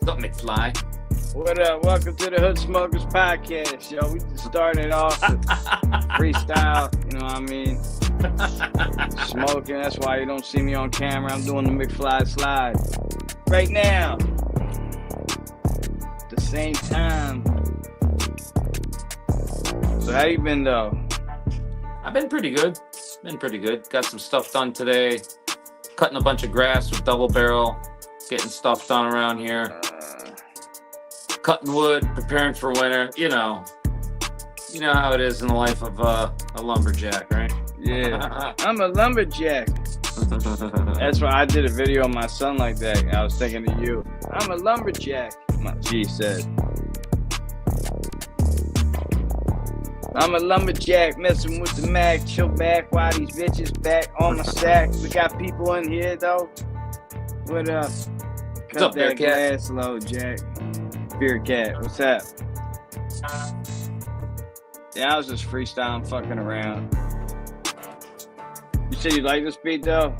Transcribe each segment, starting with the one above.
Don't McFly. What up? Welcome to the Hood Smokers Podcast, yo. We just started off with freestyle, you know what I mean? Smoking, that's why you don't see me on camera. I'm doing the McFly slide. Right now. At the same time. So how you been, though? I've been pretty good. Got some stuff done today. Cutting a bunch of grass with double barrel. Getting stuff done around here. Cutting wood, preparing for winter. You know how it is in the life of a lumberjack, right? Yeah. I'm a lumberjack. That's why I did a video on my son like that. I was thinking of you. I'm a lumberjack, my G said. I'm a lumberjack messing with the Mac. Chill back while these bitches back on my sack. We got people in here though. What up? What's up, that Bearcat? glass low, Jack. Bearcat, what's up? Yeah, I was just freestyling, fucking around. You said you like this beat though?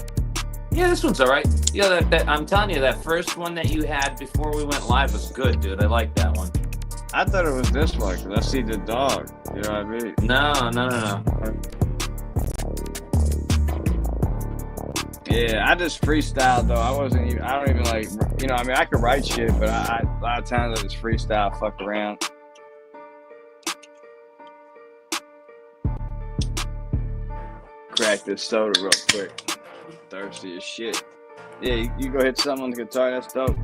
Yeah, this one's all right. Yeah, that I'm telling you, that first one that you had before we went live was good, dude. I like that one. I thought it was this one because I see the dog. You know what I mean? No. Yeah, I just freestyled though. I don't even like, I mean, I could write shit, but a lot of times I just freestyle, fuck around. Crack this soda real quick. Thirsty as shit. Yeah, you go hit something on the guitar, that's dope.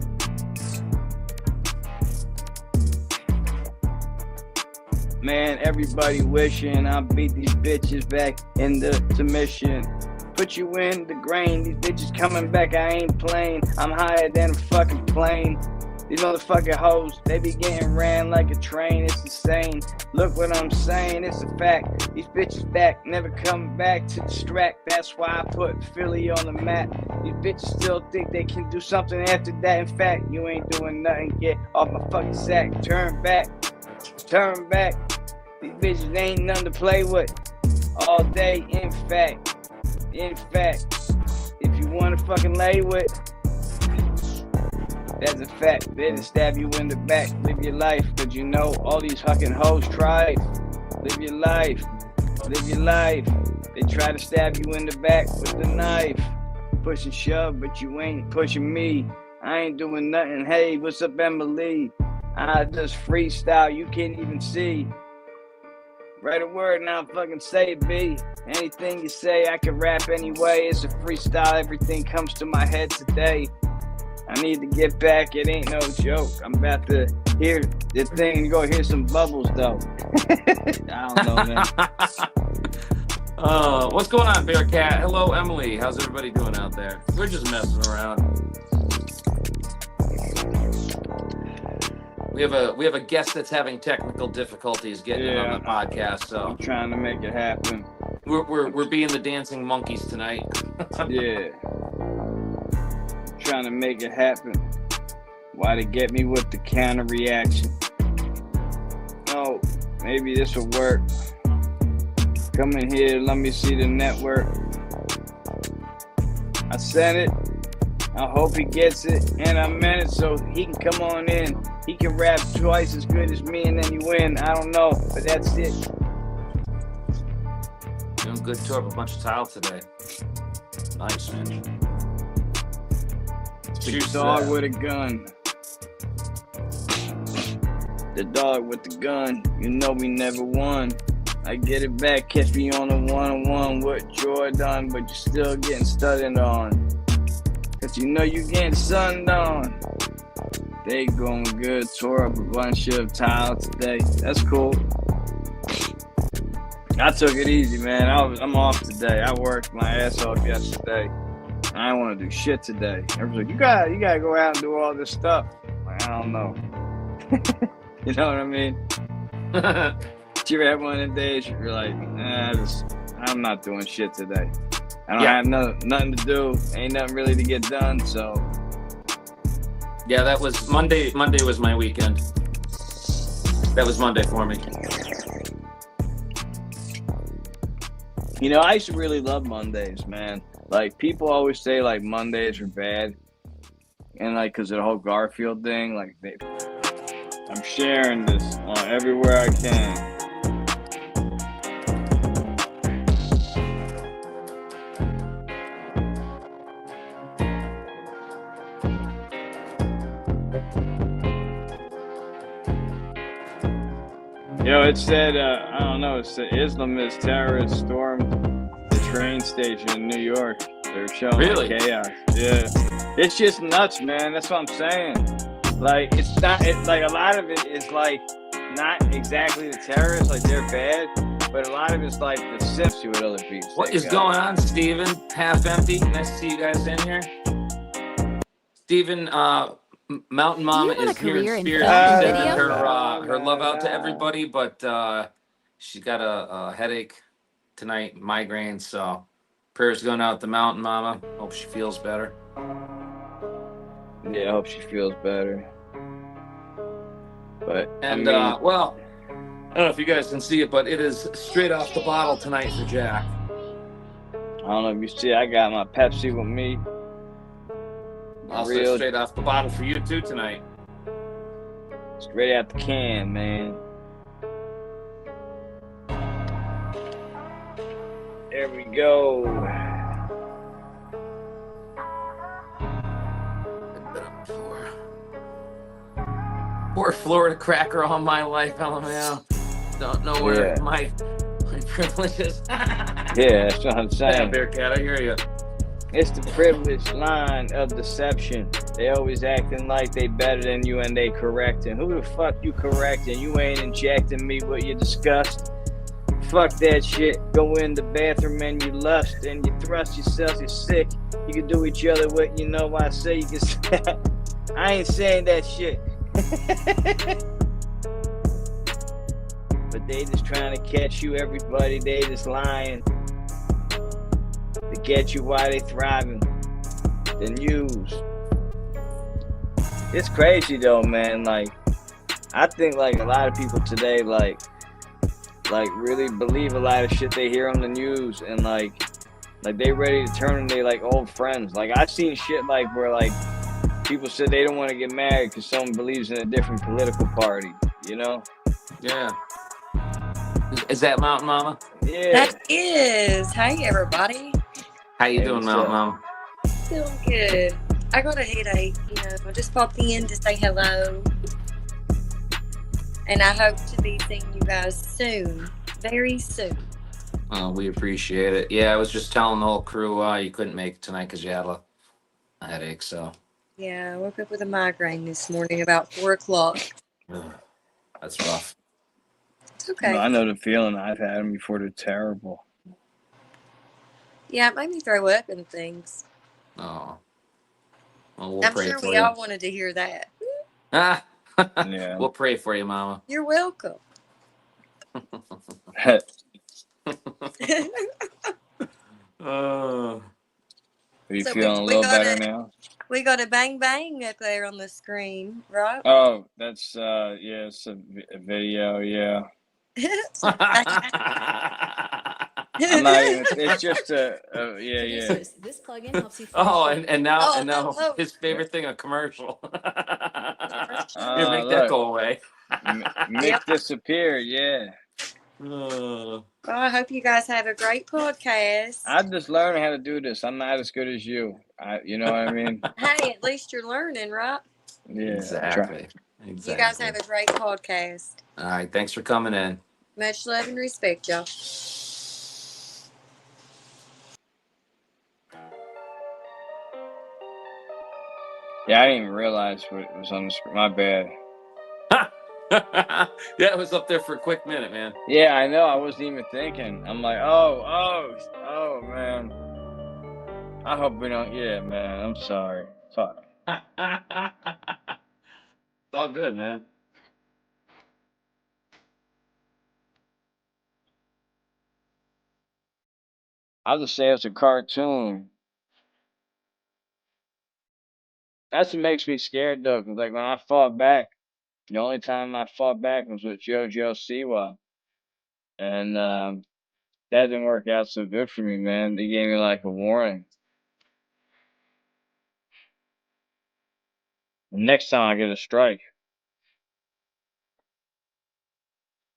Man, everybody wishing I beat these bitches back in the submission. Put you in the grain, these bitches coming back, I ain't playing. I'm higher than a fucking plane. These motherfucking hoes, they be getting ran like a train, it's insane. Look what I'm saying, it's a fact. These bitches back, never coming back to distract. That's why I put Philly on the map. These bitches still think they can do something after that. In fact, you ain't doing nothing, get off my fucking sack. Turn back. These bitches ain't nothing to play with all day. In fact, if you want to fucking lay with, that's a fact. They didn't stab you in the back. Live your life, cause you know all these fucking hoes tried. Live your life. They try to stab you in the back with the knife. Push and shove, but you ain't pushing me. I ain't doing nothing. Hey, what's up, Emily? I just freestyle, you can't even see. Write a word now, fucking say it, B. Anything you say, I can rap anyway. It's a freestyle, everything comes to my head today. I need to get back, it ain't no joke. I'm about to hear the thing and go hear some bubbles, though. I don't know, man. What's going on, Bearcat? Hello, Emily. How's everybody doing out there? We're just messing around. We have a guest that's having technical difficulties getting it on the podcast, so I'm trying to make it happen. We're being the dancing monkeys tonight. Yeah. Trying to make it happen. Why they get me with the counter reaction? Oh, maybe this will work. Come in here, let me see the network. I sent it. I hope he gets it, and I meant it, so he can come on in. He can rap twice as good as me, and then you win. I don't know, but that's it. Doing good tour of a bunch of tile today. Nice, man. The dog with a gun. The dog with the gun. You know we never won. I get it back, catch me on a one-on-one with Jordan, but you're still getting studied on. Cause you know you getting sunned on. They going good, tore up a bunch of tile today. That's cool. I took it easy, man. I'm off today. I worked my ass off yesterday. I don't want to do shit today. Everyone's like, you gotta go out and do all this stuff. Like, I don't know. You know what I mean? You ever have one of them days you're like, I'm not doing shit today. I don't have nothing to do. Ain't nothing really to get done, so. Yeah, that was Monday. Monday was my weekend. That was Monday for me. You know, I used to really love Mondays, man. Like, people always say, like, Mondays are bad. and like because of the whole Garfield thing, like I'm sharing this on everywhere I can. Yo, it said, I don't know, it said Islamist terrorists stormed the train station in New York. They're showing Really? like chaos. Yeah. It's just nuts, man. That's what I'm saying. Like, it's not, like, a lot of it is like not exactly the terrorists, like they're bad, but a lot of it's like the simps with other people. What is going on, Steven? Half empty. Nice to see you guys in here. Steven, Mountain Mama is here in spirit. She's sending her love out to everybody, but she's got a headache tonight, migraine. So prayers going out to Mountain Mama. Hope she feels better. Yeah, I hope she feels better. But and I mean, well, I don't know if you guys can see it, but it is straight off the bottle tonight for Jack. I don't know if you see, I got my Pepsi with me. Also straight off the bottle for you too tonight. Straight out the can, man. There we go. Poor Florida cracker all my life, LMAO. Don't know where my privilege is. Yeah, that's what I'm saying. Yeah, Bearcat, I hear you. It's the privilege line of deception. They always acting like they better than you and they correcting. Who the fuck you correcting? You ain't injecting me with your disgust. Fuck that shit. Go in the bathroom and you lust and you thrust yourself. You're sick. You can do each other what you know. I say you can say. I ain't saying that shit. But they just trying to catch you, everybody. They just lying to get you while they thriving. The news. It's crazy though, man. Like, I think like a lot of people today, like really believe a lot of shit they hear on the news, and like they ready to turn into like old friends. Like I've seen shit like where like people said they don't want to get married because someone believes in a different political party. You know? Yeah. Is that Mountain Mama? Yeah. That is. Hey, everybody. How you doing, Mountain Mama? Feeling good. I got a headache. I just popped in to say hello. And I hope to be seeing you guys soon. Very soon. Oh, we appreciate it. Yeah, I was just telling the whole crew you couldn't make it tonight because you had a headache, so. Yeah, I woke up with a migraine this morning about 4 o'clock. Ugh, that's rough. It's okay. I know the feeling. I've had them before. They're terrible. Yeah, it made me throw up and things. Oh. Well, we'll I'm pray sure for we you. all wanted to hear that. Ah. Yeah. We'll pray for you, Mama. You're welcome. Are you feeling a little better now? We got a bang bang up there on the screen, right? Oh, that's yeah, it's a video, yeah. I'm not even, it's just yeah. This plugin helps you. And now his favorite thing, a commercial. Here, make that go away. Mick disappeared, yeah. Well, I hope you guys have a great podcast. I'm just learning how to do this. I'm not as good as you. You know what I mean? Hey, at least you're learning, right? Yeah, exactly. You guys have a great podcast. All right, thanks for coming in. Much love and respect, y'all. Yeah, I didn't even realize what was on the screen. My bad. Yeah, it was up there for a quick minute, man. Yeah, I know. I wasn't even thinking. I'm like, oh, man. I hope we don't. Yeah, man. I'm sorry. Fuck. It's all good, man. I'll just say it's a cartoon. That's what makes me scared, though. Cause like when I fought back, the only time I fought back was with JoJo Siwa, and that didn't work out so good for me, man. They gave me like a warning. Next time I get a strike.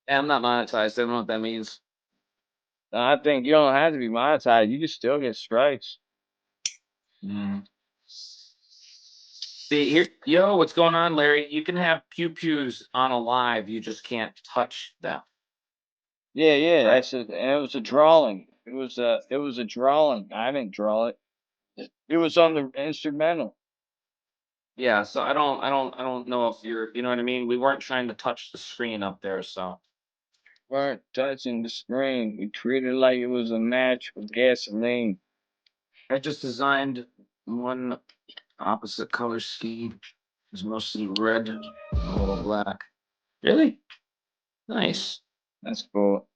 I'm not monetized. I don't know what that means. I think you don't have to be monetized. You can still get strikes. Mm. See here, yo, what's going on, Larry? You can have pew pews on a live. You just can't touch them. Yeah, yeah. Right. And it was a drawing. It was a drawing. I didn't draw it. It was on the instrumental. Yeah. So I don't know if you're, you know what I mean. We weren't trying to touch the screen up there, so. Weren't touching the screen. We treated it like it was a match with gasoline. I just designed one opposite color scheme. It's mostly red and a little black. Really? Nice. That's cool.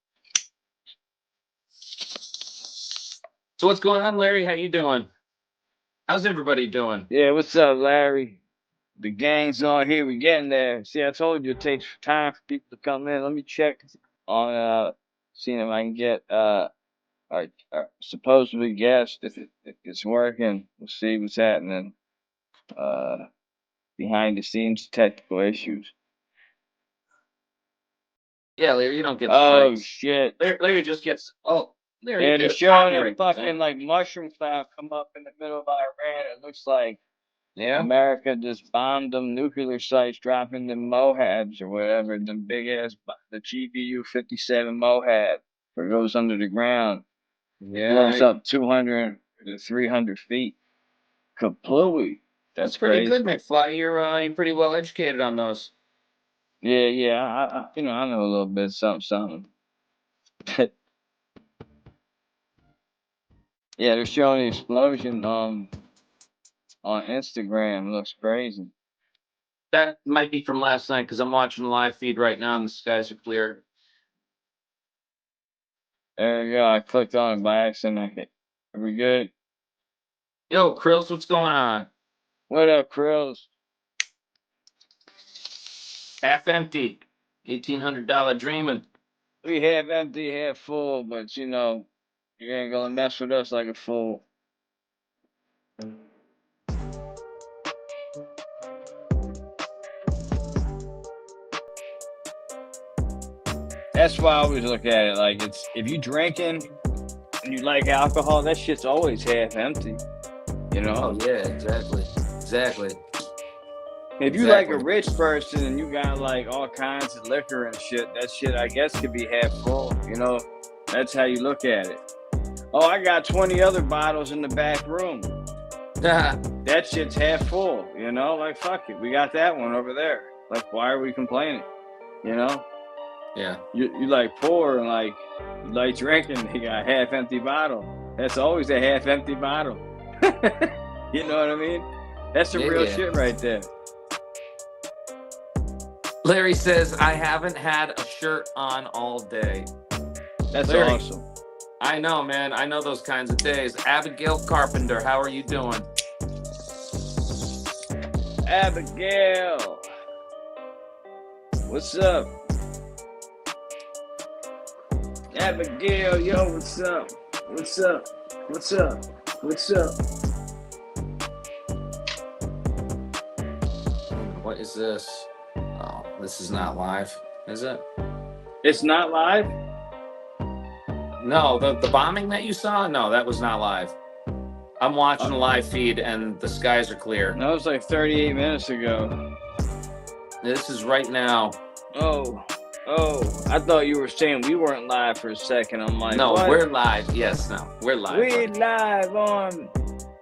So what's going on, Larry? How you doing? How's everybody doing? Yeah, what's up, Larry? The gang's on here. We getting there. See, I told you it takes time for people to come in. Let me check on seeing if I can get our supposedly guest if it's working. We'll see what's happening. Behind the scenes technical issues. Yeah, Larry, you don't get Oh strikes. shit. Larry just gets. Oh, Larry, Yeah, you they're get showing a copyright. fucking like mushroom cloud come up in the middle of Iran. It looks like Yeah. America just bombed them nuclear sites, dropping them Mohabs or whatever, them big ass, the GBU 57 Mohab, where it goes under the ground. Yeah. Blows up 200 to 300 feet. Kaplooey. That's pretty crazy. good, McFly. You're pretty well educated on those. Yeah, yeah. I know a little bit, something. Yeah, they're showing the explosion on Instagram. It looks crazy. That might be from last night because I'm watching the live feed right now and the skies are clear. There you go. I clicked on it by accident. Are we good? Yo, Krills, what's going on? What up, Krills? Half empty. $1,800 dreaming. We have empty, half full, but you ain't gonna mess with us like a fool. That's why I always look at it like it's if you drinking and you like alcohol, that shit's always half empty. You know? Oh yeah, exactly. Exactly. If you like a Exactly. rich person and you got like all kinds of liquor and shit, that shit I guess could be half full. You know, that's how you look at it. Oh, I got 20 other bottles in the back room. That shit's half full. You know, like fuck it, we got that one over there. Like, why are we complaining? You know? Yeah. You like poor and like you like drinking. You got a half empty bottle. That's always a half empty bottle. You know what I mean? That's the real shit right there. Larry says, I haven't had a shirt on all day. That's Larry, awesome. I know, man. I know those kinds of days. Abigail Carpenter, how are you doing? Abigail. What's up? Abigail, yo, what's up? What's up? What's up? What's up? What is this? Oh, this is not live, is it? It's not live? No, the bombing that you saw? No, that was not live. I'm watching a live feed and the skies are clear. That was like 38 minutes ago. This is right now. Oh, I thought you were saying we weren't live for a second. I'm like, no, what? we're live. Yes, no, we're live. We're live on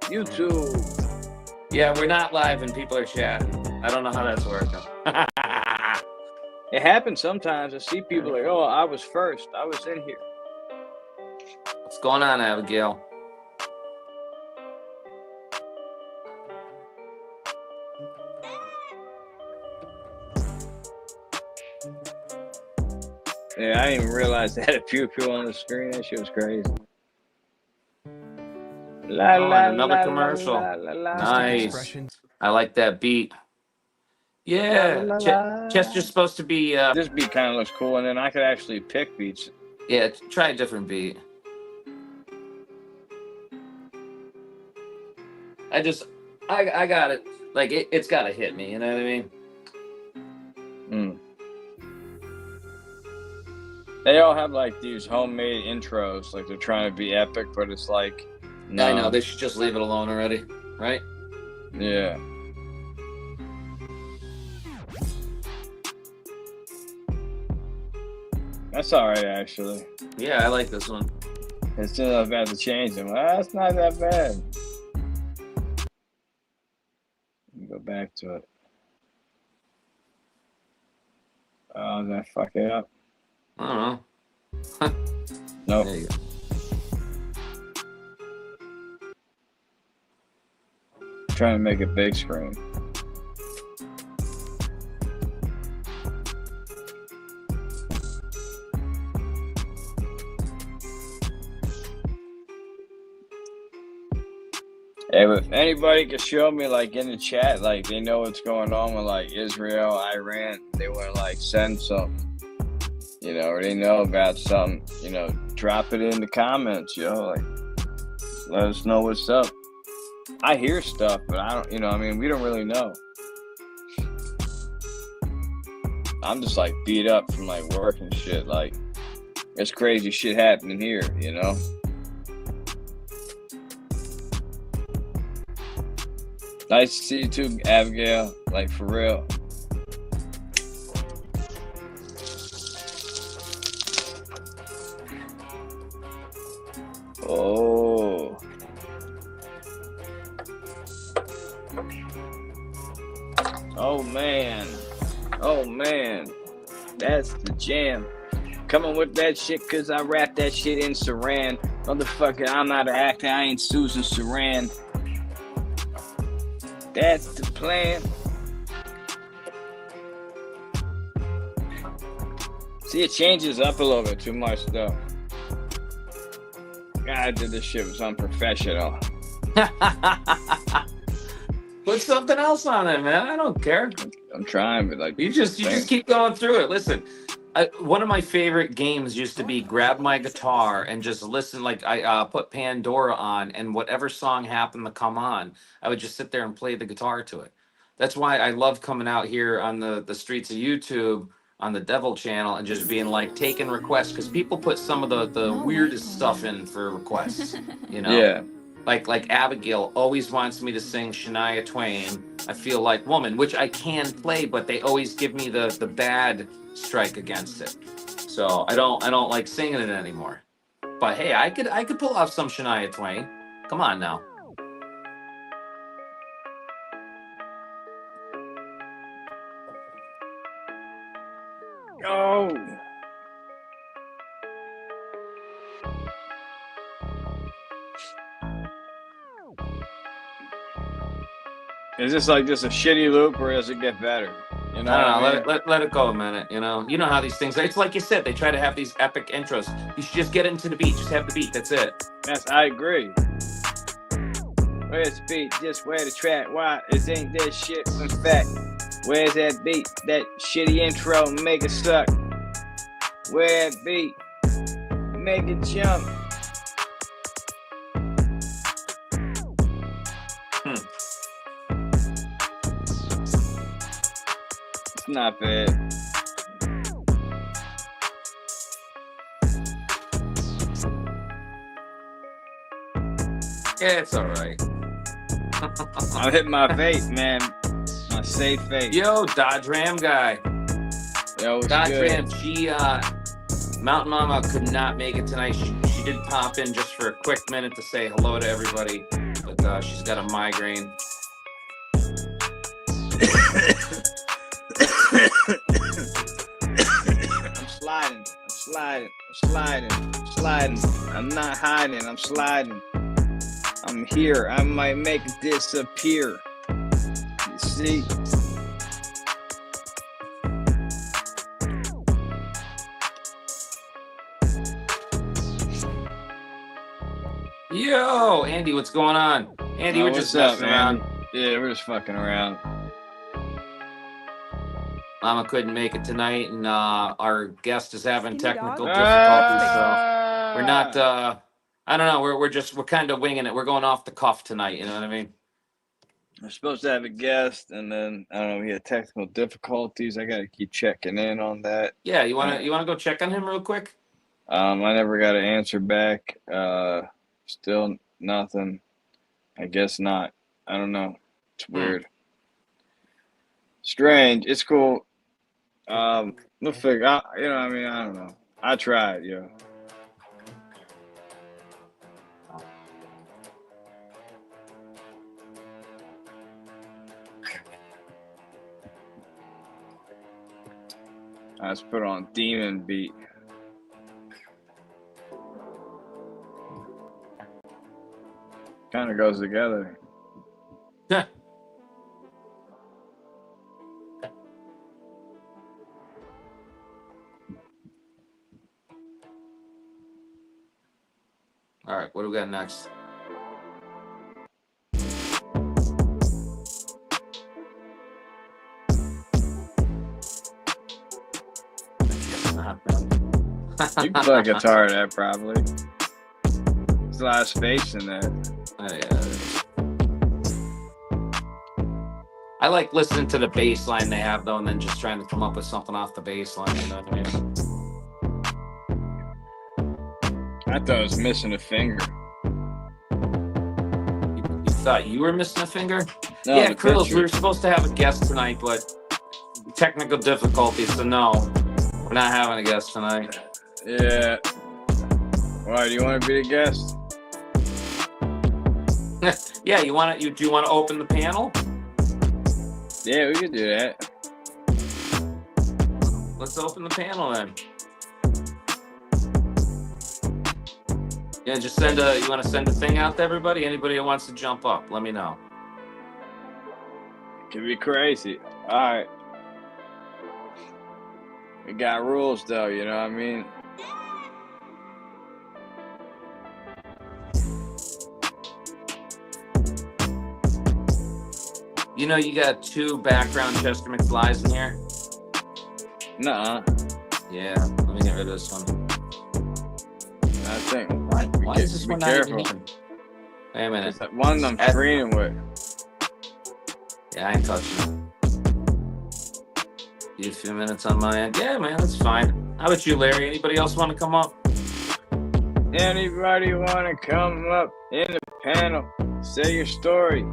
YouTube. Yeah, we're not live and people are chatting. I don't know how that's working. It happens sometimes. I see people like, oh, I was first. I was in here. What's going on, Abigail? Yeah, I didn't even realize they had a pew pew on the screen. That shit was crazy. Another commercial. Nice. I like that beat. Yeah, Chester's supposed to be. This beat kind of looks cool, and then I could actually pick beats. Yeah, try a different beat. I got it. Like it's got to hit me. You know what I mean? They all have like these homemade intros, like they're trying to be epic, but it's like, no. I know they should just leave it alone already, right? Yeah. That's all right, actually. Yeah, I like this one. It's still not bad to change them. That's not that bad. Let me go back to it. Oh, did I fuck it up? I don't know. Nope. There you go. Trying to make a big screen. Hey, if anybody could show me, like, in the chat, like, they know what's going on with, like, Israel, Iran, they want to, like, send something, you know, or they know about something, you know, drop it in the comments, yo, like, let us know what's up. I hear stuff, but I don't, you know, I mean, we don't really know. I'm just, like, beat up from, like, work and shit, like, there's crazy shit happening here, you know? Nice to see you too, Abigail. Like, for real. Oh. Oh, man. Oh, man. That's the jam. Coming with that shit because I rap that shit in Saran. Motherfucker, I'm not an actor. I ain't Susan Saran. That's the plan. See, it changes up a little bit too much, though. God, I did this shit was unprofessional. Put something else on it, man. I don't care. I'm trying, but like you just keep going through it. Listen, one of my favorite games used to be grab my guitar and just listen. Like I put Pandora on, and whatever song happened to come on, I would just sit there and play the guitar to it. That's why I love coming out here on the streets of YouTube on the Devil channel and just being like taking requests, because people put some of the weirdest stuff in for requests. You know. Yeah. Like Abigail always wants me to sing Shania Twain, I Feel Like Woman, which I can play, but they always give me the bad strike against it. So I don't like singing it anymore. But hey, I could pull off some Shania Twain. Come on now. Oh. Is this like just a shitty loop, or does it get better? You know, I don't know. Let it go a minute. You know how these things. It's like you said. They try to have these epic intros. You should just get into the beat. Just have the beat. That's it. Yes, I agree. Where's the beat? Just where the track? Why is ain't that shit in fact? Where's that beat? That shitty intro make it suck. Where that beat? Make it jump. It's not bad. Yeah, it's all right. I'm hitting my vape, man. My safe vape. Yo, Dodge Ram guy. Yo, Dodge good. Ram. She Mountain Mama could not make it tonight. She did pop in just for a quick minute to say hello to everybody, but she's got a migraine. I'm sliding. I'm not hiding. I'm sliding. I'm here. I might make it disappear. You see? Yo, Andy, what's going on? Andy, we're just messing around. Yeah, we're just fucking around. Mama couldn't make it tonight, and our guest is having technical difficulties, so we're not. I don't know. We're kind of winging it. We're going off the cuff tonight. You know what I mean? I'm supposed to have a guest, and then I don't know. He had technical difficulties. I got to keep checking in on that. Yeah, you wanna go check on him real quick? I never got an answer back. Still nothing. I guess not. I don't know. It's weird. Strange. It's cool. We'll figure out. You know, I mean, I don't know. I tried, yo. Let's put on Demon Beat. Kind of goes together. Yeah. All right, what do we got next? You can play guitar to that probably. There's a lot of space in there. I like listening to the bass line they have though, and then just trying to come up with something off the bass line. You know what I mean? I thought I was missing a finger. You thought you were missing a finger? No, yeah, the Krills, picture. we were supposed to have a guest tonight, but technical difficulties, so no, we're not having a guest tonight. Yeah. Why, do you want to be the guest? Yeah, do you want to open the panel? Yeah, we could do that. Let's open the panel then. Yeah, just you want to send a thing out to everybody? Anybody who wants to jump up, let me know. Could be crazy. All right. We got rules though, you know what I mean? You know, you got 2 background Chester McFlys in here? Nuh-uh. Yeah, let me get rid of this one. I think. Why is this one not even here? Wait a minute. It's that one I'm screening with. Yeah, I ain't touching it. Give you a few minutes on my end. Yeah, man, that's fine. How about you, Larry? Anybody else want to come up? Anybody want to come up in the panel? Say your story.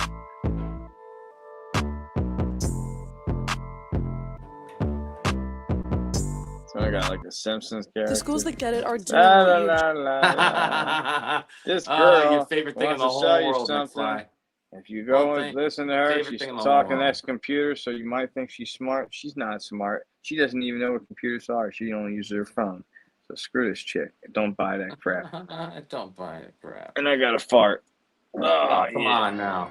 So I got like the Simpsons character. The schools that get it are doing La, what la, you la, la, la. This girl your favorite thing in wants the to whole show you world, something. McFly. If you go and thing- listen to her, favorite she's thing in the talking whole world. computer, so you might think she's smart. She's not smart. She doesn't even know what computers are. She only uses her phone. So screw this chick. Don't buy that crap. Don't buy it, crap. And I got a fart. Oh, Come on now.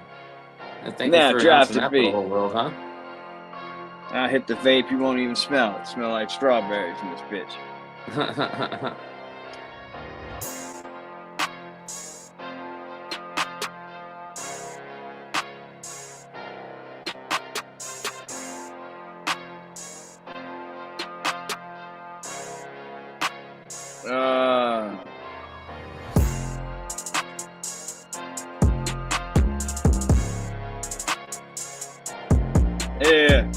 And thank Now you for drop announcing the that for the beat. whole world, huh? I hit the vape, you won't even smell it. Smell like strawberries in this bitch. Yeah.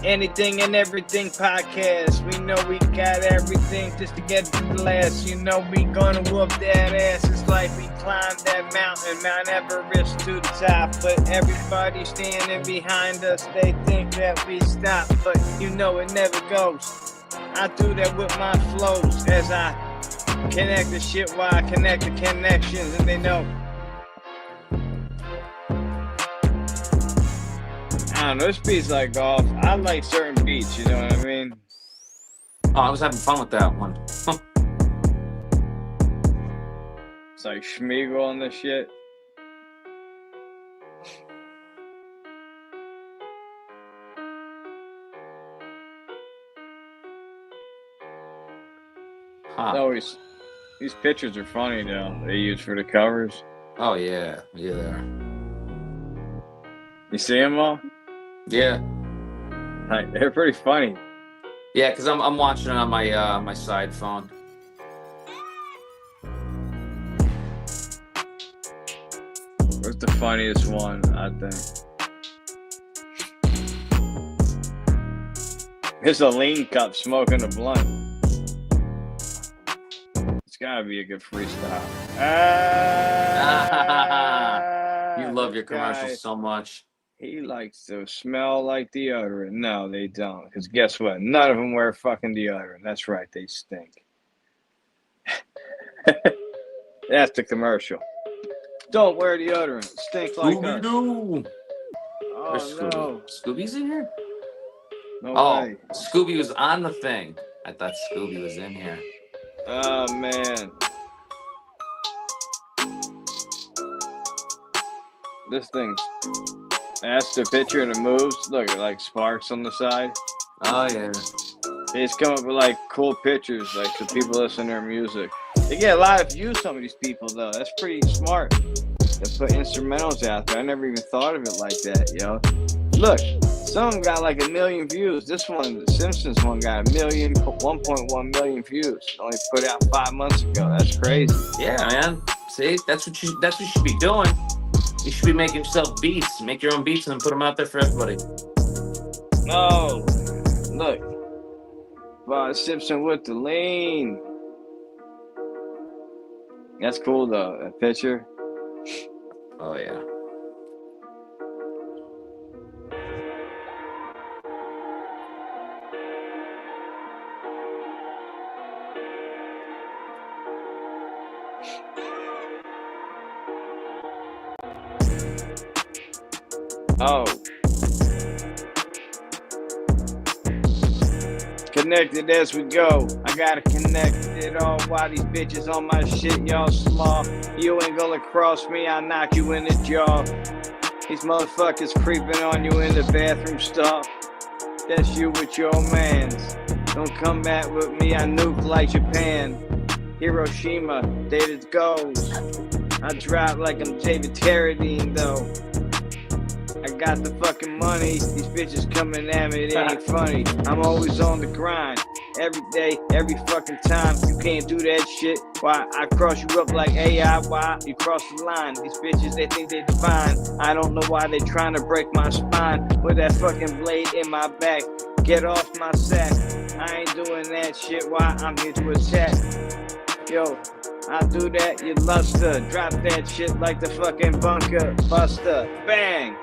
Anything and Everything podcast. We know we got everything just to get to the last. You know we gonna whoop that ass. It's like we climbed that mountain, Mount Everest to the top. But everybody standing behind us, they think that we stop. But you know it never goes. I do that with my flows as I connect the shit while I connect the connections, and they know. I don't know, this beat's like golf. I like certain beats, you know what I mean? Oh, I was having fun with that one. It's like Schmeagol on this shit. Huh. Always, these pictures are funny though. They use for the covers. Oh yeah, yeah, they are. You see them all? Yeah, Like, they're pretty funny. yeah, because I'm watching it on my my side phone. Where's the funniest one, I think. Here's a lean cup smoking a blunt. It's gotta be a good freestyle. You love your this guy, commercials so much. he likes to smell like deodorant. No, they don't. Because guess what? None of them wear fucking deodorant. That's right, they stink. That's the commercial. Don't wear deodorant. Stink like us. Scooby-Doo. Where's Oh, Scooby? no. Scooby's in here? No Oh, way. Scooby was on the thing. I thought Scooby was in here. Oh, man. This thing. That's the picture and it moves. Look, like sparks on the side. Oh, yeah. They just come up with like cool pictures, like so people listen to their music. They get a lot of views, some of these people, though. That's pretty smart. They put instrumentals out there. I never even thought of it like that, yo. Look, some of them got like 1 million views. This one, the Simpsons one, got 1.1 million views. Only put out 5 months ago. That's crazy. Yeah, man. See, that's what you should be doing. You should be making yourself beats. Make your own beats and then put them out there for everybody. Oh, look. Bob Simpson with the lean. That's cool, though, that picture. Oh, yeah. Oh. Connected as we go. I gotta connect it all while these bitches on my shit, y'all small. You ain't gonna cross me, I'll knock you in the jaw. These motherfuckers creeping on you in the bathroom stall. That's you with your mans. Don't come back with me, I nuke like Japan. Hiroshima, there it goes. I drop like I'm David Carradine, though. I got the fucking money. These bitches coming at me, it ain't funny. I'm always on the grind. Every day, every fucking time. You can't do that shit. Why? I cross you up like AI. Why? You cross the line. These bitches, they think they divine. I don't know why they trying to break my spine with that fucking blade in my back. Get off my sack. I ain't doing that shit. Why? I'm here to attack. Yo, I do that, you luster. Drop that shit like the fucking bunker buster. Bang!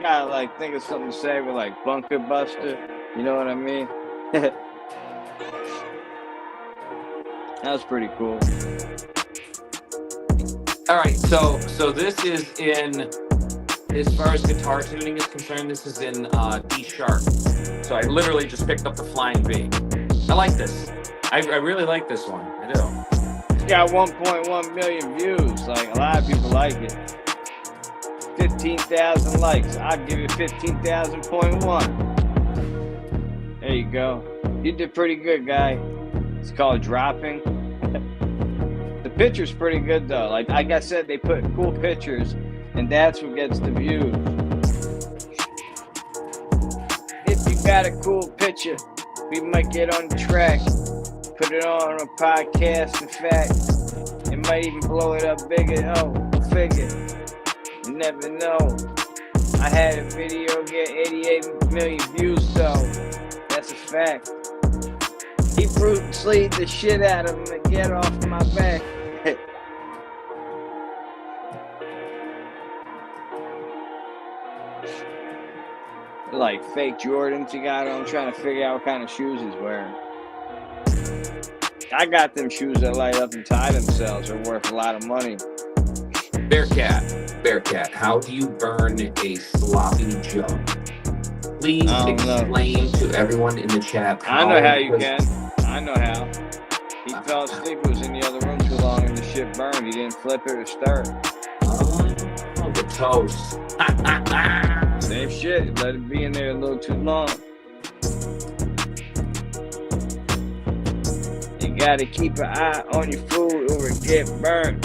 Gotta like think of something to say with like bunker buster. You know what I mean? That was pretty cool. All right, so this is in, as far as guitar tuning is concerned, this is in D sharp. So I literally just picked up the flying V. I like this. I really like this one. I do. It's got 1.1 million views. Like a lot of people like it. 15,000 likes. I'll give it 15,000.1. There you go. You did pretty good, guy. It's called dropping. The picture's pretty good though. Like I said, they put cool pictures, and that's what gets the views. If you got a cool picture, we might get on the track. Put it on a podcast. In fact, it might even blow it up bigger. Oh, go figure. You never know. I had a video get 88 million views though. That's a fact. He brutally the shit out of him and get off my back. Like fake Jordans you got on, trying to figure out what kind of shoes he's wearing. I got them shoes that light up and tie themselves. They're worth a lot of money. Bearcat, how do you burn a sloppy jug? Please explain to everyone in the chat. I know how you can. I know how. He fell asleep. He was in the other room too long and the shit burned. He didn't flip it or stir it. Oh, the toast. Same shit. Let it be in there a little too long. You gotta keep an eye on your food or it get burnt.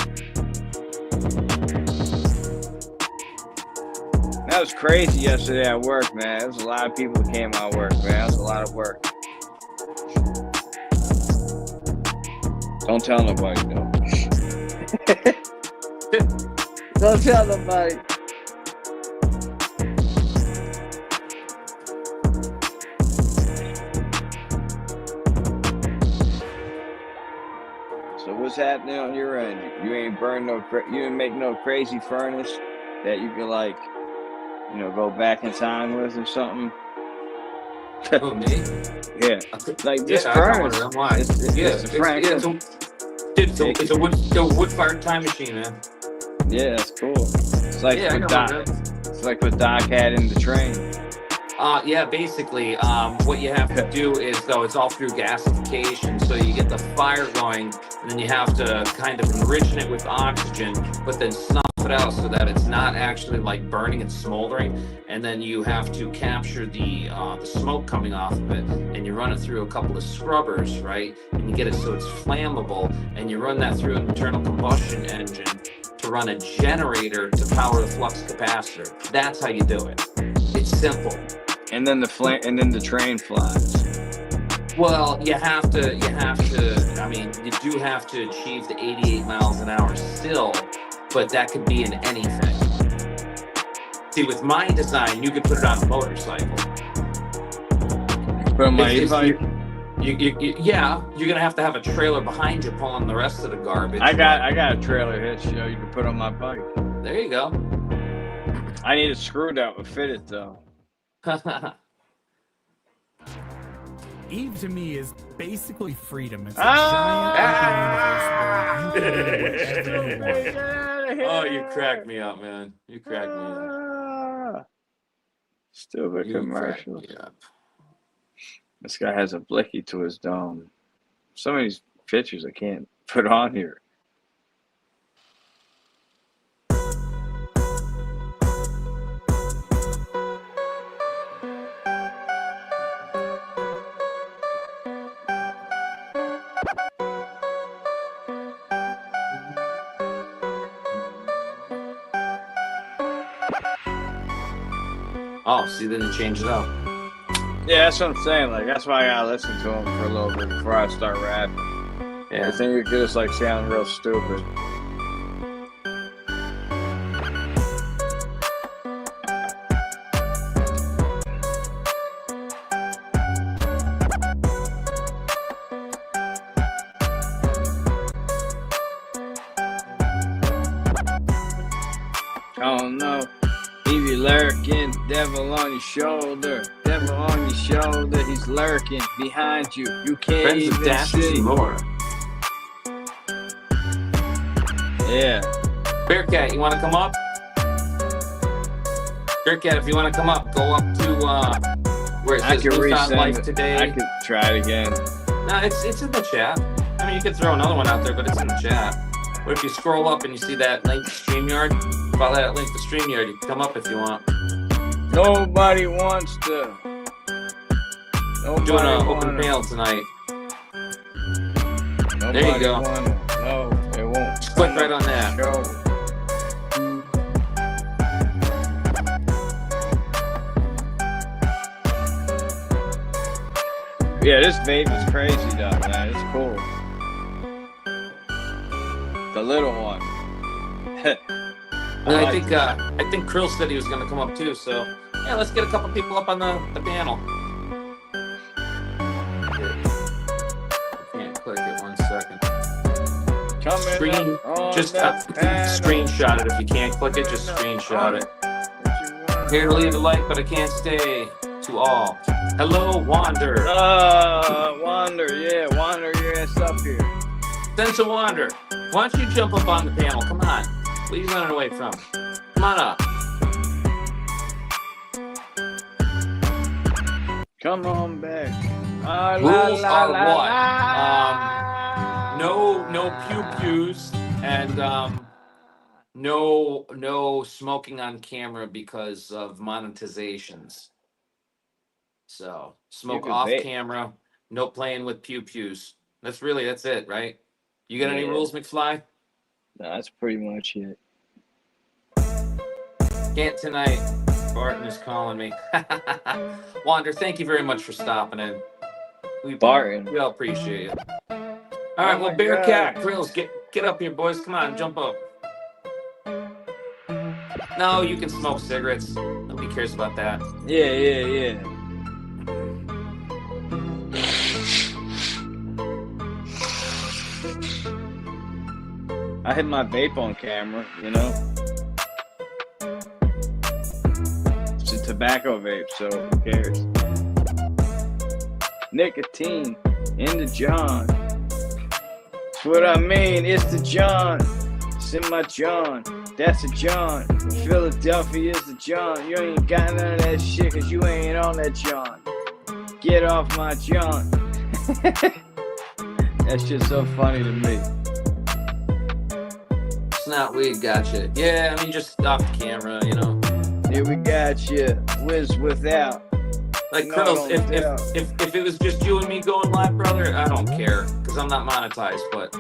That was crazy yesterday at work, man. There was a lot of people that came out of work, man. That was a lot of work. Don't tell nobody, though. Don't tell nobody. So what's happening on your end? You ain't burn no, you ain't make no crazy furnace that you can like, you know, go back in time with or something. Who, me? Yeah, like this I got one furnace. of them. Why? It's It's a wood-fired time machine, man. Yeah, that's cool. It's like Yeah, I what got Doc. one, It's like what Doc had in the train. Yeah, basically, what you have to do is, though, it's all through gasification. So you get the fire going, and then you have to kind of enrich it with oxygen, but then snuff it out so that it's not actually like burning, it's smoldering. And then you have to capture the smoke coming off of it, and you run it through a couple of scrubbers, right? And you get it so it's flammable, and you run that through an internal combustion engine to run a generator to power the flux capacitor. That's how you do it. It's simple. And then the train flies. Well, you have to, I mean, you do have to achieve the 88 miles an hour still, but that could be in anything. See, with my design, you could put it on a motorcycle. From my e-bike? Yeah, you're going to have a trailer behind you pulling the rest of the garbage. I got a trailer hitch, you know, you can put on my bike. There you go. I need a screw that would fit it, though. Eve to me is basically freedom. It's a giant open universe where you can do whatever you want. Oh, you cracked me up, man. You cracked me up. Stupid commercial. Yeah. This guy has a blicky to his dome. Some of these pictures I can't put on here. Oh, see, then you change it up. Yeah, that's what I'm saying. Like, that's why I gotta listen to him for a little bit before I start rapping. Yeah. I think it just like sound real stupid. Oh no. He be lurking, devil on your shoulder, devil on your shoulder, he's lurking behind you, you can't Friends of even Dash see. more. Yeah. Bearcat, you want to come up? Bearcat, if you want to come up, go up to where it I says can Who's on Life resend it. Today. I could try it again. No, it's in the chat. I mean, you could throw another one out there, but it's in the chat. But if you scroll up and you see that link to StreamYard, follow that link to StreamYard. You can come up if you want. Nobody wants to. Nobody Doing an wanna. open panel tonight. Nobody There you go. Wanna. No, it won't. Just click right on that. Show. Yeah, this vape is crazy though, man. It's cool. The little one. And I think Krill said he was going to come up too. So yeah, let's get a couple people up on the panel. I can't click it. 1 second. Just screenshot it. If you can't click it, just screenshot it. Here to leave a like, but I can't stay. To all. Hello, Wander. Wander, yeah, Wander your ass up here. Central Wander. Why don't you jump up on the panel? Come on. What are you running away from? Come on up. Come on back. Rules are what? No pew-pews and no smoking on camera because of monetizations. So smoke off camera, no playing with pew-pews. That's it, right? You got any rules, McFly? No, that's pretty much it. Can't tonight. Barton is calling me. Wander, thank you very much for stopping in. We all appreciate it. All right, well, Bearcat, Grills, get up here, boys. Come on, jump up. No, you can smoke cigarettes. Nobody cares about that. Yeah. I hit my vape on camera, you know. It's a tobacco vape, so who cares? Nicotine in the John. That's what I mean. It's the John. It's in my John. That's a John. Philadelphia is the John. You ain't got none of that shit because you ain't on that John. Get off my John. That shit's so funny to me. Snot weed, gotcha. Yeah, I mean, just off the camera, you know. Here we got you. Whiz without. Like, No, Krills, I don't doubt. if it was just you and me going live, brother, I don't care, because I'm not monetized, but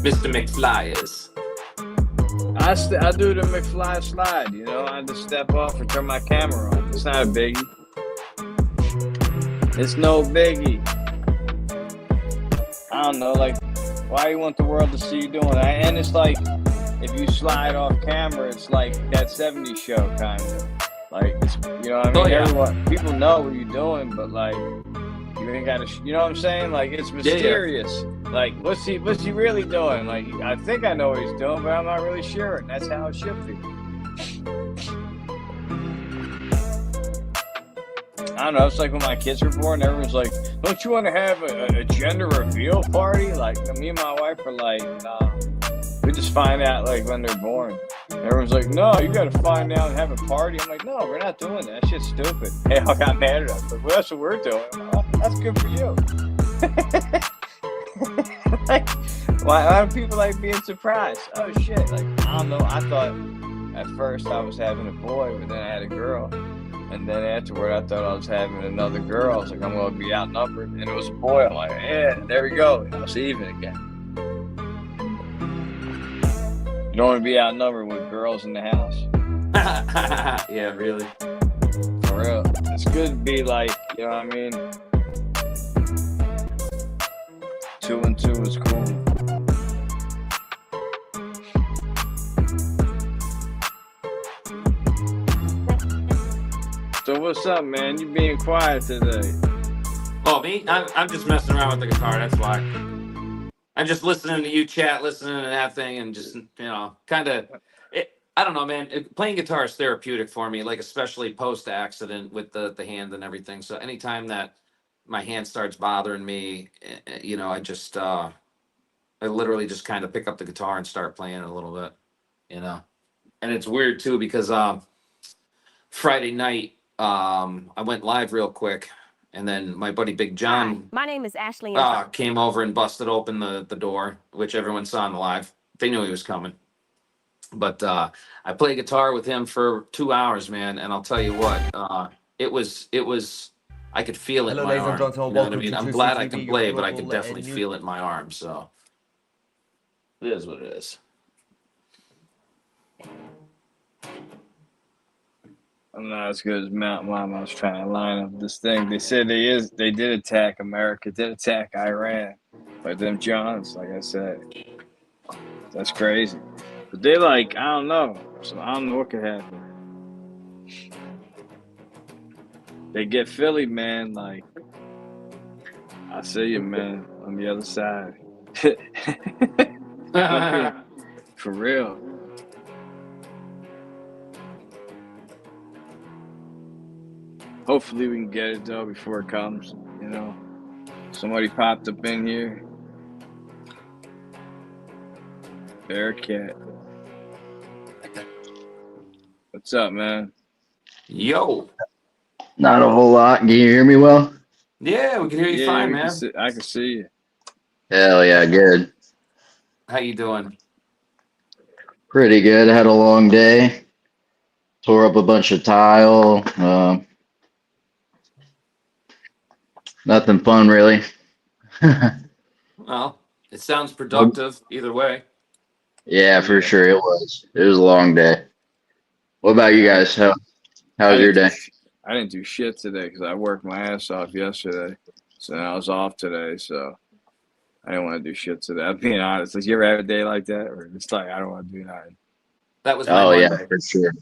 Mr. McFly is. I do the McFly slide, you know. I just step off and turn my camera on. It's not a biggie. It's no biggie. I don't know, like, why you want the world to see you doing that? And it's like, if you slide off camera, it's like that 70s show, kind of. Like, it's, you know what I mean? Oh, yeah. Everyone, people know what you're doing, but like, you ain't got to, you know what I'm saying? Like, it's mysterious. Yeah. Like, what's he really doing? Like, I think I know what he's doing, but I'm not really sure. And that's how it should be. I don't know. It's like when my kids were born, everyone's like, don't you want to have a gender reveal party? Like, me and my wife are like, nah. We just find out, like, when they're born. Everyone's like, no, you got to find out and have a party. I'm like, no, we're not doing that. That shit's stupid. They all got mad at us. Like, well, that's what we're doing. Oh, that's good for you. Like, why do people like being surprised? Oh, shit. Like, I don't know. I thought at first I was having a boy, but then I had a girl. And then afterward, I thought I was having another girl. I was like, I'm going to be outnumbered. And it was a boy. I'm like, yeah, there we go. It's even again. You don't want to be outnumbered with girls in the house. Yeah, really. For real. It's good to be like, you know what I mean? 2 and 2 is cool. So what's up, man? You being quiet today? Oh, me? I'm just messing around with the guitar, that's why. I'm just listening to you chat, listening to that thing, and just, you know, kind of, I don't know, man. Playing guitar is therapeutic for me, like especially post-accident with the hand and everything. So anytime that my hand starts bothering me, you know, I literally just kind of pick up the guitar and start playing it a little bit, you know. And it's weird, too, because Friday night, I went live real quick. And then my buddy Big John. Hi, my name is Ashley. Came over and busted open the door, which everyone saw in the live. They knew he was coming. But I played guitar with him for 2 hours, man. And I'll tell you what, it was, I could feel it in my arm. You know what I mean? I'm glad I can play, but I could definitely feel it in my arm. So it is what it is. I'm not as good as Mount Mama. I was trying to line up this thing. They said they did attack America, did attack Iran. But them Johns, like I said, that's crazy. But they like, I don't know. So I don't know what could happen. They get Philly, man. Like, I see you, man, on the other side. For real. Hopefully we can get it though before it comes, you know. Somebody popped up in here. Bearcat. What's up, man? Yo. Not a whole lot. Can you hear me well? Yeah, we can hear you fine, man. I can see you. Hell yeah, good. How you doing? Pretty good. Had a long day. Tore up a bunch of tile. Nothing fun, really. Well, it sounds productive either way. Yeah, for sure it was. It was a long day. What about you guys? How was your day? I didn't do shit today because I worked my ass off yesterday. So I was off today, so I didn't want to do shit today. I'm being honest. Like, you ever have a day like that? Or it's like, I don't want to do nothing. That was my Oh yeah, Monday. for sure.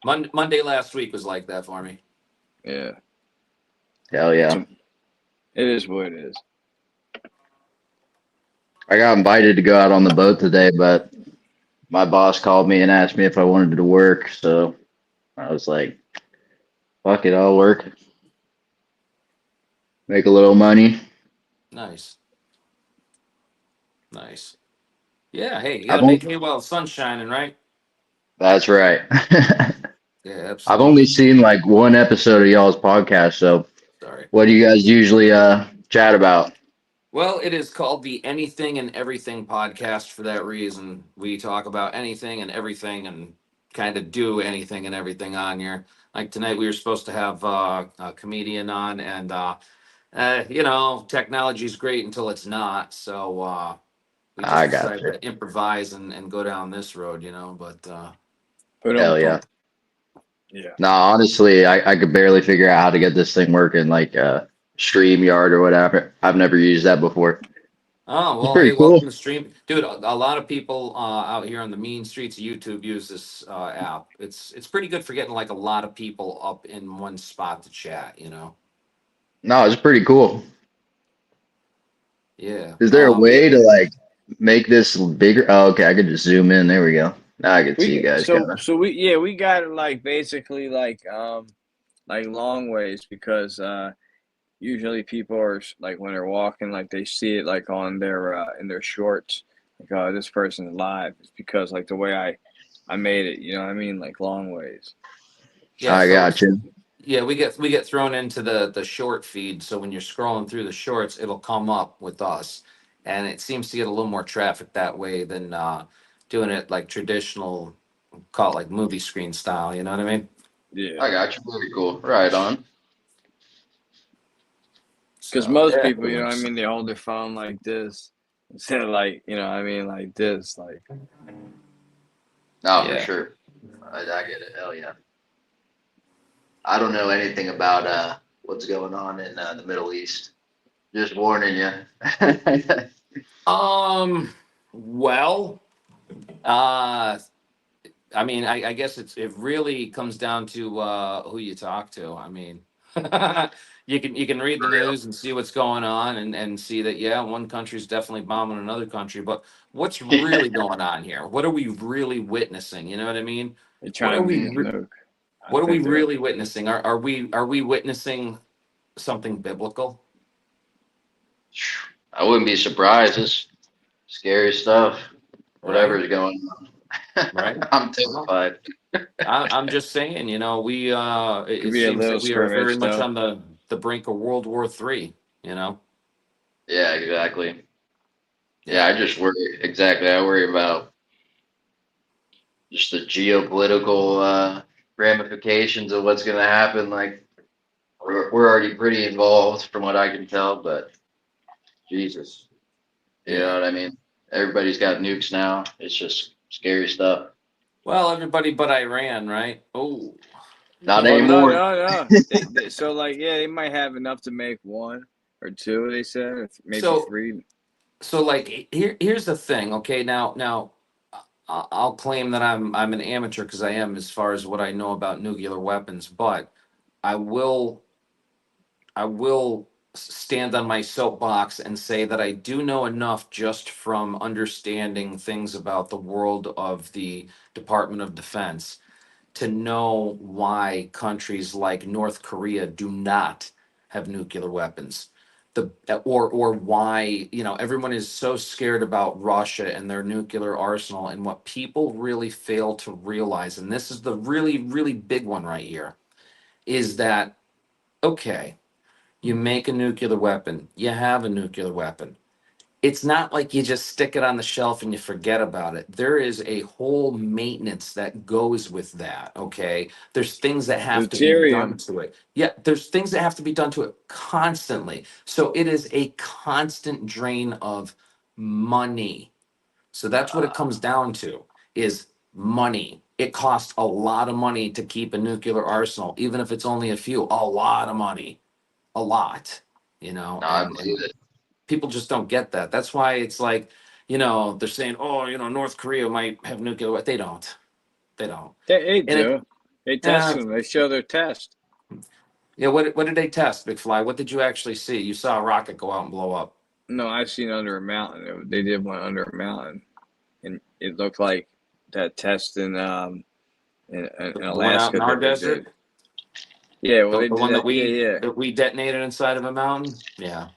Monday last week was like that for me. Yeah. Hell yeah. It is what it is. I got invited to go out on the boat today, but my boss called me and asked me if I wanted to work. So I was like, fuck it, I'll work. Make a little money. Nice. Nice. Yeah, hey, you I've gotta only, make hay while the sun's shining, right? that's right. Yeah, I've only absolutely. seen like one episode of y'all's podcast. So Sorry. what do you guys usually chat about? Well, it is called the Anything and Everything podcast for that reason. We talk about anything and everything and kind of do anything and everything on here. Like tonight, we were supposed to have a comedian on, and technology is great until it's not. So we just I got decided you. to improvise and go down this road, But But Hell yeah. yeah. No, honestly, I could barely figure out how to get this thing working, like StreamYard or whatever. I've never used that before. oh It's well, hey, pretty cool. welcome to stream, dude. A lot of people out here on the mean streets of YouTube use this app. It's pretty good for getting like a lot of people up in one spot to chat. No, it's pretty cool. Yeah. Is there a Yeah. way to like make this bigger? Oh, okay, I could just zoom in. There we go. Now I can see you guys kind of. We got it like basically like long ways because usually people are like when they're walking like they see it like on their in their shorts like this person's live. It's because like the way I made it, you know what I mean, like long ways. Yeah. I So got you. yeah, we get thrown into the short feed. So when you're scrolling through the shorts, it'll come up with us, and it seems to get a little more traffic that way than doing it like traditional, call it like movie screen style. You know what I mean? Yeah, I got you. Very cool. Right on. because So most yeah. people, you know what I mean, they hold their phone like this instead of like you know what I mean like this like. No, for Yeah. sure. I get it. Hell yeah. I don't know anything about what's going on in the Middle East. Just warning you. Well, uh, I mean, I guess it really comes down to who you talk to. I mean, you can read the For real. news and see what's going on and see that yeah, one country's definitely bombing another country, but what's really going on here? What are we really witnessing? You know what I mean? They're What trying are to we make re- nuke. I what are we think they're really witnessing? Are we witnessing something biblical? I wouldn't be surprised. It's scary stuff. Whatever Right? is going on. Right? I'm Well, terrified. I'm just saying, we it, could it be a seems little that we are very skirmish much though. on the brink of World War III. Yeah, exactly. Yeah, Yeah. I just worry exactly. I worry about just the geopolitical ramifications of what's going to happen. Like we're already pretty involved from what I can tell, but Jesus, you know Yeah. what I mean? Everybody's got nukes now. It's just scary stuff. Well, everybody but Iran, right? Oh, Not Oh yeah. no anymore. no no! So like yeah, they might have enough to make one or two. They said or maybe So three. so like here's the thing. Okay, now I'll claim that I'm an amateur because I am as far as what I know about nuclear weapons, but I will I will stand on my soapbox and say that I do know enough just from understanding things about the world of the Department of Defense to know why countries like North Korea do not have nuclear weapons. Or why, everyone is so scared about Russia and their nuclear arsenal, and what people really fail to realize, and this is the really, really big one right here, is that okay, you make a nuclear weapon, you have a nuclear weapon. It's not like you just stick it on the shelf and you forget about it. There is a whole maintenance that goes with that. Okay. There's things that have to be done Deuterium. to it. Yeah. There's things that have to be done to it constantly. So it is a constant drain of money. So that's what it comes down to is money. It costs a lot of money to keep a nuclear arsenal, even if it's only a few, a lot of money, a lot, No, I and believe it. people just don't get that. That's why it's like, they're saying, oh, North Korea might have nuclear. They don't. They don't. They And it, do. They test them. They show their test. yeah. What did they test, Big Fly? What did you actually see? You saw a rocket go out and blow up. No, I've seen under a mountain. They did one under a mountain, and it looked like that test in The one out Alaska in our that they desert. did. Yeah, well, The, they the did one that. Yeah. that we detonated inside of a mountain. Yeah.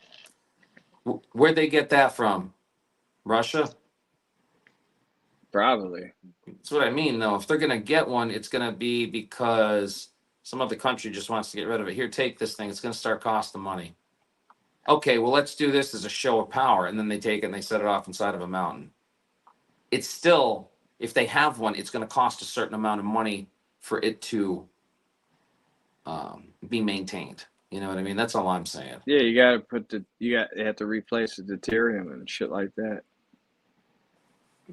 Where'd they get that from? Russia. Probably. That's what I mean, though. If they're gonna get one, it's gonna be because some other country just wants to get rid of it. Here, take this thing. It's gonna start costing money. Okay, well, let's do this as a show of power, and then they take it and they set it off inside of a mountain. It's still, if they have one, it's gonna cost a certain amount of money for it to be maintained. You know what I mean? That's all I'm saying. Yeah, you got to put they have to replace the deuterium and shit like that.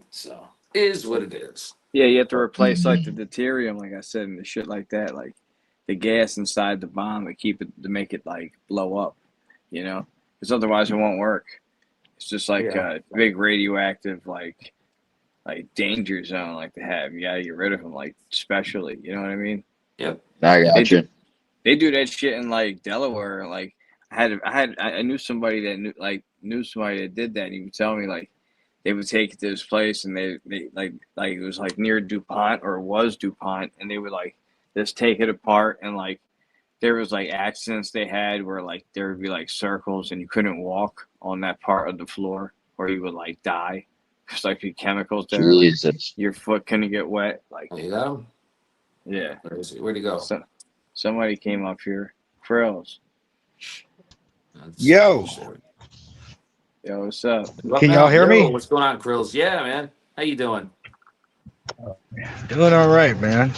So, is what it is. Yeah, you have to replace like the deuterium, like I said, and the shit like that, like the gas inside the bomb to make it like blow up, you know, because otherwise it won't work. It's just like a big radioactive like danger zone like they have. You gotta get rid of them like specially. You know what I mean? Yep. I got you. They do that shit in like Delaware. Like I knew somebody that knew somebody that did that. And he would tell me like they would take it to this place and they like it was like near DuPont or was DuPont, and they would like just take it apart, and like there was like accidents they had where like there would be like circles and you couldn't walk on that part of the floor, or you would like die because like the chemicals there, Jesus. like, your foot couldn't get wet. Like Oh, you got him? yeah, Where is he? Where'd he go? so somebody came up here, Frills. Yo. Yo, what's up? Can y'all hear me? What's going on, Krills? Yeah, man. How you doing? Doing all right, man.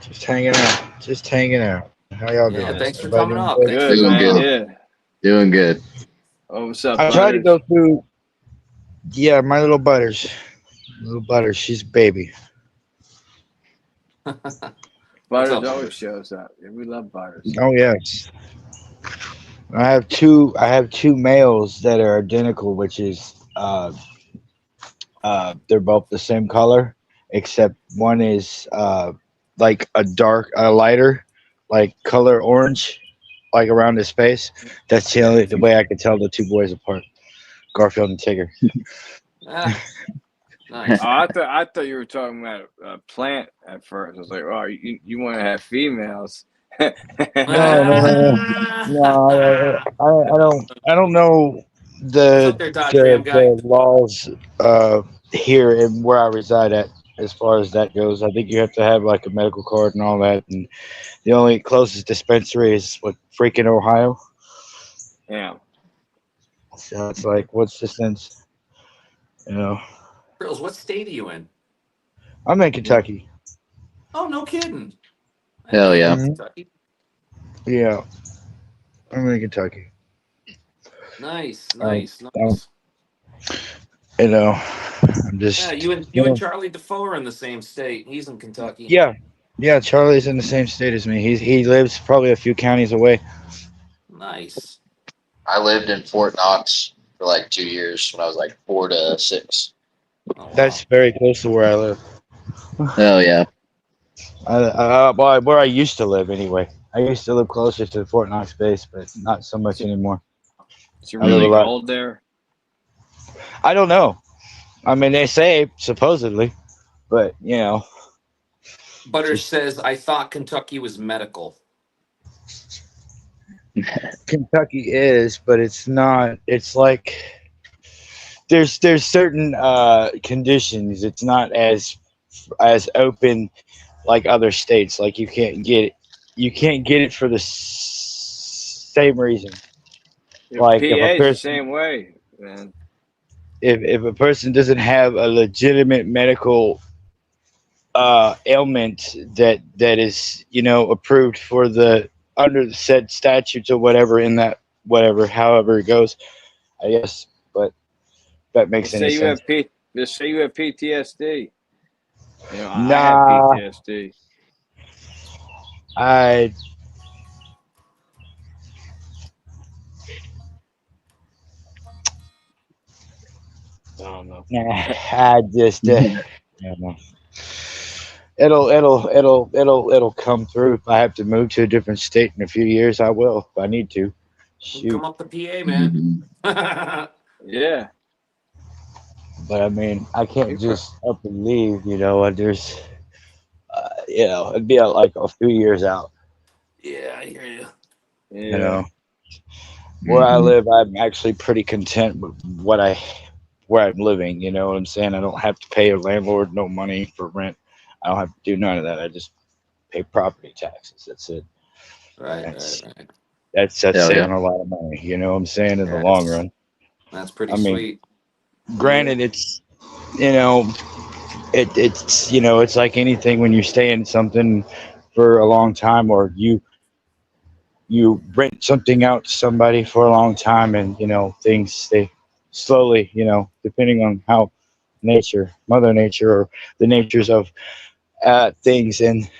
Just hanging out. Just hanging out. How y'all doing? Yeah, thanks for Everybody coming doing up. good? Thanks for Good, coming man. up. Yeah. Doing good. Oh, what's up? I tried to Butters? go through. Yeah, my little Butters. Little Butters. She's a baby. What's Butters up, always Butters? shows up. Yeah, we love Butters. Oh yes. I have two males that are identical, which is they're both the same color, except one is like a lighter, like color orange, like around his face. That's the way I could tell the two boys apart. Garfield and Tigger. Ah, nice. Oh, I thought you were talking about a plant at first. I was like, oh, you want to have females? No, I don't know What's up there, Dodge Ram guy? the laws here and where I reside at as far as that goes. I think you have to have like a medical card and all that, and the only closest dispensary is freaking Ohio. Yeah. So it's like, what's the sense? You know, Krills, what state are you in? I'm in Kentucky. Oh, no kidding. Hell yeah. Kentucky. Yeah, I'm in Kentucky. Nice. You know, I'm just. Yeah, you and Charlie Defoe are in the same state. He's in Kentucky. Yeah. Charlie's in the same state as me. He lives probably a few counties away. Nice. I lived in Fort Knox for like 2 years when I was like 4 to 6. Oh, wow. That's very close to where I live. Hell yeah. Where I used to live anyway. I used to live closer to the Fort Knox base, but not so much anymore. Is it really cold there? I don't know. I mean, they say supposedly, but you know. Butters says, I thought Kentucky was medical. Kentucky is, but it's not. It's like there's certain conditions. It's not as open like other states. Like you can't get it for the same reason. Like PA if a is person, the same way, man. if a person doesn't have a legitimate medical ailment that is approved for the under the said statutes or whatever in that however it goes, I guess. But that makes any sense. Just say you have PTSD. Nah. I have PTSD. I don't know. I just I don't know. It'll come through. If I have to move to a different state in a few years, I will. If I need to. Come Shoot. up to PA, man. Mhm. Yeah. But I mean, I can't People- just up and leave. And there's, it'd be like a few years out. Yeah, I hear you. You Yeah. know, where I Mhm. live, I'm actually pretty content with where I'm living. You know what I'm saying? I don't have to pay a landlord no money for rent. I don't have to do none of that. I just pay property taxes. That's it. Right, That's right, right. that's Hell yeah. saving a lot of money. You know what I'm saying in the Yeah, long run. that's pretty I mean, sweet. granted, it's you know it's like anything when you stay in something for a long time, or you rent something out to somebody for a long time, and things they slowly, depending on how mother nature, or the natures of things, and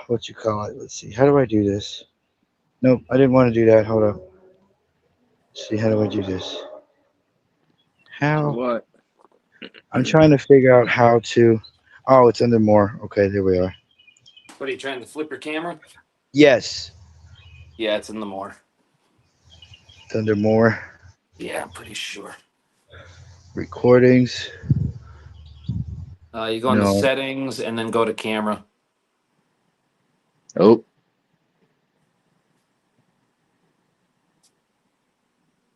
what you call it. Let's see, how do I do this? Nope, I didn't want to do that. Hold up. Let's see, how do I do this? How? What? I'm trying to figure out how to. Oh, it's under more. Okay, there we are. What are you trying to flip your camera? Yes, Yeah, it's in the more. it's under more Yeah, I'm pretty sure. recordings. You go into No. settings and then go to camera. Oh,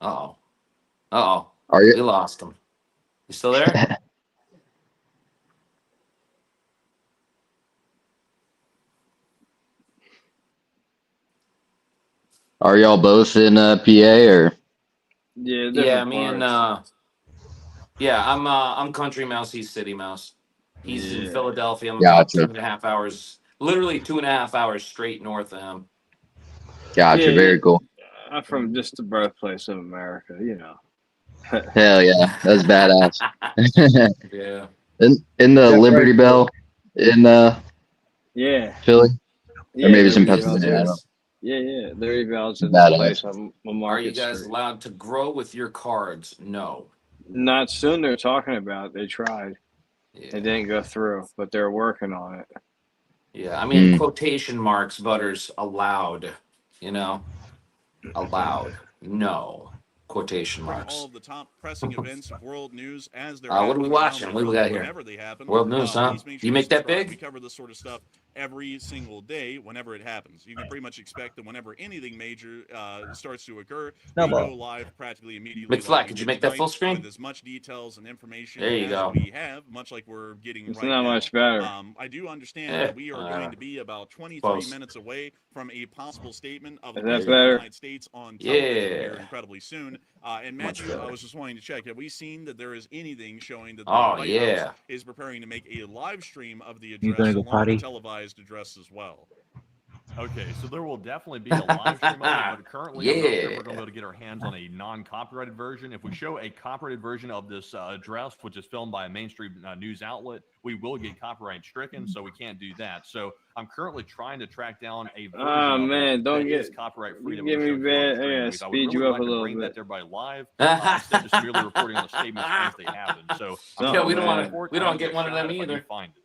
Uh-oh. Uh-oh. are you? We lost him. You still there? Are y'all both in PA or? Yeah, Yeah, different me and parts. yeah, I'm Country Mouse, he's City Mouse. He's in Yeah. Philadelphia. I'm about Gotcha. 2.5 hours, literally 2.5 hours straight north of him. Gotcha. Yeah, Very cool. I'm from just the birthplace of America, you know. Hell yeah, that's badass. Yeah. in the That's right. Liberty Bell in Yeah. Philly, or Yeah, maybe it's in Liberty Yes, Bell's Pennsylvania. I in. don't know. yes. Yeah, yeah. Liberty Bell's in the Badass. place on Are you Market guys Street. allowed to grow with your cards? No. Not soon they're talking about. They tried. It Yeah. didn't go through, but they're working on it. Yeah. I mean, Mm. quotation marks, Butters, allowed. You know, allowed. No. Quotation From all marks. of the top pressing events of world news as they're What are we happening around the watching? What do we world, got here? whenever they happen. World news, huh? Please make sure You to make that subscribe. We big? cover this sort of stuff every single day whenever it happens. You can pretty much expect that whenever anything major starts to occur, we go live practically immediately. McFly, Like we could you did make that tonight, full screen? with as much details and information There you as go. we have, much like we're getting It's right not now. much better. I do understand that we are all going right. to be about 23 Close. minutes away from a possible statement of the Is that President of the better? United States on television here Yeah. incredibly soon. And Much Matthew, I better. was just wanting to check, have we seen that there is anything showing that the Oh, White House yeah. is preparing to make a live stream of the You address gonna go along with potty? a televised address as well? Okay, so there will definitely be a live stream of it, but currently I'm not sure if we're going to be able to get our hands on a non-copyrighted version. If we show a copyrighted version of this address, which is filmed by a mainstream news outlet, we will get copyright stricken, so we can't do that. So I'm currently trying to track down a version Oh of man, it don't that is get copyright-free that you we give can me show here on bad. the stream. I gotta Because I would speed really you up like a to little bring that bit. to everybody live instead of just merely reporting on the statements as they happen. So I'm Yeah, we don't trying want to to. report. We I don't will get get one of shot them if I do either. find it.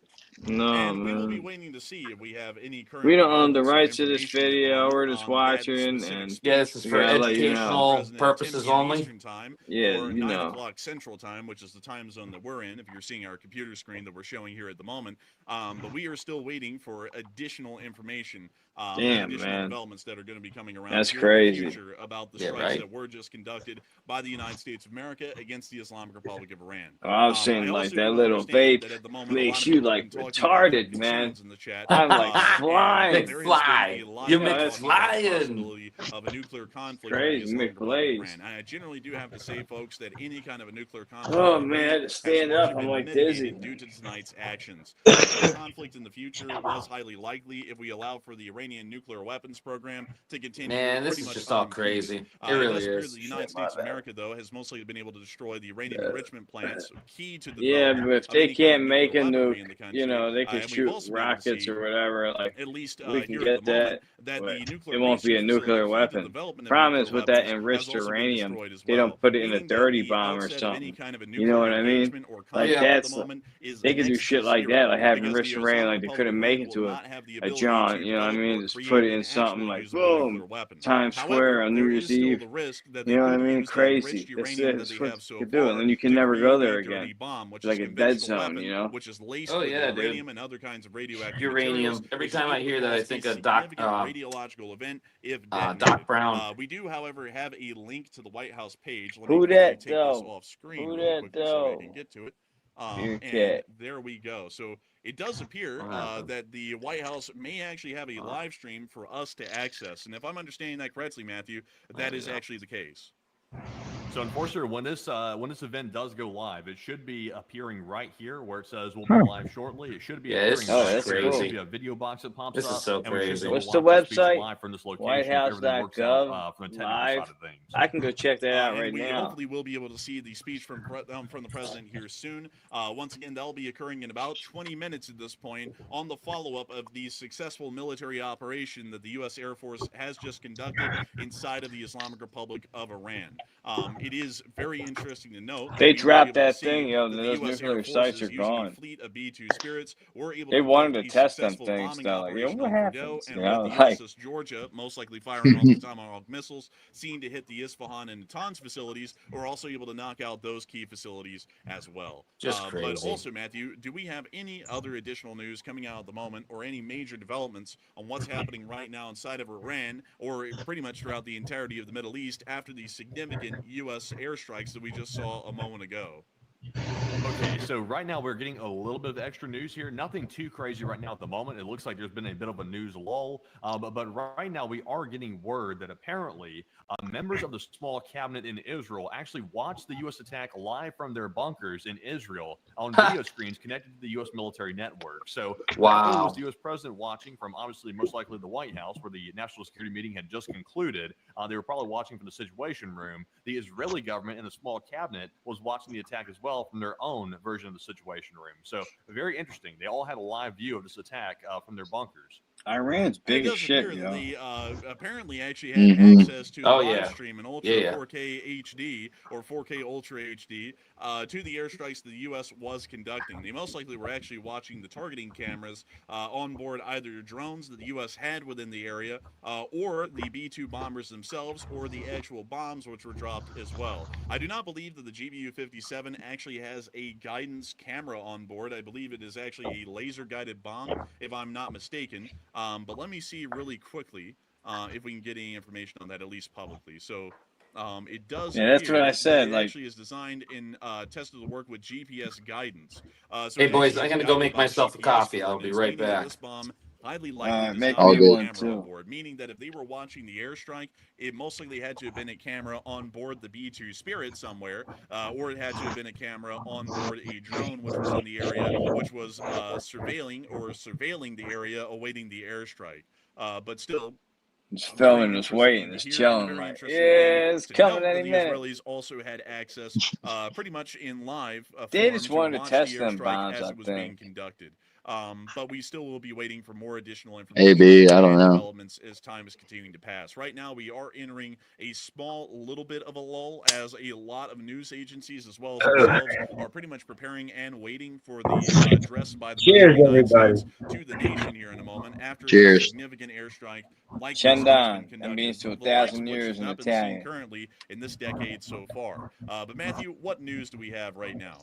No And we will be man. waiting to see if we have any current We don't own the developments or rights to this information at the video. moment We're just on that watching, specific and Yeah, speech this is we for gotta made let you by know. educational President at 10 purposes p.m. only. Eastern time, Yeah, or you 9 know. o'clock Central time, which is the time zone that we're in, if you're seeing our computer screen that we're showing here at the moment. But we are still waiting for additional information and Damn additional man, developments that are going to be coming around that's here in the crazy. future about the Yeah, strikes right. that were just conducted by the United States of America against the Islamic Republic of Iran. Oh, I've I seen like also that do little understand vape that at the moment, a lot makes of you people have like been talking about their retarded, man. concerns in the chat. I'm like And flying. Big there has been fly. a lot You of know, that's talking about the McFlying. possibility of a nuclear conflict with the Crazy, Islamic Republic of McBlaze. Iran. And I generally do have to say, folks, that any kind of a nuclear conflict Oh with man, I Iran had to has stand largely up. I'm been like dizzy. mitigated due to tonight's actions. Nuclear conflict in the future was highly likely if we allow for the Iranian nuclear weapons program to continue Man, this pretty is much just all unimpeded. crazy. It It really does appear that is. the United States of America, though, has mostly been able to destroy the uranium enrichment plants, key to the Yeah, development but if of they any kind of can't nuclear make a weaponry nuke, in the you country. know, they can and we've shoot also been able to rockets see, or whatever. Like, at least we can here get at the moment, that, that but the nuclear it won't be a research facility nuclear for the weapon. development of Problem is nuclear with that weapons has enriched also been uranium, destroyed as they well. don't put it in a Meaning that dirty the bomb or outset of any something. kind of a You know nuclear what I mean? engagement or Like conflict at that's the moment is they could do next shit to like zero, that, like have because enriched the uranium, Islamic like they Republic couldn't of make Iran it will to not have the a ability John. to You know what I develop mean? or Just create put it an in something actual like usable nuclear boom, weapon. Times However, Square on New there Year's is still Eve. the risk that You they know what I could mean? use the enriched Crazy. uranium that That's they what have so you could do, and far then you can to never create go a there dirty again. bomb, which It's is like a a dead conventional zone, weapon, you know? which is laced Oh with yeah, dude. uranium and other kinds of radioactive materials, Uranium. Every which is time I able to hear that, I cause a think of significant radiological event if detonated. Doc Brown. We do, however, have a link to the White House page. Let me Who quickly that take this though? off screen Who really that quickly so I can though? get to it. Your And cat. there we go. So it does appear that the White House may actually have a live stream for us to access. And if I'm understanding that correctly, Matthew, that is actually the case. So, unfortunately, when this event does go live, it should be appearing right here where it says we'll be live shortly. It should be appearing this Oh, right is that's here. There cool. should be a video box that pops This up, is so and we should crazy. be able What's to the watch this speech website? live from this location if everything works WhiteHouse.gov out from a technical live. side of things. I can go check that out And right we now. hopefully will be able to see the speech from the president here soon. Once again, that'll be occurring in about 20 minutes at this point on the follow-up of the successful military operation that the U.S. Air Force has just conducted inside of the Islamic Republic of Iran. It is very interesting to note that They we were dropped able to that see thing, yo. that the Those U.S. Air nuclear Force sites are is using a gone. fleet of B-2 Spirits. We're able They to wanted conduct to a test them successful things, bombing though. Like, yo, operation what on Bordeaux, happens? and You with know, the like, USS Georgia most likely firing off the Tomahawk missiles seen to hit the Isfahan and Natanz facilities, we're also able to knock out those key facilities as well. Just But crazy. also, Matthew, do we have any other additional news coming out at the moment or any major developments on what's happening right now inside of Iran or pretty much throughout the entirety of the Middle East after the significant U.S. airstrikes that we just saw a moment ago? Okay, so right now we're getting a little bit of extra news here. Nothing too crazy right now at the moment. It looks like there's been a bit of a news lull, but right now we are getting word that apparently members of the small cabinet in Israel actually watched the U.S. attack live from their bunkers in Israel on video screens connected to the U.S. military network. So not only was the U.S. president watching from obviously most likely the White House where the national security meeting had just concluded, they were probably watching from the Situation Room. The Israeli government and the small cabinet was watching the attack as well from their own version of the Situation Room. So very interesting. They all had a live view of this attack from their bunkers. Iran's big as shit, appear yo. that they apparently actually had access to the live stream in Ultra 4K HD or 4K Ultra HD to the airstrikes that the U.S. was conducting. They most likely were actually watching the targeting cameras on board either drones that the U.S. had within the area or the B-2 bombers themselves or the actual bombs which were dropped as well. I do not believe that the GBU-57 actually has a guidance camera on board. I believe it is actually a laser-guided bomb, if I'm not mistaken. But let me see really quickly if we can get any information on that, at least publicly. So it does Yeah, that's what I said. it Like, actually is designed and tested to work with GPS guidance. So Hey it boys, actually I'm is gonna go guided make by myself a GPS coffee. I'll be coordinates, right meaning that back. this bomb highly likely does make not me have a one, camera on too. board, meaning that if they were watching the airstrike, it most likely had to have been a camera on board the B-2 Spirit somewhere, or it had to have been a camera on board a drone which was in the area, which was surveilling the area awaiting the airstrike. But still, just very filming, just interesting waiting, thing to just hear, and a chilling. very Like, interesting yeah, thing it's to coming note that any the minute. Israelis also had access pretty much in live They form just to wanted to watch test the them airstrike bombs, as I it was being think. conducted. But we still will be waiting for more additional information AB, I don't and know. developments as time is continuing to pass. Right now, we are entering a small little bit of a lull as a lot of news agencies as well as ourselves are pretty much preparing and waiting for the address by the President of the United States to the nation here in a moment after a Cheers. significant airstrike like this has been Chendan, and conducted, means to the likes 1,000 of which years has in not been seen Italian. currently in this decade so far. But Matthew, what news do we have right now?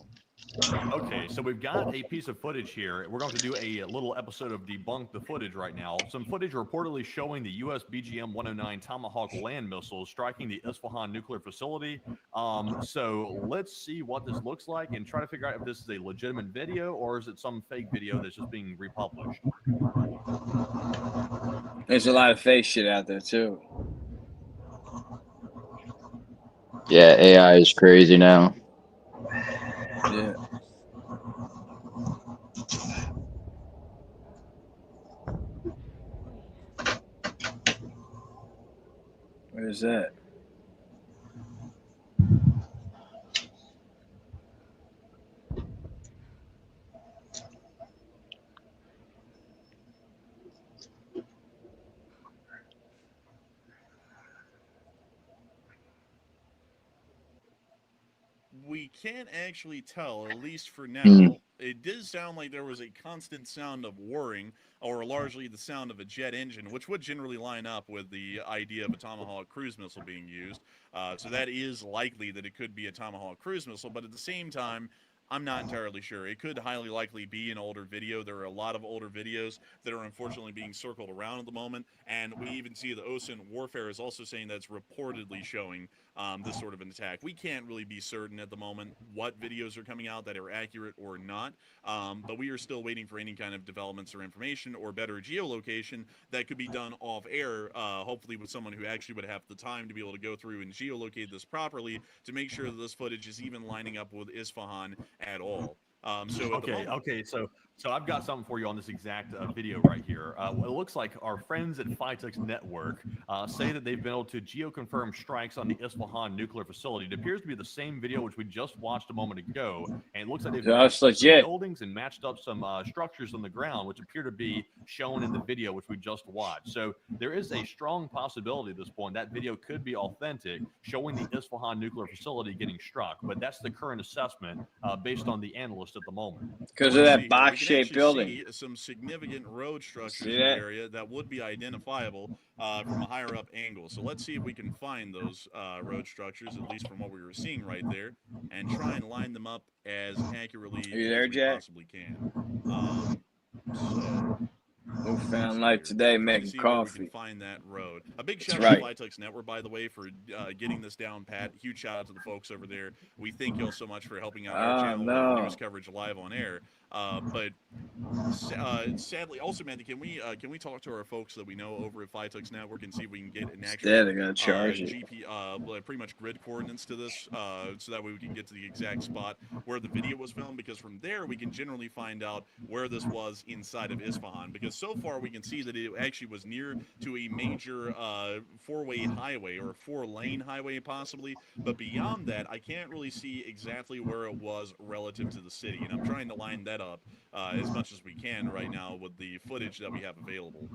Okay, so we've got a piece of footage here. We're going to do a little episode of Debunk the Footage right now. Some footage reportedly showing the U.S. BGM-109 Tomahawk land missiles striking the Isfahan nuclear facility. So let's see what this looks like and try to figure out if this is a legitimate video or is it some fake video that's just being republished. There's a lot of fake shit out there, too. Yeah, AI is crazy now. Yeah. Where's that? we can't actually tell, at least for now. Mm. It did sound like there was a constant sound of whirring, or largely the sound of a jet engine, which would generally line up with the idea of a Tomahawk cruise missile being used. So that is likely that it could be a Tomahawk cruise missile, but at the same time, I'm not entirely sure. It could highly likely be an older video. There are a lot of older videos that are unfortunately being circled around at the moment, and we even see the OSINT Warfare is also saying that's reportedly showing this sort of an attack. We can't really be certain at the moment what videos are coming out that are accurate or not, but we are still waiting for any kind of developments or information or better geolocation that could be done off air, hopefully with someone who actually would have the time to be able to go through and geolocate this properly to make sure that this footage is even lining up with Isfahan at all. So I've got something for you on this exact video right here. It looks like our friends at Phytex Network say that they've been able to geoconfirm strikes on the Isfahan nuclear facility. It appears to be the same video which we just watched a moment ago, and it looks like they've matched up some buildings and matched up some structures on the ground, which appear to be shown in the video which we just watched. So there is a strong possibility at this point that video could be authentic, showing the Isfahan nuclear facility getting struck. But that's the current assessment based on the analyst at the moment. Because of that box-shaped building. Some significant road structures in the area that would be identifiable from a higher up angle. So let's see if we can find those road structures, at least from what we were seeing right there, and try and line them up as accurately as we possibly can. No found light today, making coffee. We can find that road. A big shout out to Phytex Network, by the way, for getting this down pat. Huge shout out to the folks over there. We thank y'all so much for helping out our channel with news coverage live on air. But sadly, also, Mandy, can we talk to our folks that we know over at Phytex Network and see if we can get an actual GP, pretty much grid coordinates to this, so that way we can get to the exact spot where the video was filmed, because from there we can generally find out where this was inside of Isfahan. Because so far we can see that it actually was near to a major four-way highway, or a four-lane highway possibly, but beyond that I can't really see exactly where it was relative to the city, and I'm trying to line that up as much as we can right now with the footage that we have available.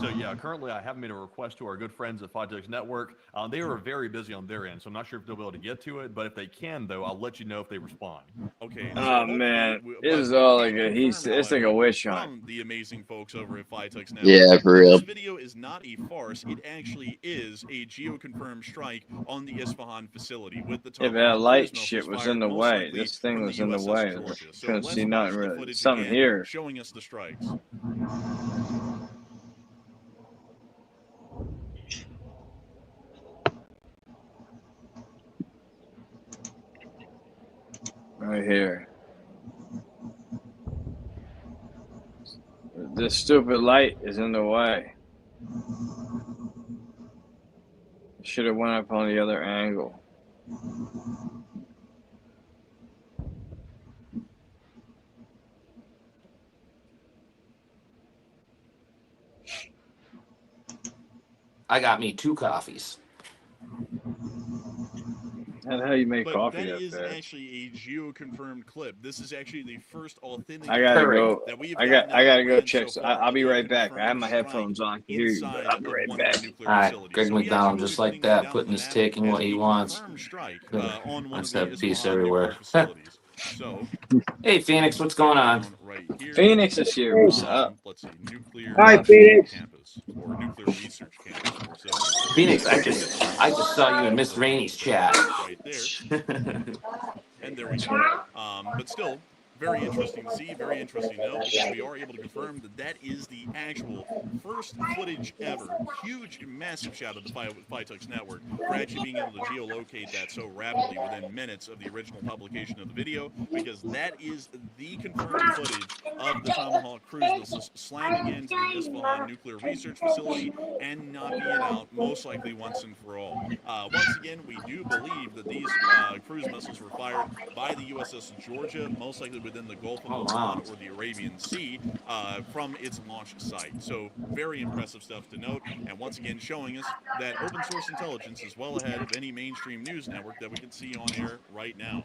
So yeah, currently I haven't made a request to our good friends at Phytex Network. They are very busy on their end, so I'm not sure if they'll be able to get to it, but if they can, though, I'll let you know if they respond. Okay. Oh man, this is all like it's like a witch hunt. The amazing folks over at Phytex Network. Yeah, for real. This video is not a farce. It actually is a geoconfirmed strike on the Isfahan facility with the top. That light shit was in the way. This thing was in the way. Couldn't see nothing really. Something here. Showing us the strikes. Right here. This stupid light is in the way. Should have went up on the other angle. I got me 2 coffees. That's how you make coffee. That is actually a geo-confirmed clip. This is actually the first authentic. I gotta go. I gotta go check. I'll be right back. I have my headphones on. I can hear you, but I'll be right back. All right, Greg McDonald, just like that, putting his taking what he wants. Wants to have peace everywhere. Hey, Phoenix, what's going on? Phoenix is here. What's up? Let's see, nuclear. Hi, Phoenix. Campus, or nuclear research campus. Phoenix, I just saw you in Miss Rainey's chat. Right there. And there we go. But still, very interesting to see, very interesting to know, because we are able to confirm that that is the actual first footage ever. Huge, massive shout out to Phytex Network for actually being able to geolocate that so rapidly within minutes of the original publication of the video, because that is the confirmed footage of the Tomahawk cruise missiles slamming into the Isfahan nuclear research facility and knocking it out, most likely once and for all. Once again, we do believe that these cruise missiles were fired by the USS Georgia, most likely within the Gulf of Oman or the Arabian Sea, from its launch site. So very impressive stuff to note, and once again showing us that open source intelligence is well ahead of any mainstream news network that we can see on air right now.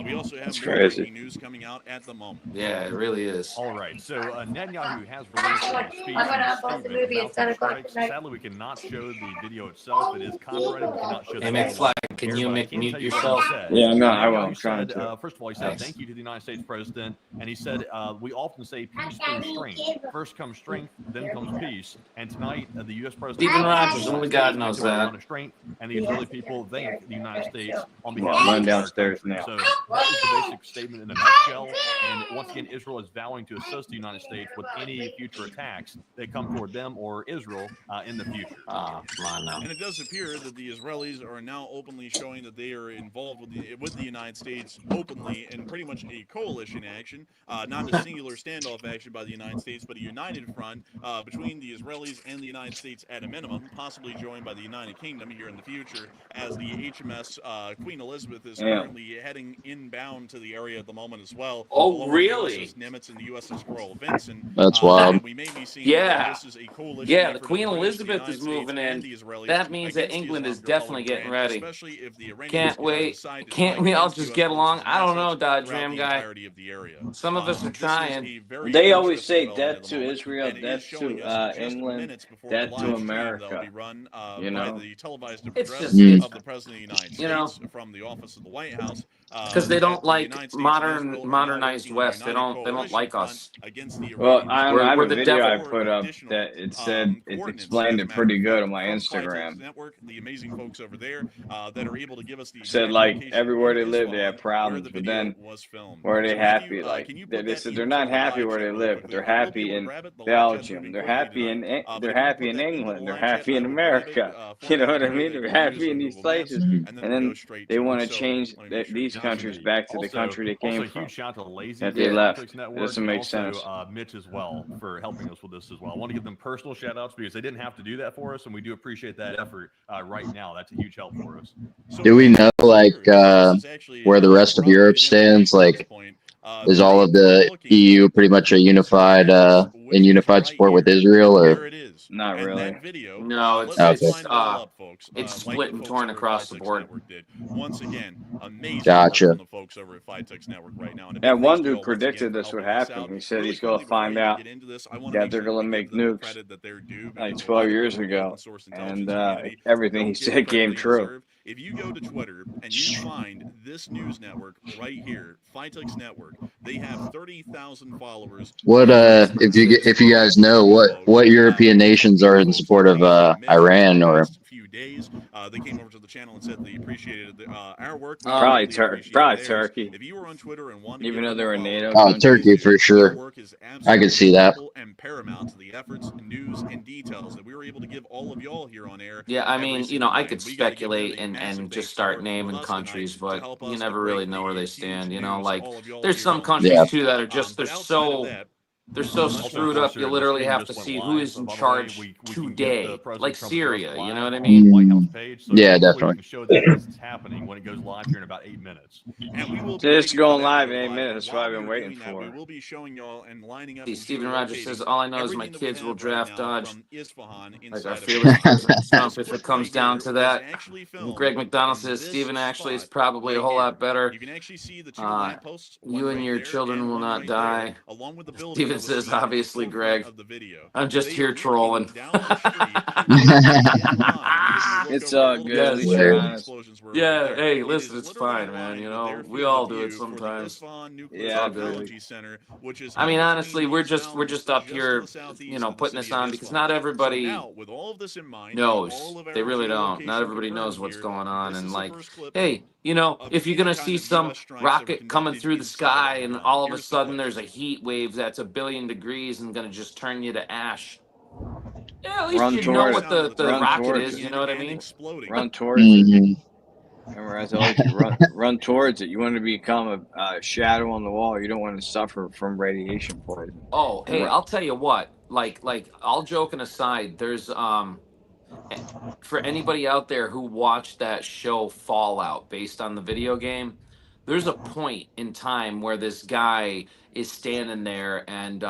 We also have breaking news coming out at the moment. Yeah, it really is. All right, so Netanyahu has released a speech about the strikes. Sadly, we cannot show the video itself. It is copyrighted. We cannot show the McFly, Can here, you but I can't mute tell you what yourself? he said. Yeah, no, But I anyhow, will. he I'm trying said, to. first of all, he said Thanks. thank you to the United States president, and he said we often say peace through strength. First comes strength, then comes peace. And tonight, the U.S. president Stephen called on the Rogers, United only States God to knows activate a that. run of strength, and the Israeli people thank the United States on Well, behalf I'm of running the entire downstairs country. now. So that is the basic statement in a nutshell. And once again, Israel is vowing to assist the United States with any future attacks that come toward them or Israel in the future. Come on now. And it does appear that the Israelis are now openly showing that they are involved with the United States openly in pretty much a coalition action, not a singular standoff action by the United States, but a united front between the Israelis and the United States at a minimum, possibly joined by the United Kingdom here in the future, as the HMS Queen Elizabeth is currently heading inbound to the area at the moment as well. Oh, along really? with the USS Nimitz and the USS Coral Vincent. That's wild. And we may be seeing that this is a coalition Yeah, the effort Queen of the British, the Elizabeth United is States, moving and in. the Israelis That means that against the England is Islamic definitely Republic of getting Iran, ready. especially if the Iranians Can't wait. decide to Can't strike we all against just US get along? forces and I don't know, assets Dodge throughout Ram the guy. entirety of the area. Some of us are This is trying. a very They always interesting say development death at the to moment, Israel, and it is death showing to us just England, minutes before death the to live stream that will America. be run You by know? the televised It's address just, of the President of the United you know, States from the office of the White House. because they That don't the like United States and Israel are now modernized working in a West. They united don't coalition like front us. against the Well, Iranians. I don't know. I have We're a the video I devil. put up that it said it Coordinates, explained as a it matter pretty of good fact, on my from Instagram. Network, the amazing folks over there that are able to give us the Said exact like location everywhere in they live, they have Isfahan where problems, the but video then was filmed. where are they So happy? Like can you they, put they that said even they're not from the happy live where chat they really live. quickly? They're I won't be happy able to in grab it. The live chat's Belgium. moving They're quickly happy tonight. in But they're if you happy put in that into the England. They're live chat, happy I in will grab it America. for You you know what I in a way mean? that They're you can use happy on in these Google Maps, places, Mhm. and then and it'll go then straight they to you. want to So change let me make sure these you countries see. back to the country they came Also, from. huge shout out to Lazy That they from left. Politics It Network, doesn't and make also sense. Mitch as well for helping us with this as well. I want to give them personal shout outs because they didn't have to do that for us, and we do appreciate that effort right now. That's a huge help for us. So Do we know like this is actually where the rest of Europe corroborated stands? information at this Like, point. is The all of way we're the looking is EU that pretty there much a could be some unified areas in within unified right support with here. Israel, or There it is. Not And really. that video, No, let's okay? line it all up, folks. It's Like split the and folks torn over at across the 5 board. Network did. Once again, amazing work Gotcha. from the folks over at 5 Network right now. And a That big thanks one to dude y'all once again predicted for this would helping us happen. out. He said Really he's gonna quickly, before I find even out get into this, I want to that make they're sure that we gonna give make them the nukes credit that they're due like because a 12 lot of years people in the ago, open source and intelligence community everything he don't give the said credit came they true. deserve. If you go to Twitter and you find this news network right here, Phytex Network, they have 30,000 followers. What if you guys know what European nations are in support of Iran or Few days, they came over to the channel and said they appreciated our work. We Probably greatly appreciate theirs. Turkey. If you were on Twitter and wanted to Even give though them they're a a NATO follow, country. Turkey for their sure. work is I could see that. and paramount to the efforts, news, and details that we were able to give all of y'all here on air. Yeah, I every mean, single I day. could We gotta give them speculate a massive and just thanks start for working with naming us countries, tonight to but help you us to never really break know where the they huge stand. news Like to all of y'all there's here some on countries Yeah. too that are just but they're outside of so that, they're so let's Also, screwed up. You the literally stream have just to went see who live. is in By the way, charge we can get the today, President like Trump's address Syria. You live know what I on mean? the White House page. So Yeah, hopefully we definitely. can show that as it's happening when it goes live here in about 8 minutes. And we will So be it's waiting for going that to live go in 8 live. minutes. That's what While I've we been are waiting doing that, we for. will be showing y'all and lining up See, and Stephen Rogers says all I know is my everything that we kids will have right draft now Dodge. from Isfahan Like inside our of fearless Israel. President Trump, This if it clip comes right down here to was that. actually And filmed Greg McDonald in says this Stephen actually is spot probably a right whole here. lot better. You can actually see the two lampposts, one You and right your there children and will one not right die. there, along with the building Stephen that was says seen in the obviously, forefront Greg. of the video. I'm just They here are trolling. down the street, literally in line. If you look It's over a all little good. bit At to the least side you're where the honest. explosions were Yeah, right there. hey, It listen, is it's literally fine, in man. line You with their know, we field all of do it view for the sometimes. Isfahan Nuclear Yeah, Technology Center, which is I mean, in honestly, between we're these just mountains, up just to here, the southeast of the putting city this of on because Isfahan. not So everybody now, with all of this in mind, and knows. all of They our really don't. Not geolocation everybody knows confirmed what's here, going on. this And is the like, first clip hey, of if you're any gonna kind see of some U.S. strikes that were rocket coming conducted through the inside sky of and Iran. all of a Here's the sudden clip. there's a heat wave that's 1 billion degrees and gonna just turn you to ash. Yeah, at least Run you know towards what it. the Run rocket towards is. it. You know what I mean? Run towards it. Mhm. Remember, I told you, run towards it. You want to become a shadow on the wall. You don't want to suffer from radiation poisoning. Oh, And hey, I'll tell you what. Like, all joking aside, there's for anybody out there who watched that show Fallout based on the video game, there's a point in time where this guy is standing there and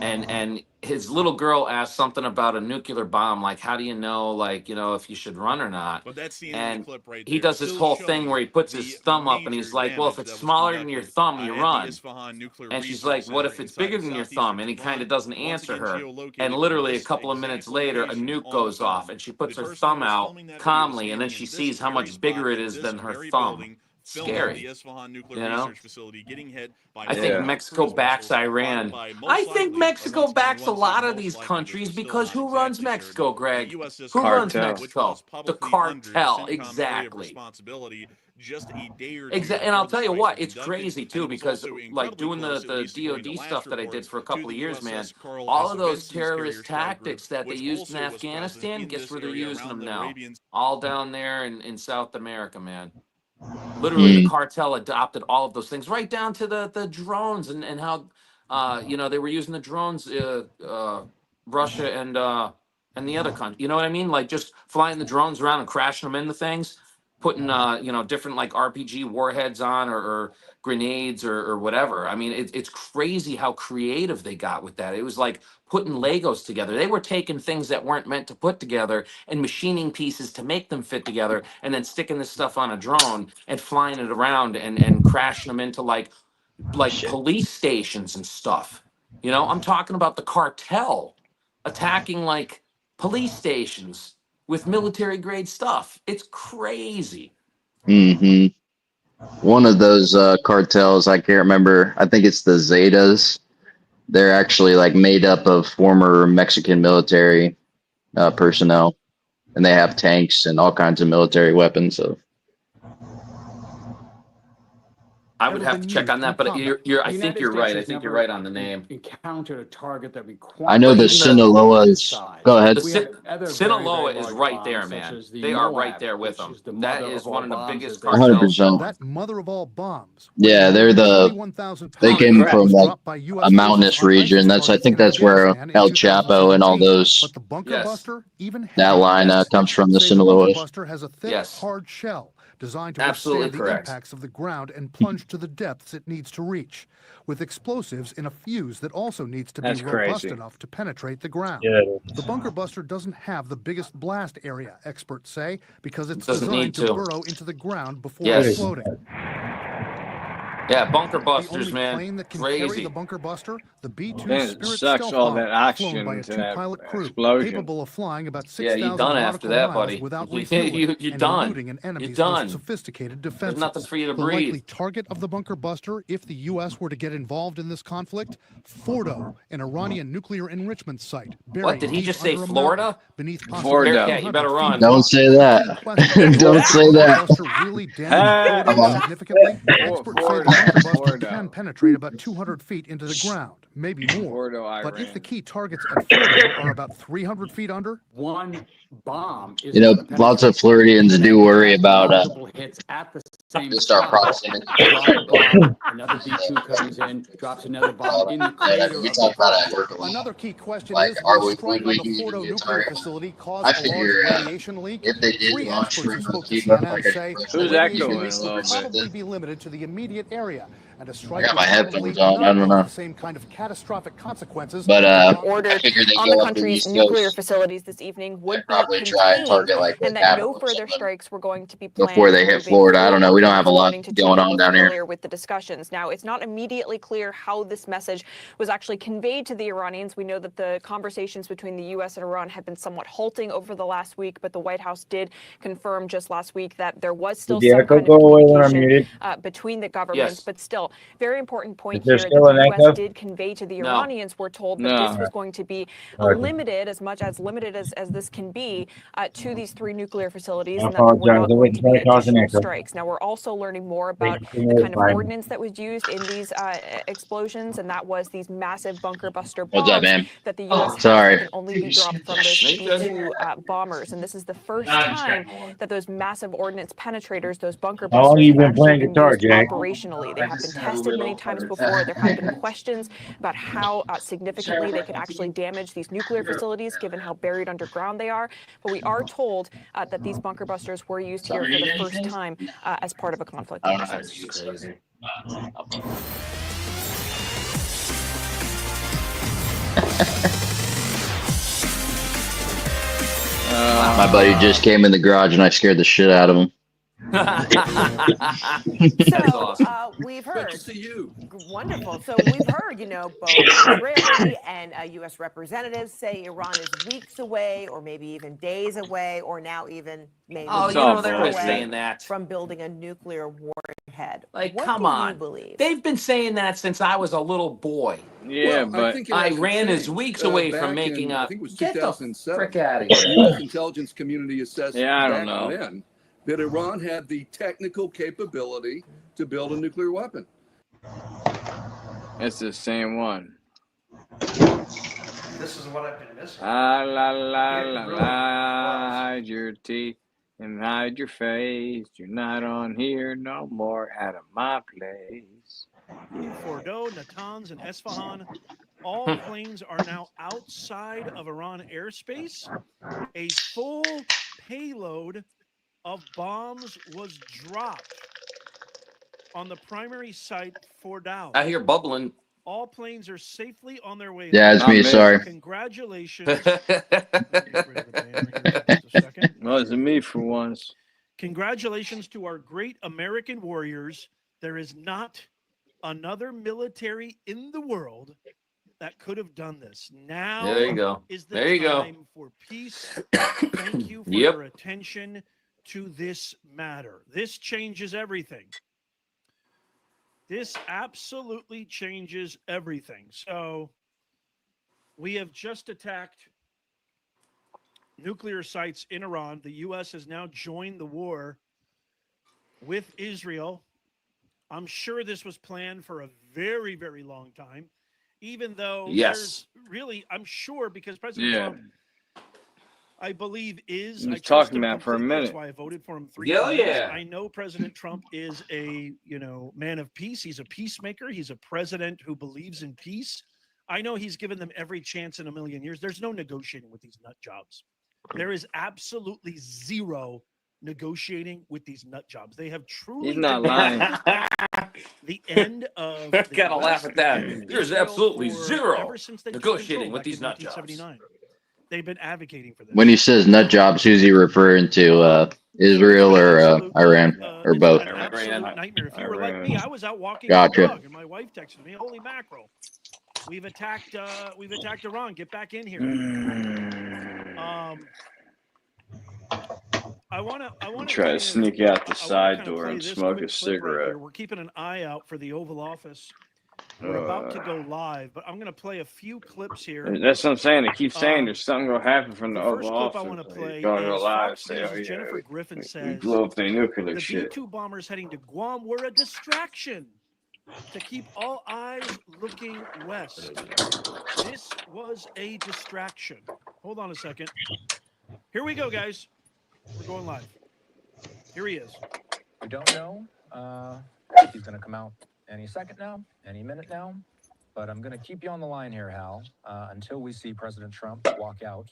and his little girl asked something about a nuclear bomb, like how do you know, like, you know, if you should run or not. But that's the end of And the clip right he there. does this Still whole thing showing where he puts his the thumb up and he's major like, well, if damage it's that was smaller than your conducted, thumb, you at the run. Isfahan Nuclear And she's Resource like, what Center if it's inside bigger of than your southeastern thumb? And he kind of Iran, doesn't once answer again her. geolocated And in literally a this couple of exact minutes later, a location nuke on goes film. off and she puts The her person that thumb was out filming that video calmly, and then standing she in this sees how very much bigger spot it in is this than her very thumb. building, filming Scary. the Isfahan Nuclear You know? Research Facility getting hit by I think Yeah. Mexico cruise backs missiles fired Iran. by most I think likely, Mexico once again, backs a once again, lot of most these likely, 'cause countries we're still because not who runs exactly certain. Mexico, The Greg? U.S. this Who runs Cartel. which Mexico? was The publicly under the cartel, CENTCOM area of exactly. responsibility just a day or two Exactly, and before I'll the tell you strikes what, were it's conducted, crazy and too, it was because also like incredibly doing close, the at least according to DoD last stuff that I did reports, for a to couple the of years, man. USS Carl All S. of those Vinson's carrier terrorist strike group, tactics that they which used in also was present Afghanistan, in guess this where they're area using around them the now? Arabian All down there in South America, man. Literally, the cartel adopted all of those things, right down to the drones and how, you know, they were using the drones, Russia and the other country. You know what I mean? Like just flying the drones around and crashing them into things, putting you know, different like RPG warheads on or grenades or whatever. I mean, it's crazy how creative they got with that. It was like putting Legos together. They were taking things that weren't meant to put together and machining pieces to make them fit together, and then sticking this stuff on a drone and flying it around and crashing them into like Shit. police stations and stuff. You know, I'm talking about the cartel attacking like police stations with military grade stuff. It's crazy. Hmm. One of those cartels, I can't remember. I think it's the Zetas. They're actually like made up of former Mexican military personnel, and they have tanks and all kinds of military weapons. So I would have to check on that, but I think you're right. I think you're right on the name. Encountered a target that I know the Sinaloas. Go ahead. Sinaloa is right there, man. They are right there with them. That is one of the biggest 100%. cartels. That mother of all bombs. Yeah, they're they came from like a mountainous region. I think that's where El Chapo and all those. But the bunker buster, even that line comes from the Sinaloas. buster has a thick, Yes. hard shell designed to Absolutely withstand the correct. impacts of the ground and plunge to the depths it needs to reach, with explosives in a fuse that also needs to be That's robust crazy. enough to penetrate the ground. Yeah. The bunker buster doesn't have the biggest blast area, experts say, because it's Doesn't need designed to to. burrow into the ground before Yes. exploding. Yeah, bunker The busters, only man. plane that can carry Crazy. the bunker buster, the B-2 Then it Spirit sucks stealth all bomber, that oxygen flown by a into that two-pilot crew, explosion. capable of flying about Yeah, 6,000 you done after nautical that, miles buddy. without You- refueling you're and done. eluding an enemy's done. most sophisticated There's defenses. nothing for you to The breathe. likely target of the bunker buster, if the U.S. were to get involved in this conflict, Fordo, an Iranian nuclear enrichment site. What, did he buried just deep say under a Florida? mountain Beneath Fordo. Bearcat, you better run. Don't say that. Don't say that. Really damaged Fordo significantly. Experts say the bunker buster Fordo. can penetrate about 200 feet into the ground, maybe more. Fordo, But if Iran. the key targets at Fordo are about 300 feet under, One bomb is You know, gonna lots of penetrate Floridians do worry about multiple hits at the same just our time. proximity. Drop a bomb, another B2 comes in, drops another bomb in the crater of We the talk about it at crater. work a lot. another key question Like, is, are will we- a strike would we on the even Fordo be a nuclear target? facility cause I a figure, large radiation leak? if they did Three launch experts who from spoke to Cuba, CNN like a say commercial Who's the echoing radiation a leaks little would bit? probably be limited to the immediate area, and a strike got would my probably headphones on, I not don't cause know. the same kind of catastrophic consequences. But that I ordered figure they on go the up the country's East nuclear Coast facilities this evening would and be probably try and contained, target like the and that no capital or further something strikes were going to be planned before they hit moving Florida. I don't know. We don't forward, have a lot according to two going on people down here. familiar with the discussions. Now, it's not immediately clear how this message was actually conveyed to the Iranians. We know that the conversations between the U.S. and Iran have been somewhat halting over the last week, but the White House did confirm just last week that there was still Did the some echo kind go of away when I'm communication muted? between the governments. Yes. But still, very important point Is there here still that an the U.S. echo? did convey to the No. Iranians. We're told that No. this was going to be Okay. limited, as much as limited as this can be, to these three nuclear facilities, I and that there were apologize. not I going wasn't to trying be to cause an additional echo. strikes. Now, we're also learning more about Thank you the for kind of notifying me. ordnance that was used in these explosions, and that was these massive bunker buster What's up, bombs man? that the U.S. has Sorry. that can only be dropped from those B-2 bombers. And this is the first time that those massive ordnance penetrators, those bunker How long busters, you have been actually playing been guitar, used Jack? operationally. They have been tested many times before. There have been questions about how significantly they could actually damage these nuclear facilities, given how buried underground they are. But we are told that these bunker busters were used here for the first time as part of a conflict. I don't know how to That's use crazy. it. My buddy just came in the garage and I scared the shit out of him. So we've heard. Good to see you. Wonderful. So we've heard, you know, both Israeli and U.S. representatives say Iran is weeks away, or maybe even days away, or now even maybe they're away saying that from building a nuclear warhead. Like, what come do on. You believe? They've been saying that since I was a little boy. Yeah, well, but I think Iran is weeks away from making I think it was Get the 2007. frick out of The here. U.S. intelligence community assessed Yeah, I don't back know. then that Iran had the technical capability to build a nuclear weapon. It's the same one. This is what I've been missing. La la la la la. Hide your teeth and hide your face. You're not on here no more. Out of my place. Fordo, Natanz, and Esfahan, all planes are now outside of Iran airspace. A full payload of bombs was dropped on the primary site, Fordo. I hear bubbling. All planes are safely on their way. Yeah, it's me. Sorry. Congratulations. Well, it's me for once. Congratulations to our great American warriors. There is not another military in the world that could have done this. Now there you go. Is the there you time go. for peace. Thank you for your attention to this matter. This changes everything. This absolutely changes everything. So we have just attacked nuclear sites in Iran. The U.S. has now joined the war with Israel. I'm sure this was planned for a very, very long time, even though there's really, I'm sure, because President Trump, I believe, is I was talking about for a minute. That's why I voted for him 3 times. I know President Trump is a, man of peace. He's a peacemaker. He's a president who believes in peace. I know he's given them every chance in a million years. There's no negotiating with these nut jobs. There is absolutely zero negotiating with these nut jobs. They have truly. He's not lying. The end of. Gotta laugh at that. There's absolutely zero ever since they negotiating with these nut jobs. They've been advocating for this. When he says nut jobs, who's he referring to? Israel or Iran or both? Nightmare. If you were like me, I was out walking Gotcha. the dog, and my wife texted me, "Holy mackerel, we've attacked Iran. Get back in here." I want to try to sneak out the side door and smoke a cigarette. We're keeping an eye out for the Oval Office. We're about to go live, but I'm going to play a few clips here. That's what I'm saying. They keep saying there's something going to happen from the Oval Office. First clip I want to play going to is live Fox say, News' oh, yeah, Jennifer Griffin we says blew up their nuclear the shit. B-2 bombers heading to Guam were a distraction to keep all eyes looking west. This was a distraction. Hold on a second. Here we go, guys. We're going live. Here he is. We don't know if he's going to come out any second now, any minute now. But I'm going to keep you on the line here, Hal, until we see President Trump walk out.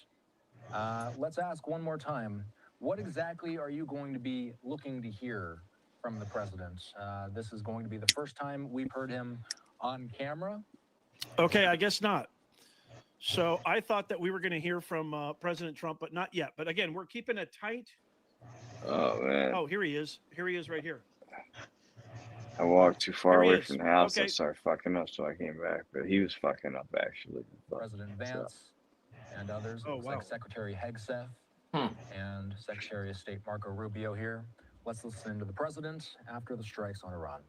Let's ask one more time, what exactly are you going to be looking to hear from the president? This is going to be the first time we've heard him on camera. Okay, I guess not. So I thought that we were going to hear from President Trump, but not yet. But again, we're keeping it tight. Oh, man. Oh, here he is. Here he is right here. I walked too far Here he away is. from the house. Okay. I started fucking up, so I came back. But he was fucking up, actually. President Vance and others, like Secretary Hegseth and Secretary of State Marco Rubio here. Let's listen to the president after the strikes on Iran.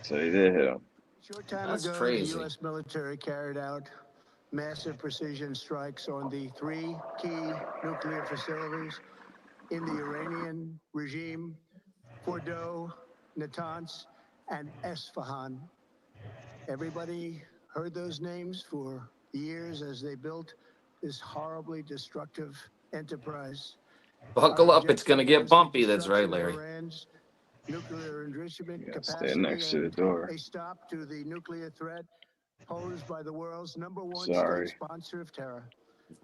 So he did hit him. Short time That's ago, crazy. the U.S. military carried out massive precision strikes on the 3 key nuclear facilities in the Iranian regime, Fordo, Natanz, and Esfahan. Everybody heard those names for years as they built this horribly destructive enterprise. Buckle up, it's going to get bumpy. That's right, Larry. Iran's nuclear enrichment Stay capacity next to the door. a stop to the nuclear threat posed by the world's #1 Sorry. state sponsor of terror.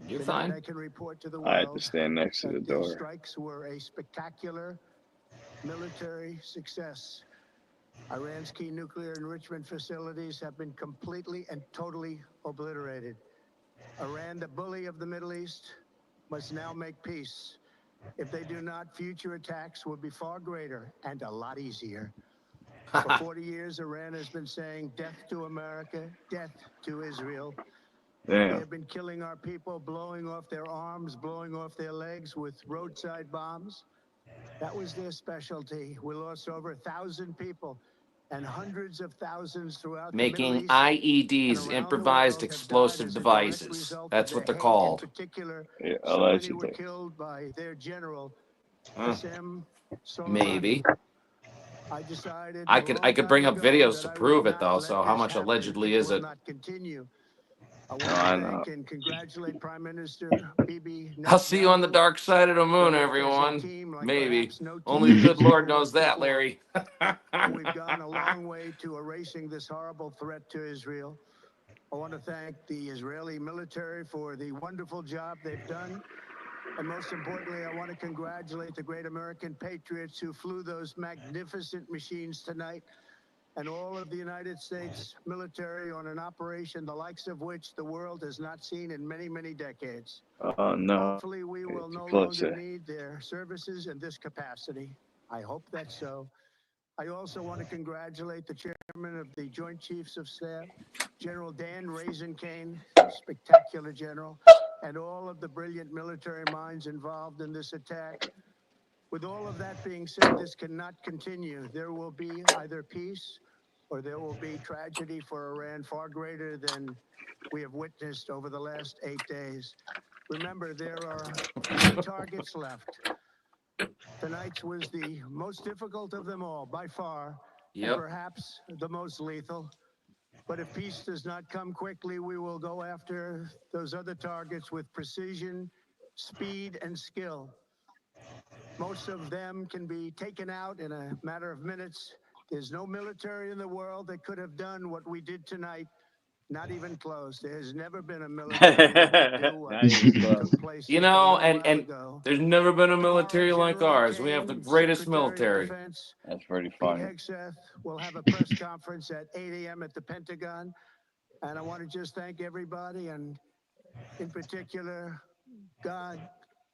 You're Tonight, fine. I can report to the I had to world stand next to the that these door. strikes were a spectacular military success. Iran's key nuclear enrichment facilities have been completely and totally obliterated. Iran, the bully of the Middle East, must now make peace. If they do not, future attacks will be far greater and a lot easier. For 40 years, Iran has been saying death to America, death to Israel. Damn. They have been killing our people, blowing off their arms, blowing off their legs with roadside bombs. That was their specialty. We lost over 1,000 people and hundreds of thousands throughout the Middle Making East IEDs, improvised explosive devices. That's what they're called. in particular. Yeah, So many were allegedly. killed by their general, Huh. Qasem Soleimani. Maybe. I decided I a could long bring time up ago videos that to I prove would it though. not So let how this much happen. allegedly It is will it? not continue. I want No, to I thank know. and congratulate Prime Minister Bibi I'll see you on the Netanyahu, dark side of the moon, the everyone. team like Maybe. perhaps no Only the team good has Lord ever knows that, before. Larry. We've gone a long way to erasing this horrible threat to Israel. I want to thank the Israeli military for the wonderful job they've done. And most importantly, I want to congratulate the great American patriots who flew those magnificent machines tonight, and all of the United States military on an operation the likes of which the world has not seen in many, many decades. Oh, no. Hopefully we will no Close longer it. need their services in this capacity. I hope that's so. I also want to congratulate the chairman of the Joint Chiefs of Staff, General Dan Raisin Kane, spectacular general, and all of the brilliant military minds involved in this attack. With all of that being said, this cannot continue. There will be either peace or there will be tragedy for Iran far greater than we have witnessed over the last 8 days. Remember, there are 3 targets left. Tonight's was the most difficult of them all, by far, and Yep. perhaps the most lethal. But if peace does not come quickly, we will go after those other targets with precision, speed, and skill. Most of them can be taken out in a matter of minutes. There's no military in the world that could have done what we did tonight. Not even close. There has never been a military that could do what Not even close. took place You just a know, little while and ago. there's never been a Tomorrow, military like General ours. We have the Kane, greatest Secretary of military. Defense, That's pretty Pete funny. Hegseth will have a press conference at 8 a.m. at the Pentagon. And I want to just thank everybody, and in particular, God.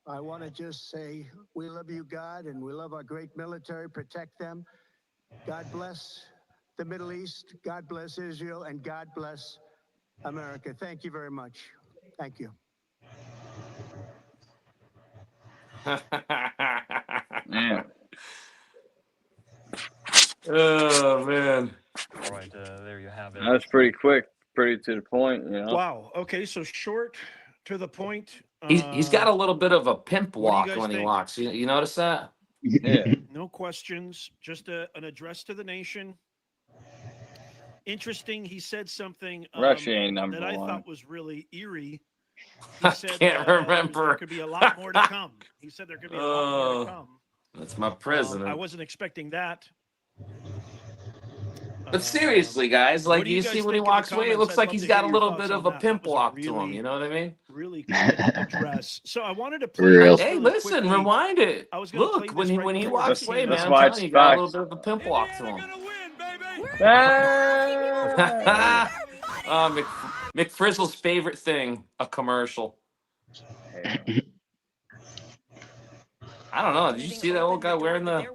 I want to just say we love you, God, and we love our great military. Protect them. God bless the Middle East. God bless Israel, and God bless America. Thank you very much. Thank you. Man. Oh man. All right, there you have it. That's pretty quick, pretty to the point, you know. Wow. Okay, so short, to the point. He's got a little bit of a pimp What do you walk guys when he think? walks. You notice that? Yeah. No questions, just an address to the nation. Interesting, he said something Russia ain't number that I one. thought was really eerie. He said can't remember. there could be a lot more to come. He said there could be a lot more to come. That's my president. I wasn't expecting that. But seriously, guys, what like do you you guys see when he think in the walks away, it comments? looks I'd like love he's to got hear a your little thoughts bit on of a that. pimp That was a walk to him. really- You know what I mean? Really good address. So I wanted to play Real. this Hey, really listen, quickly. rewind it. I was gonna play Look, this right when he before walks we away, came man, That's I'm why telling it's you, he got a little facts. bit of a pimp walk to him. Ah! McFrizzle's favorite thing, a commercial. I don't know. Did you see that old guy wearing the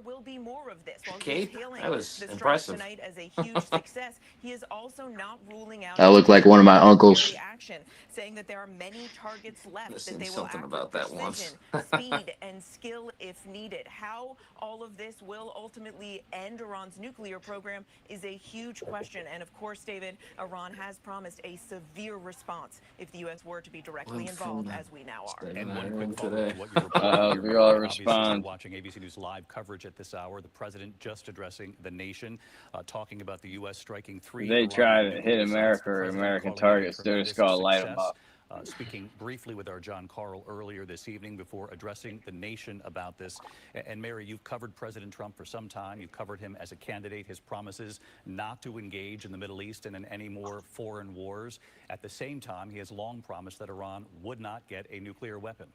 cape? That was impressive. Tonight as a huge success. He is also not ruling out I look like one of my uncles. action, saying that there are many targets left I've that seen they will something act about with that once. precision, speed, and skill if needed. How all of this will ultimately end Iran's nuclear program is a huge question. And of course, David, Iran has promised a severe response if the U.S. were to be directly involved, as we now are. And one quick follow today. to what you reported here, We all Mary. Obviously, you're respond. watching ABC News live coverage at this hour. The president just addressing the nation, talking about the U.S. striking 3 They try Iranian to nuclear hit sites. America The or president American calling it a targets. They're just tremendous gonna light them success. up. Speaking briefly with our John Carl earlier this evening before addressing the nation about this. And Mary, you've covered President Trump for some time. You've covered him as a candidate, his promises not to engage in the Middle East and in any more foreign wars. At the same time, he has long promised that Iran would not get a nuclear weapon.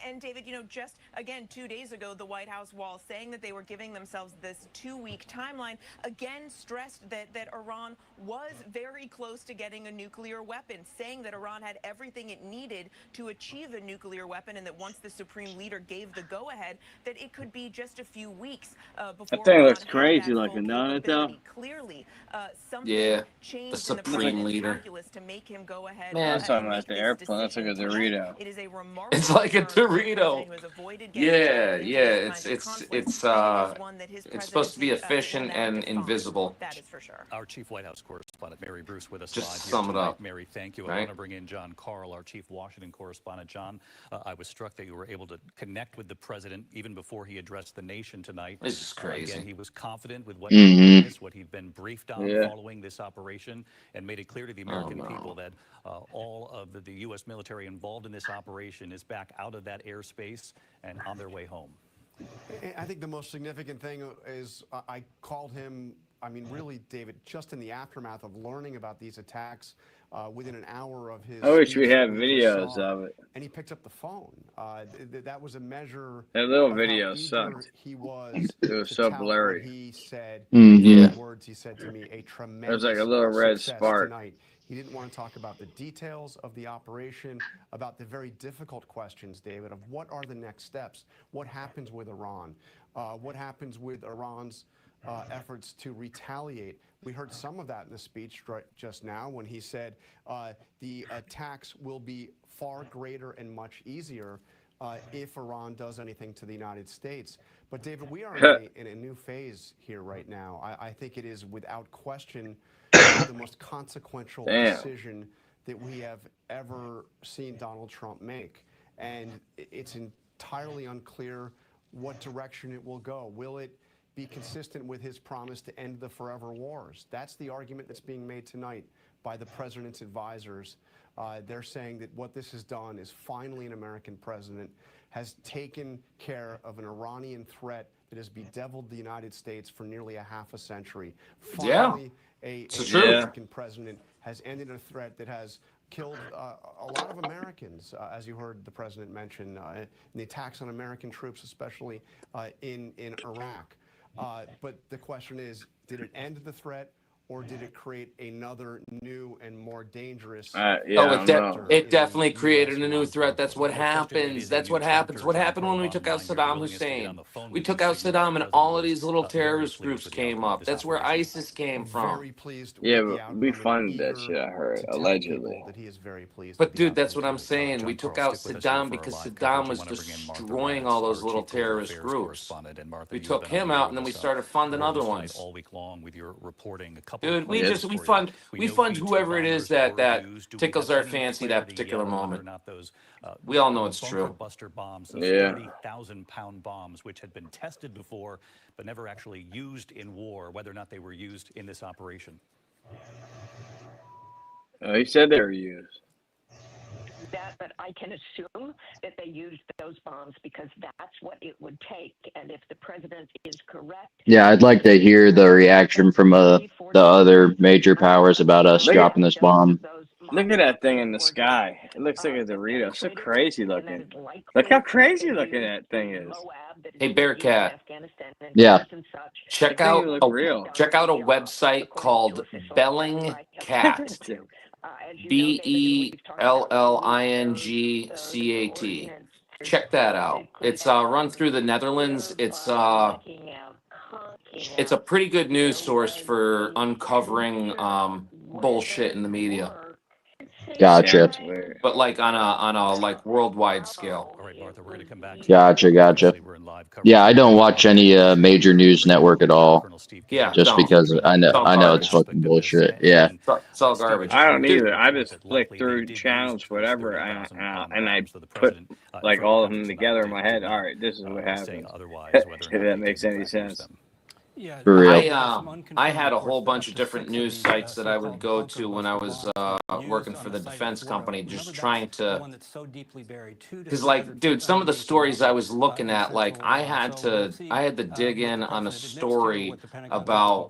And David, just again 2 days ago, the White House, while saying that they were giving themselves this 2-week timeline, again stressed that Iran was very close to getting a nuclear weapon, saying that Iran had everything it needed to achieve a nuclear weapon, and that once the supreme leader gave the go-ahead, that it could be just a few weeks before That thing Iran looks had crazy that looking, full doesn't it, though? capability. Clearly, something Yeah, the changed in the supreme president's leader. calculus to make him go ahead Man, That's talking and about make the this airplane. That's like a decision tonight. Dorito. It is a remarkable it's like a turn for a president Dorito. who has avoided getting dragged into this kind of It's conflict, it's and it is one that his it's supposed to be presidency will efficient now and define. invisible. That is for sure. Our chief White House correspondent, Mary Bruce, with us Just live to here sum it tonight. up. Mary, thank you. I Right? want to bring in John Carl, our chief Washington correspondent. John, I was struck that you were able to connect with the president even before he addressed the nation tonight. This is crazy. Again, he was confident with what he witnessed, what he'd been briefed on Yeah. following this operation, and made it clear to the American people that all of the U.S. military involved in this operation is back out of that airspace and on their way home. I think the most significant thing is I called him, I mean, really, David, just in the aftermath of learning about these attacks within an hour of his I wish we speech had that just videos saw, of it. and he picked up the phone. That was a measure That little of video how eager sucked. he was It was to so tout blurry. what he said. Yeah. The words he said to me, a It tremendous was like a little red success spark. tonight. He didn't want to talk about the details of the operation, about the very difficult questions, David, of what are the next steps? What happens with Iran? What happens with Iran's efforts to retaliate? We heard some of that in the speech just now when he said the attacks will be far greater and much easier if Iran does anything to the United States. But David, we are in a new phase here right now. I think it is without question the most consequential decision that we have ever seen Donald Trump make. And it's entirely unclear what direction it will go. Will it be consistent with his promise to end the forever wars? That's the argument that's being made tonight by the president's advisors. They're saying that what this has done is finally an American president has taken care of an Iranian threat that has bedeviled the United States for nearly a half a century. Finally, an American president has ended a threat that has killed a lot of Americans, as you heard the president mention, in the attacks on American troops, especially in Iraq. But the question is, did it end the threat, or did it create another new and more dangerous? It definitely created a new threat. That's what happens. That's what happens. What happened when we took out Saddam Hussein? We took out Saddam, and all of these little terrorist groups came up. That's where ISIS came from. Yeah, but we funded that shit, I heard, allegedly. But dude, that's what I'm saying. We took out Saddam because Saddam was destroying all those little terrorist groups. We took him out, and then we started funding other ones. All week long with your reporting. A couple Dude, we fund whoever it is that tickles our fancy that particular moment. We all know it's true. Buster bombs, 30,000-pound bombs, which had been tested before, but never actually used in war, whether or not they were used in this operation. He said they were used. That, but I can assume that they used those bombs because that's what it would take. And if the president is correct, Yeah, I'd like to hear the reaction from the other major powers about us dropping this bomb. Look at that thing in the sky. It looks like a Dorito. It's so crazy looking. Look how crazy looking that thing is. Hey, Bearcat. Yeah. Check out a website called Bellingcat. Bellingcat. Check that out. It's run through the Netherlands. It's a pretty good news source for uncovering bullshit in the media. Gotcha. But like on a like worldwide scale. Gotcha. Yeah, I don't watch any major news network at all. Yeah, just because I know it's fucking bullshit. Yeah. It's all garbage. I don't either. I just flick through channels, whatever, and I put like all of them together in my head. All right, this is what happened. If that makes any sense. For real. I had a whole bunch of different news sites that I would go to when I was working for the defense company, just trying to, because like, dude, some of the stories I was looking at, like I had to dig in on a story about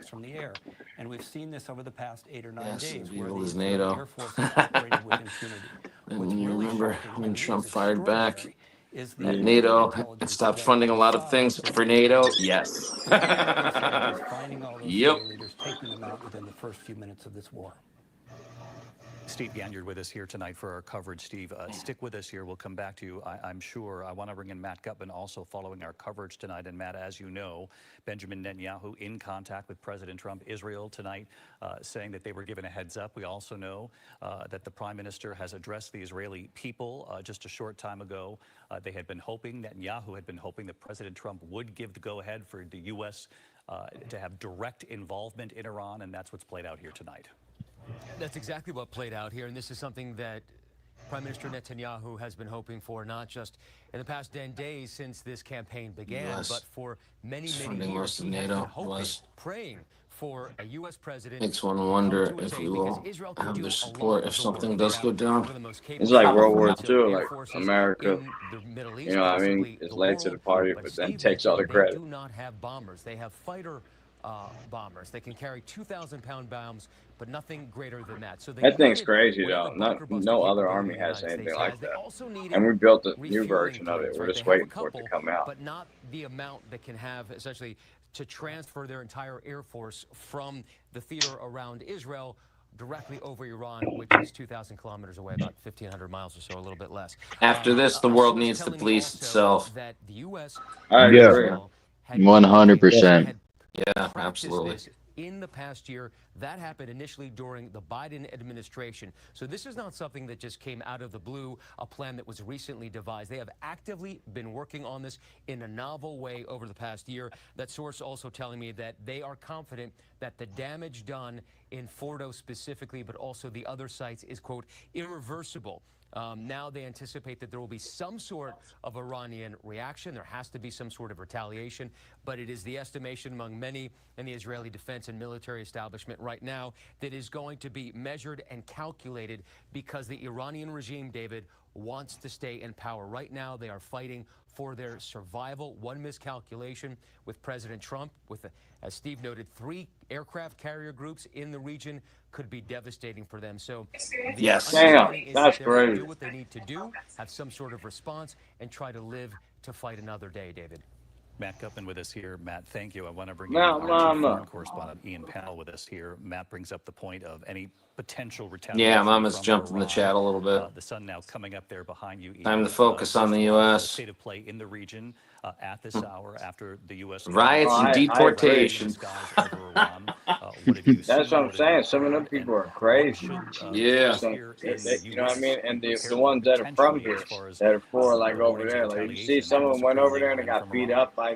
attacks from the air. And we've seen this over the past 8 or 9 Yes, days as where evil the as Israeli NATO. Air Force has operated with impunity. What's And you really remember shocking when and Trump is fired back extraordinary is that the NATO had intelligence stopped that funding a lot of Mossad things has been for able to NATO? do. Yes. The American soldiers finding all those Yep. Sunni leaders, taking them out within the first few minutes of this war. Steve Ganyard with us here tonight for our coverage. Steve, stick with us here. We'll come back to you, I'm sure. I want to bring in Matt Gutman also following our coverage tonight. And Matt, as you know, Benjamin Netanyahu in contact with President Trump, Israel tonight, saying that they were given a heads up. We also know that the Prime Minister has addressed the Israeli people just a short time ago. They had been hoping, Netanyahu had been hoping that President Trump would give the go-ahead for the U.S. To have direct involvement in Iran, and that's what's played out here tonight. That's exactly what played out here, and this is something that Prime Minister Netanyahu has been hoping for, not just in the past 10 days since this campaign began, but for many years. Most of He has NATO been hoping, was. praying for a U.S. president Makes one to wonder come to his if aid, we because will Israel could have do their a support lot if of the something work. does They go have down. one of the most capable It's like World War military II, air like forces America, in the Middle East, you know what I mean, possibly is the late to the world. party, But but then Steve takes all the mentioned they credit. do not have bombers. They have fighter bombers. They can carry 2,000-pound bombs, but nothing greater than that. So they That thing's needed crazy whatever though. bunker buster No other capability army the has United anything States like has. They that. also needed And we built a new refueling version of it. planes, We're right? just They have a waiting for it to couple, come out. but not the amount that can have essentially to transfer their entire air force from the theater around Israel directly over Iran, which is 2,000 kilometers away, about 1,500 miles or so, a little bit less. After this, the world needs to police itself. That the U.S. I Yeah. agree. 100%. Yeah, practiced absolutely. this in the past year. That happened initially during the Biden administration. So this is not something that just came out of the blue, a plan that was recently devised. They have actively been working on this in a novel way over the past year. That source also telling me that they are confident that the damage done in Fordo specifically, but also the other sites, is, quote, irreversible. Now they anticipate that there will be some sort of Iranian reaction. There has to be some sort of retaliation, but it is the estimation among many in the Israeli defense and military establishment right now that is going to be measured and calculated, because the Iranian regime, David, wants to stay in power. Right now, they are fighting for their survival. One miscalculation with President Trump, with, as Steve noted, 3 aircraft carrier groups in the region, could be devastating for them. So the yes, understanding is that's that they're going to crazy. do what they need to do, have some sort of response, and try to live to fight another day, David. Matt Gutman with us here. Matt, thank you. I want to bring Now, in our chief Mama. foreign correspondent, Ian Powell, with us here. Matt brings up the point of any potential retaliation. Yeah, Mama's from jumped in the Iran. chat a little bit. The sun now coming up there behind you, Ian. Time to focus on the The U.S. state of play in the region at this hour after the U.S. Riots and deportation. That's what I'm saying. Some of them people are crazy. Yeah. You know what I mean? And the ones that are from here, that are for like over there, like you see, some of them went over there and they got beat up by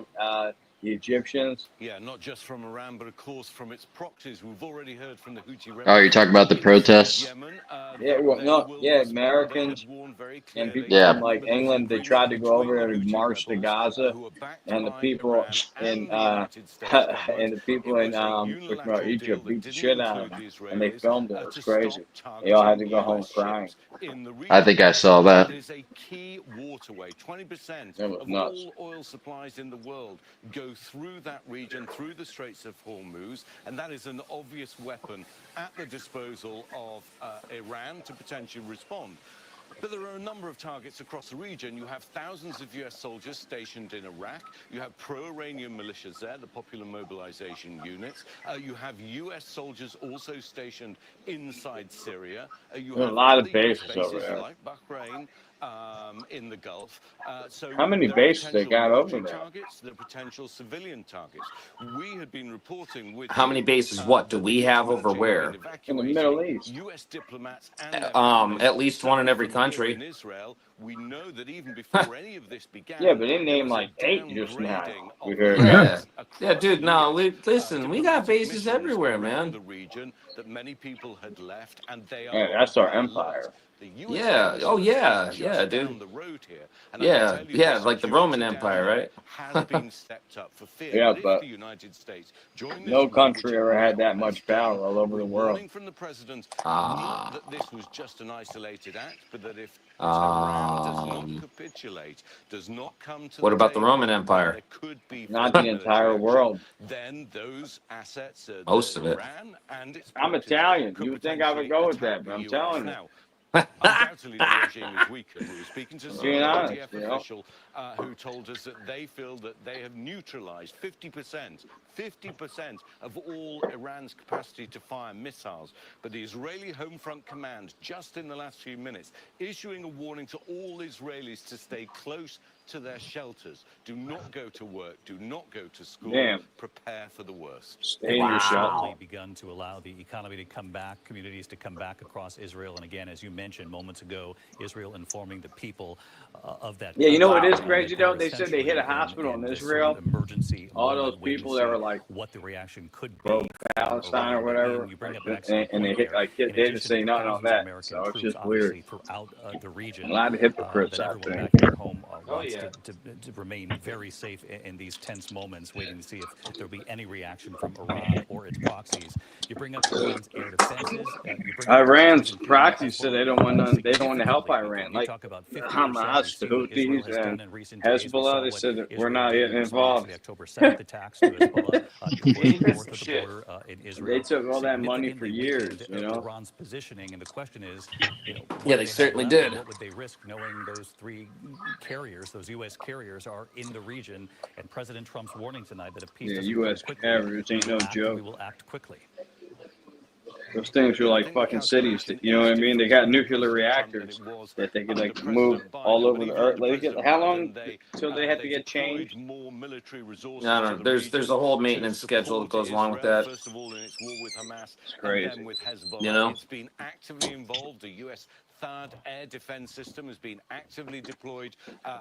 the Egyptians. Yeah, not just from Iran, but of course from its proxies. We've already heard from the Houthi rebels. Oh, you're talking about the protests? Yeah, well, no, yeah, Americans and people from like England, they tried to go over there and march to Gaza, and the people in and the people in Egypt beat the shit out of them, and they filmed it. It was crazy. They all had to go home crying. I think I saw that. It is a key waterway. 20% That was of nuts. all oil supplies in the world go through that region, through the Straits of Hormuz, and that is an obvious weapon at the disposal of Iran to potentially respond. But there are a number of targets across the region. You have thousands of U.S. soldiers stationed in Iraq. You have pro-Iranian militias there, the Popular Mobilization Units. You have U.S. soldiers also stationed inside Syria. You There are have a lot of other US bases over there. like Bahrain, in the Gulf. So How many there are bases they potential got over military there? targets, there are potential civilian targets. We had been reporting with How many bases? What do we have over where? In the Middle East. US diplomats and their At least one in every in country. Israel. We know that even before any of this began, Yeah, but they there named was a like 8 just now. downgrading We of heard Yeah, that. yeah, dude. No, listen, we got bases everywhere, around man. the region that many people had left, and they Yeah, are that's our on high alert. empire. The US Yeah. Oh, yeah. is Yeah, just dude. down the road here, and I can Yeah, tell you yeah, the like the Roman security down Empire, there right? has been stepped up for fear. Yeah, But if but the United States join this no war, country which ever had that Iran much has done, power all over the we're world. warning from the president, not that this was just an isolated act, but that if Tehran does not capitulate, does not come to What the about the table, Roman then Empire? there could be Not further the military entire action, world. then those assets, Most of it. Iran and its I'm proxies Italian. could You would think I would go with that, potentially but I'm attack the US. telling you. Now, undoubtedly, the regime is weakened. We were speaking to Being an honest, ATF you know. official who told us that they feel that they have neutralized 50% of all Iran's capacity to fire missiles. But the Israeli Home Front Command, just in the last few minutes, issuing a warning to all Israelis to stay close to their shelters. Do not go to work. Do not go to school. Damn. Prepare for the worst. Stay in your shelter. Begun to allow the economy to come back, communities to come back across Israel. And again, as you mentioned moments ago, Israel informing the people of that. Yeah, you know what is crazy though? They said they hit a hospital in Israel. Emergency All those people that were like what the reaction could be pro-Palestine or whatever, and they hit like they didn't say nothing on that. So it's just weird. Throughout the region, A lot of hypocrites that out everyone there. back here home wants to remain very safe in these tense moments, waiting to see if there'll be any reaction from Iran or its proxies. You bring up Iran's air defenses. You bring up Iran's proxies said they don't want none. They don't want to help Iran. Like talk about 50%. Hamas, the Houthis, and Hezbollah. They said we're not getting involved. October 7th attacks to Hezbollah north of the border in Israel. They took all that money for years, you know. Iran's positioning, and the question is, yeah, they certainly did. What would they risk knowing those three carriers, those U.S. carriers, are in the region? And President Trump's warning tonight that if peace doesn't U.S. come quickly, carriers ain't no joke. we will act quickly. Those things are like fucking cities. You know what I mean? They got nuclear reactors that they could like move all over the earth. Like, how long till they have to get changed? I don't know. There's a whole maintenance schedule that goes along with that. First of all, in its war with Hamas, it's crazy. And then with Hezbollah, you know, it's been actively involved. The U.S. THAAD air defense system has been actively deployed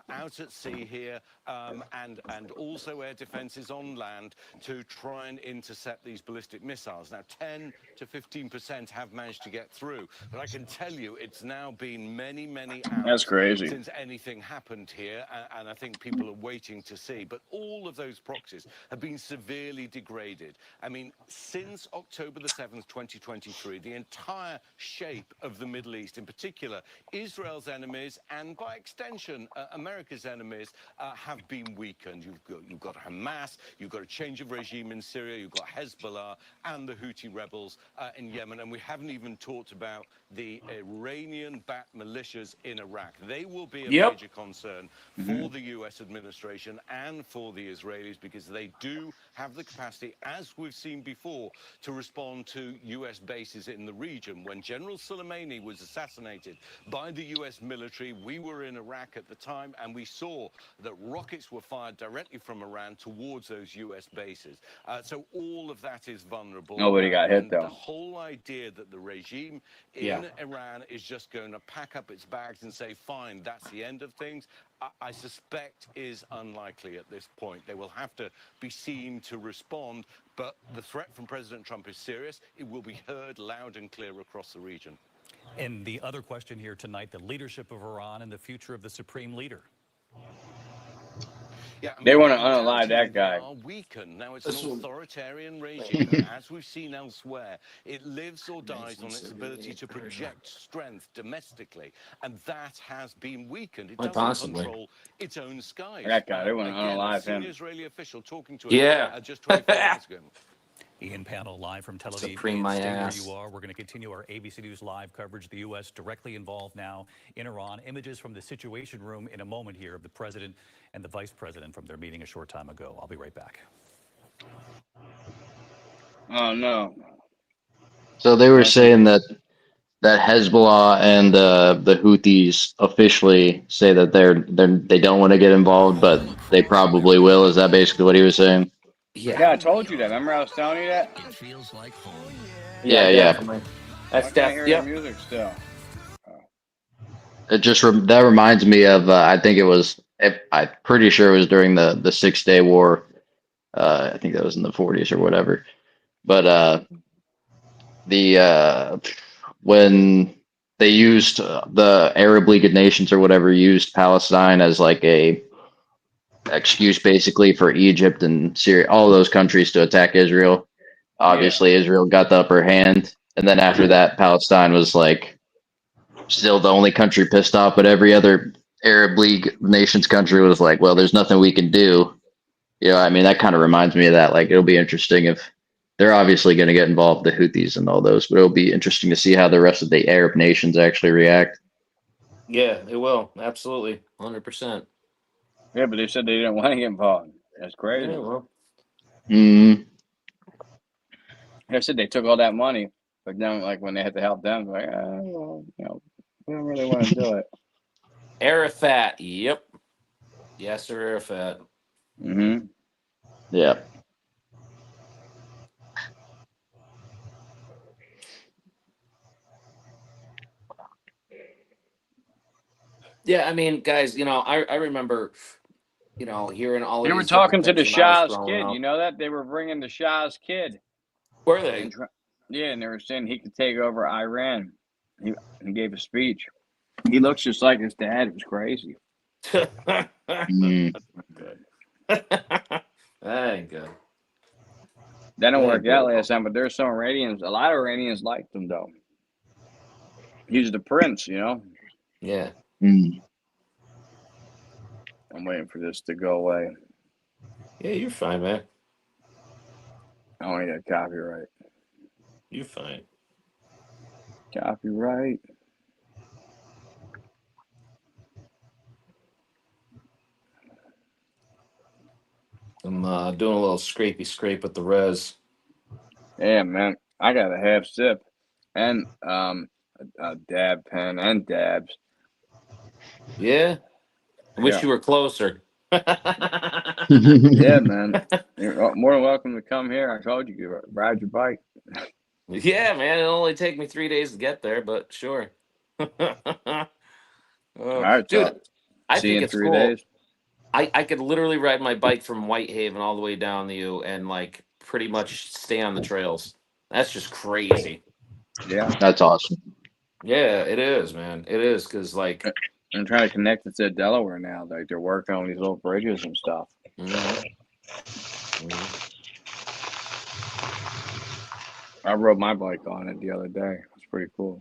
out at sea here, and also air defenses on land to try and intercept these ballistic missiles. Now, 10 to 15% have managed to get through, but I can tell you it's now been many, many hours That's crazy. since anything happened here, and I think people are waiting to see. But all of those proxies have been severely degraded. I mean, since October the 7th, 2023, the entire shape of the Middle East, in particular, Israel's enemies, and by extension, America's enemies, have been weakened. You've got Hamas, you've got a change of regime in Syria, you've got Hezbollah and the Houthi rebels in Yemen, and we haven't even talked about the Iranian-backed militias in Iraq. They will be a major concern for the U.S. administration and for the Israelis, because they do have the capacity, as we've seen before, to respond to U.S. bases in the region. When General Soleimani was assassinated by the U.S. military, we were in Iraq at the time, and we saw that rockets were fired directly from Iran towards those U.S. bases. So all of that is vulnerable. Nobody got hit, though. The whole idea that the regime in Iran is just going to pack up its bags and say, fine, that's the end of things, I suspect is unlikely at this point. They will have to be seen to respond, but the threat from President Trump is serious. It will be heard loud and clear across the region. And the other question here tonight, the leadership of Iran and the future of the supreme leader. Yeah, I mean, they want to unalive that guy. Weakened. Now, it's an authoritarian regime, as we've seen elsewhere. It lives or dies on its ability to project strength domestically, and that has been weakened. It doesn't control its own skies. That guy, they want to unalive him. An Israeli official talking to him just 24 hours ago. Ian Panel live from Tel Aviv. Supreme my ass. Where you are. We're going to continue our ABC News live coverage. The U.S. directly involved now in Iran. Images from the Situation Room in a moment here of the president and the vice president from their meeting a short time ago. I'll be right back. Oh no. So they were saying that Hezbollah and the Houthis officially say that they don't want to get involved, but they probably will. Is that basically what he was saying? Yeah, I told you that. Remember I was telling you that? It feels like home. Yeah. Definitely. That's definitely the music still. It just that reminds me of I think it was I'm pretty sure it was during the 6 Day War. I think that was in the 40s or whatever. But when they used the Arab League of Nations or whatever used Palestine as like a excuse basically for Egypt and Syria, all those countries to attack Israel. Obviously, Israel got the upper hand, and then after that, Palestine was like still the only country pissed off, but every other Arab League nations country was like, well, there's nothing we can do. You know, I mean, that kind of reminds me of that. Like, it'll be interesting if they're obviously going to get involved, the Houthis and all those, but it'll be interesting to see how the rest of the Arab nations actually react. Yeah, it will. Absolutely. 100%. Yeah, but they said they didn't want to get involved. That's crazy. Yeah, well. They said they took all that money, but then, like, when they had to help them, like, well, you know, we don't really want to do it. Arafat. Yep. Yasser Arafat. Mm-hmm. Yeah. Yeah, I mean, guys, I remember, hearing all of They were these different talking to things the when I was Shah's growing kid. up. You know that they were bringing the Shah's kid. Were they? Yeah, and they were saying he could take over Iran. He gave a speech. He looks just like his dad. It was crazy. Mm. Good. That ain't good. That didn't That work ain't out good. last time, but there's some Iranians. A lot of Iranians liked him though. He's the prince, Yeah. Mm. I'm waiting for this to go away. Yeah, you're fine, man. I only got copyright. You're fine. Copyright. I'm doing a little scrapey scrape with the res. Yeah, man. I got a half sip and a dab pen and dabs. Yeah. I wish you were closer. Yeah, man. You're more than welcome to come here. I told you, ride your bike. Yeah, man. It'll only take me 3 days to get there, but sure. All right, Dude, I see you think in it's 3 cool. days. I could literally ride my bike from Whitehaven all the way down to you and like pretty much stay on the trails. That's just crazy. Yeah, that's awesome. Yeah, it is, man. It is because like I'm trying to connect it to Delaware now. Like they're working on these little bridges and stuff. I rode my bike on it the other day. It's pretty cool.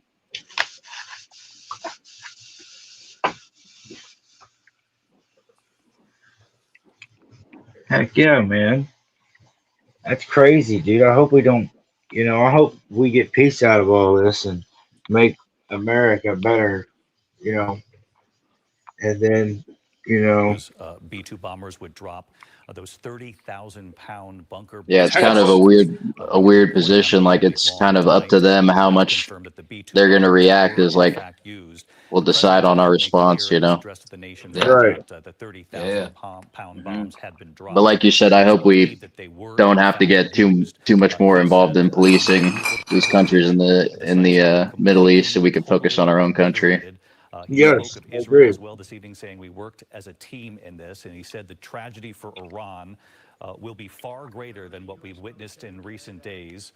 Heck yeah, man. That's crazy, dude. I hope we don't, I hope we get peace out of all this and make America better, and then, B-2 bombers would drop those 30,000-pound bunker. Yeah, it's kind of a weird position. Like it's kind of up to them how much they're going to react. Is like we'll decide on our response, Right. The 30,000-pound bombs had been dropped. But like you said, I hope we don't have to get too much more involved in policing these countries in the Middle East, so we can focus on our own country. He spoke of Israel as well this evening, saying we worked as a team in this, and he said the tragedy for Iran will be far greater than what we've witnessed in recent days.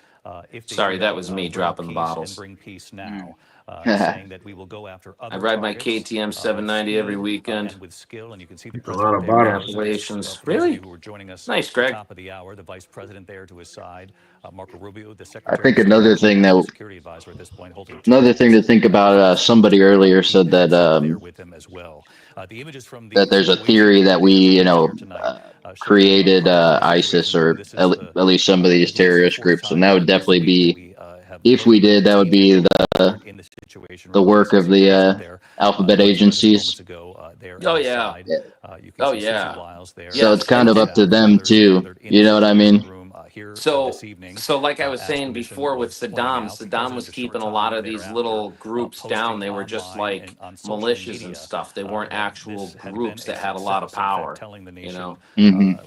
If they sorry, do that not, was me bring dropping peace bottles. And bring peace now, saying that we will go after other I ride my targets, KTM 790 every weekend. and with skill, and you can see the a lot president of there. bottles. Congratulations. For those of Really? you who are joining us Nice, at Greg. the top of the hour, the vice president there to his side, Marco Rubio, the I secretary. think another thing that security advisor at this point, holding another thing to think about. Somebody earlier said that with him as well. The images from that there's a theory that we created ISIS or at least some of these terrorist groups, and that would definitely be, if we did, that would be the work of the alphabet agencies. Oh yeah. Oh yeah. So it's kind of up to them too. You know what I mean? So like I was saying before with Saddam was keeping a lot of these little groups down. They were just like militias and stuff. They weren't actual groups that had a lot of power. Telling the You nation know.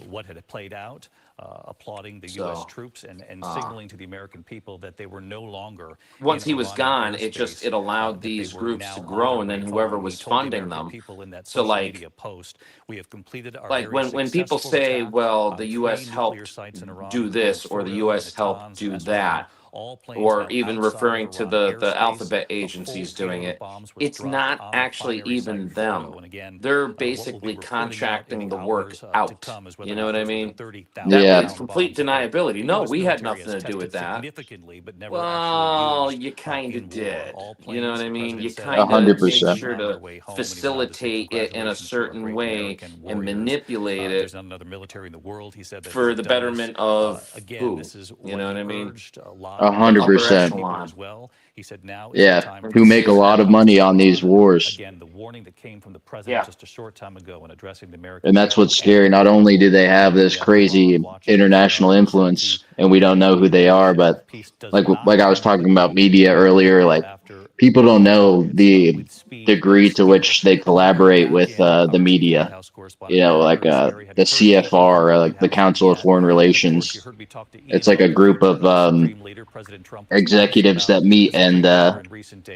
what had played out, applauding the U.S. troops and signaling to the American people that they were no longer. Once in he was Iranian gone, airspace, it allowed that they these were groups now to on grow, their and then way whoever home. was He told the funding American them. people in that So social like, media post, we have completed our like very when people successful say, attack well, on the 3 U.S. nuclear helped sites in Iran, do this, or the U.S. helped do that, or even referring to the alphabet agencies doing it, it's not actually even them. They're basically contracting the work out. You know what I mean? Yeah. It's complete deniability. No, we had nothing to do with that. Well, you kind of did. You know what I mean? You kind of made 100%. sure to facilitate it in a certain way and manipulate it there's not another military in the world. He said that for the betterment of again, who? this is You know what I mean? 100%. as well. He said now is the Yeah, time who make a lot of money on these wars. Again, the warning that came from the president just a short time ago when addressing the American And that's what's scary. Not only do they have this crazy international influence and we don't know who they are, but like I was talking about media earlier, like people don't know the degree to which they collaborate with the media. You know, like the CFR, like the Council of Foreign Relations. It's like a group of executives that meet and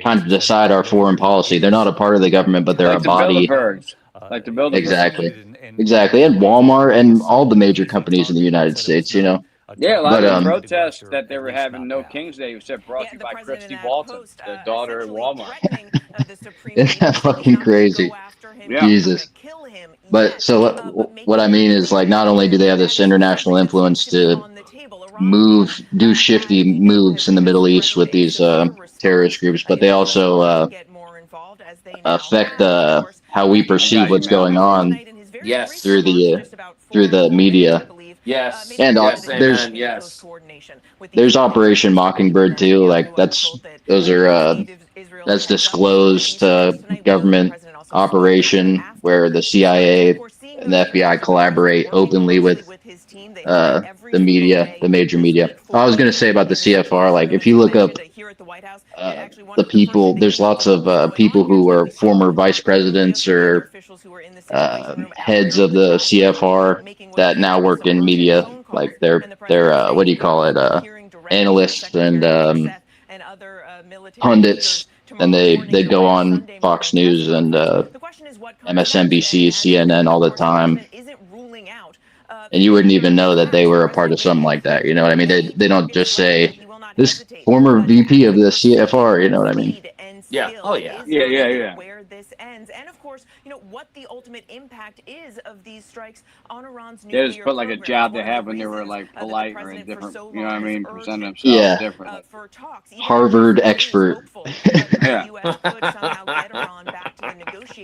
kind of decide our foreign policy. They're not a part of the government, but they're Like a the body. Bilderbergs. Like the Bilderbergs. Exactly, and Walmart and all the major companies in the United States. You know. Yeah, a lot But of the protests that they were having No King's Day was brought to you by Christy Walton, the daughter of Walmart. Isn't that fucking crazy? Yeah. Jesus. But so what I mean is, like, not only do they have this international influence to do shifty moves in the Middle East with these terrorist groups, but they also affect how we perceive what's going on Yes. through the media. Yes. And Yes. Amen. Yes. there's Operation Mockingbird too. Like that's disclosed government operation where the CIA and the FBI collaborate openly with the media, the major media. I was going to say about the CFR, like if you look up the people, there's lots of people who are former vice presidents or heads of the CFR that now work in media. Like they're what do you call it? Analysts and pundits, and they go on Fox News and MSNBC, CNN all the time, and you wouldn't even know that they were a part of something like that. You know what I mean? They don't just say this former VP of the CFR. You know what I mean? Yeah. Oh yeah. Yeah. Where this ends, and of course, what the ultimate impact is of these strikes on Iran's nuclear They just put like a program. job they have when they were like polite or a different, you know what I mean? Present themselves Yeah. differently. Harvard expert. Yeah.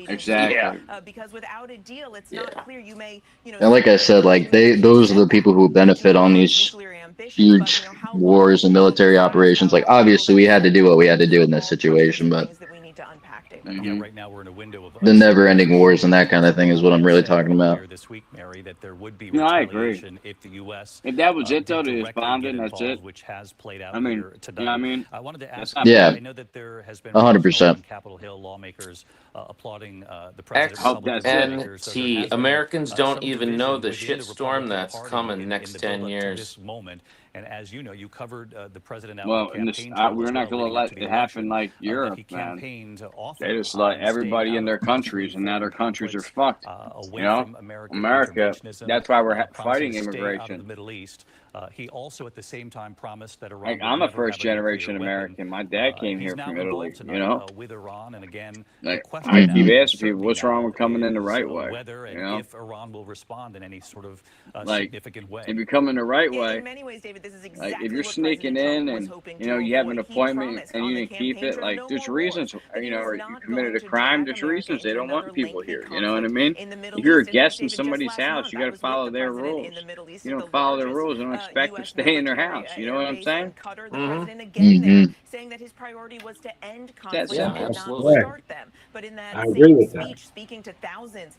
Exactly. Yeah. Because without a deal, it's not clear. You may, And like I said, like those are the people who benefit on these huge wars and military operations. Like obviously we had to do what we had to do in this situation, but right now we're in a window of the never-ending wars and that kind of thing is what I'm really talking about. this week, Mary, that there would be No, I agree. retaliation if the U.S. If that was it, though, to directly respond, get and that's involved, it. which has played out I mean, here tonight. you know what I mean? I wanted to ask. Yeah. I know that there has been 100%. on Capitol Hill lawmakers applauding the president. XNT. Americans don't even know the shitstorm that's coming next 10 years. This moment, and as you know, you covered the president out Well, on in the this, campaign trail we're as not well going to leading up let to the it happen election, like that Europe, he man. campaigned often They just let on everybody staying in out their of countries, and now their countries are fucked. away You know, from American America. interventionism, That's why we're promising fighting to stay out of the immigration. Middle East. He also, at the same time, promised that Iran Like would I'm a never have first generation nuclear weapon. American. My dad came He's here now from Italy. involved tonight You know, with Iran, and again, like the question I now, keep the asking people, uncertainty what's wrong now with coming in the is, right way? whether You and know, if Iran will respond in any sort of like significant way. if you come in the right way, In many ways, David, this is like exactly if you're what sneaking President in Trump was and hoping you to know you have avoid. an He appointment promised and on you the didn't keep campaign it, trail like no there's more reasons, wars, that he you know, was or you not committed going a to crime. drag There's America reasons they into don't want another people lengthy here. You know what I conflict mean? in the Middle If you're a East. And yet, guest in David, just somebody's last house, month, you I got to was with follow the their president rules. in the Middle East You at don't the follow their largest rules, they don't expect to U.S. stay in their military house. You know air what I'm base saying? in Qatar. The Mm-hmm. president again there saying that his priority was to end conflicts Yeah, and not absolutely. start them. But in that I agree same with that. speech, speaking to thousands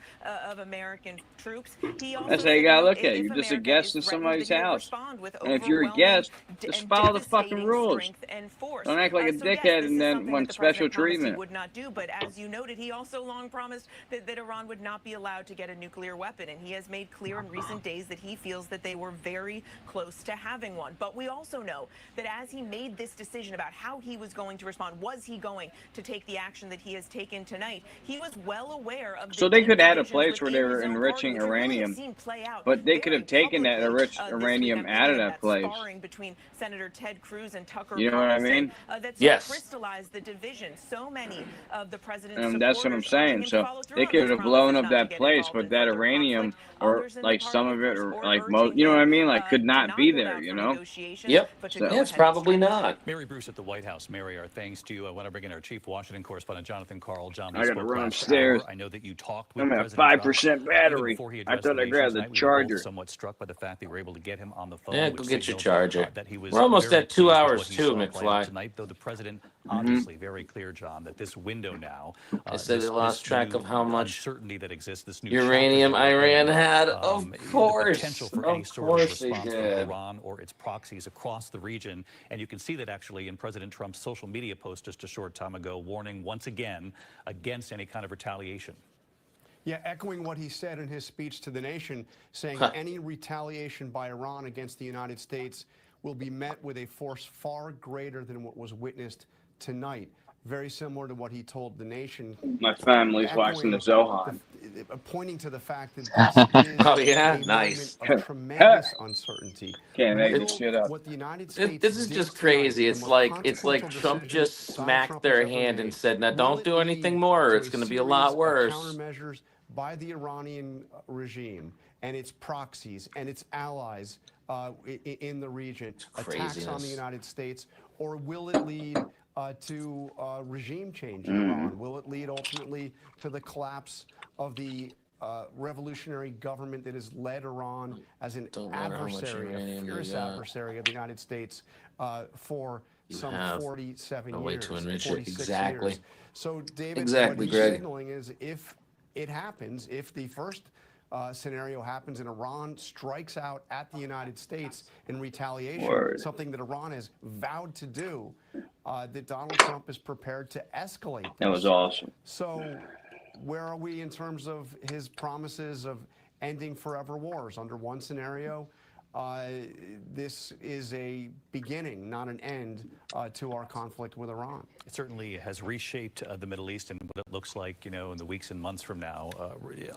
of American troops, he also That's how said, you gotta look at it. if You're just a America is guest in threatened, somebody's that he'll house. respond with And if you're a overwhelming guest, just and follow the fucking devastating rules. strength and force. Don't act like a So yes, dickhead this and is then something that want the special president promised he treatment. would not do. But as you noted, he also long promised that Iran would not be allowed to get a nuclear weapon. And he has made clear in recent days that he feels that they were very close to having one. But we also know that as he made this decision about how he was going to respond, was he going to take the action that he has taken tonight, he was well aware of the So they deep could have had a divisions place where they within were his own enriching party, which we really have uranium, seen play out but they could very have taken that publicly, enriched this week uranium after out of getting that place. sparring between Senator Ted Cruz and Tucker You know what I Carlson, mean? that so Yes. crystallized the division. So many of the president's That's what I'm supporters urging saying. him to So follow through they on could those have promises blown up not to that get place, involved but in that further uranium, conflict. or Others in the like some party, of it, of course, or or like urging you know what I him, mean? Like could to not not be hold there. out You for know? negotiations, Yep. but to So- go Yeah, it's ahead and probably strike. not. Mary Bruce at the White House. Mary, our thanks to you. I want to bring in our chief Washington correspondent, Jonathan Carl. John, we I gotta spoke run last upstairs. hour. I know that you talked with I'm at President Trump 5% even battery. before he I addressed thought the I nation grabbed the tonight. We were both charger. somewhat struck by the fact that we were able to get him on the phone. Yeah, which go get your signaled, charger. that he was We're almost very at 2 pleased with hours what he too, saw play out McFly. tonight, though the president Mm-hmm. obviously very clear, John, that this window now, I said they lost track of how much uncertainty that exists, this new uranium chapter that we're Iran in, had. Of the course. potential for any Of sort of course they response from did. bad. Iran or its proxies across the region. And you can see that actually in President Trump's social media post just a short time ago, warning once again against any kind of retaliation. Yeah, echoing what he said in his speech to the nation, saying any retaliation by Iran against the United States will be met with a force far greater than what was witnessed tonight. Very similar to what he told the nation. My family's watching the Zohan. Pointing to the fact that this is Oh, yeah? a Nice. moment of tremendous uncertainty. Can't make this shit up. What the United States This is did just tonight, crazy. the It's most like consequential Trump decision just Donald smacked Trump their has ever hand made. and said, now Will don't it do anything lead more or to it's going to be a series lot of worse. countermeasures by the Iranian regime and its proxies and its allies in the region, attacks on the United States, or will it lead to regime change in Iran? Will it lead ultimately to the collapse of the revolutionary government that has led Iran as an adversary, a fierce adversary of the United States for some 47 a way years, to enrich it. 46 Exactly. years. So, David, Exactly, what he's Greg. signaling is if it happens, if the first scenario happens and Iran strikes out at the United States in retaliation, something that Iran has vowed to do, that Donald Trump is prepared to escalate this. That was awesome. So where are we in terms of his promises of ending forever wars? Under one scenario, this is a beginning, not an end, to our conflict with Iran. It certainly has reshaped the Middle East and what it looks like, in the weeks and months from now.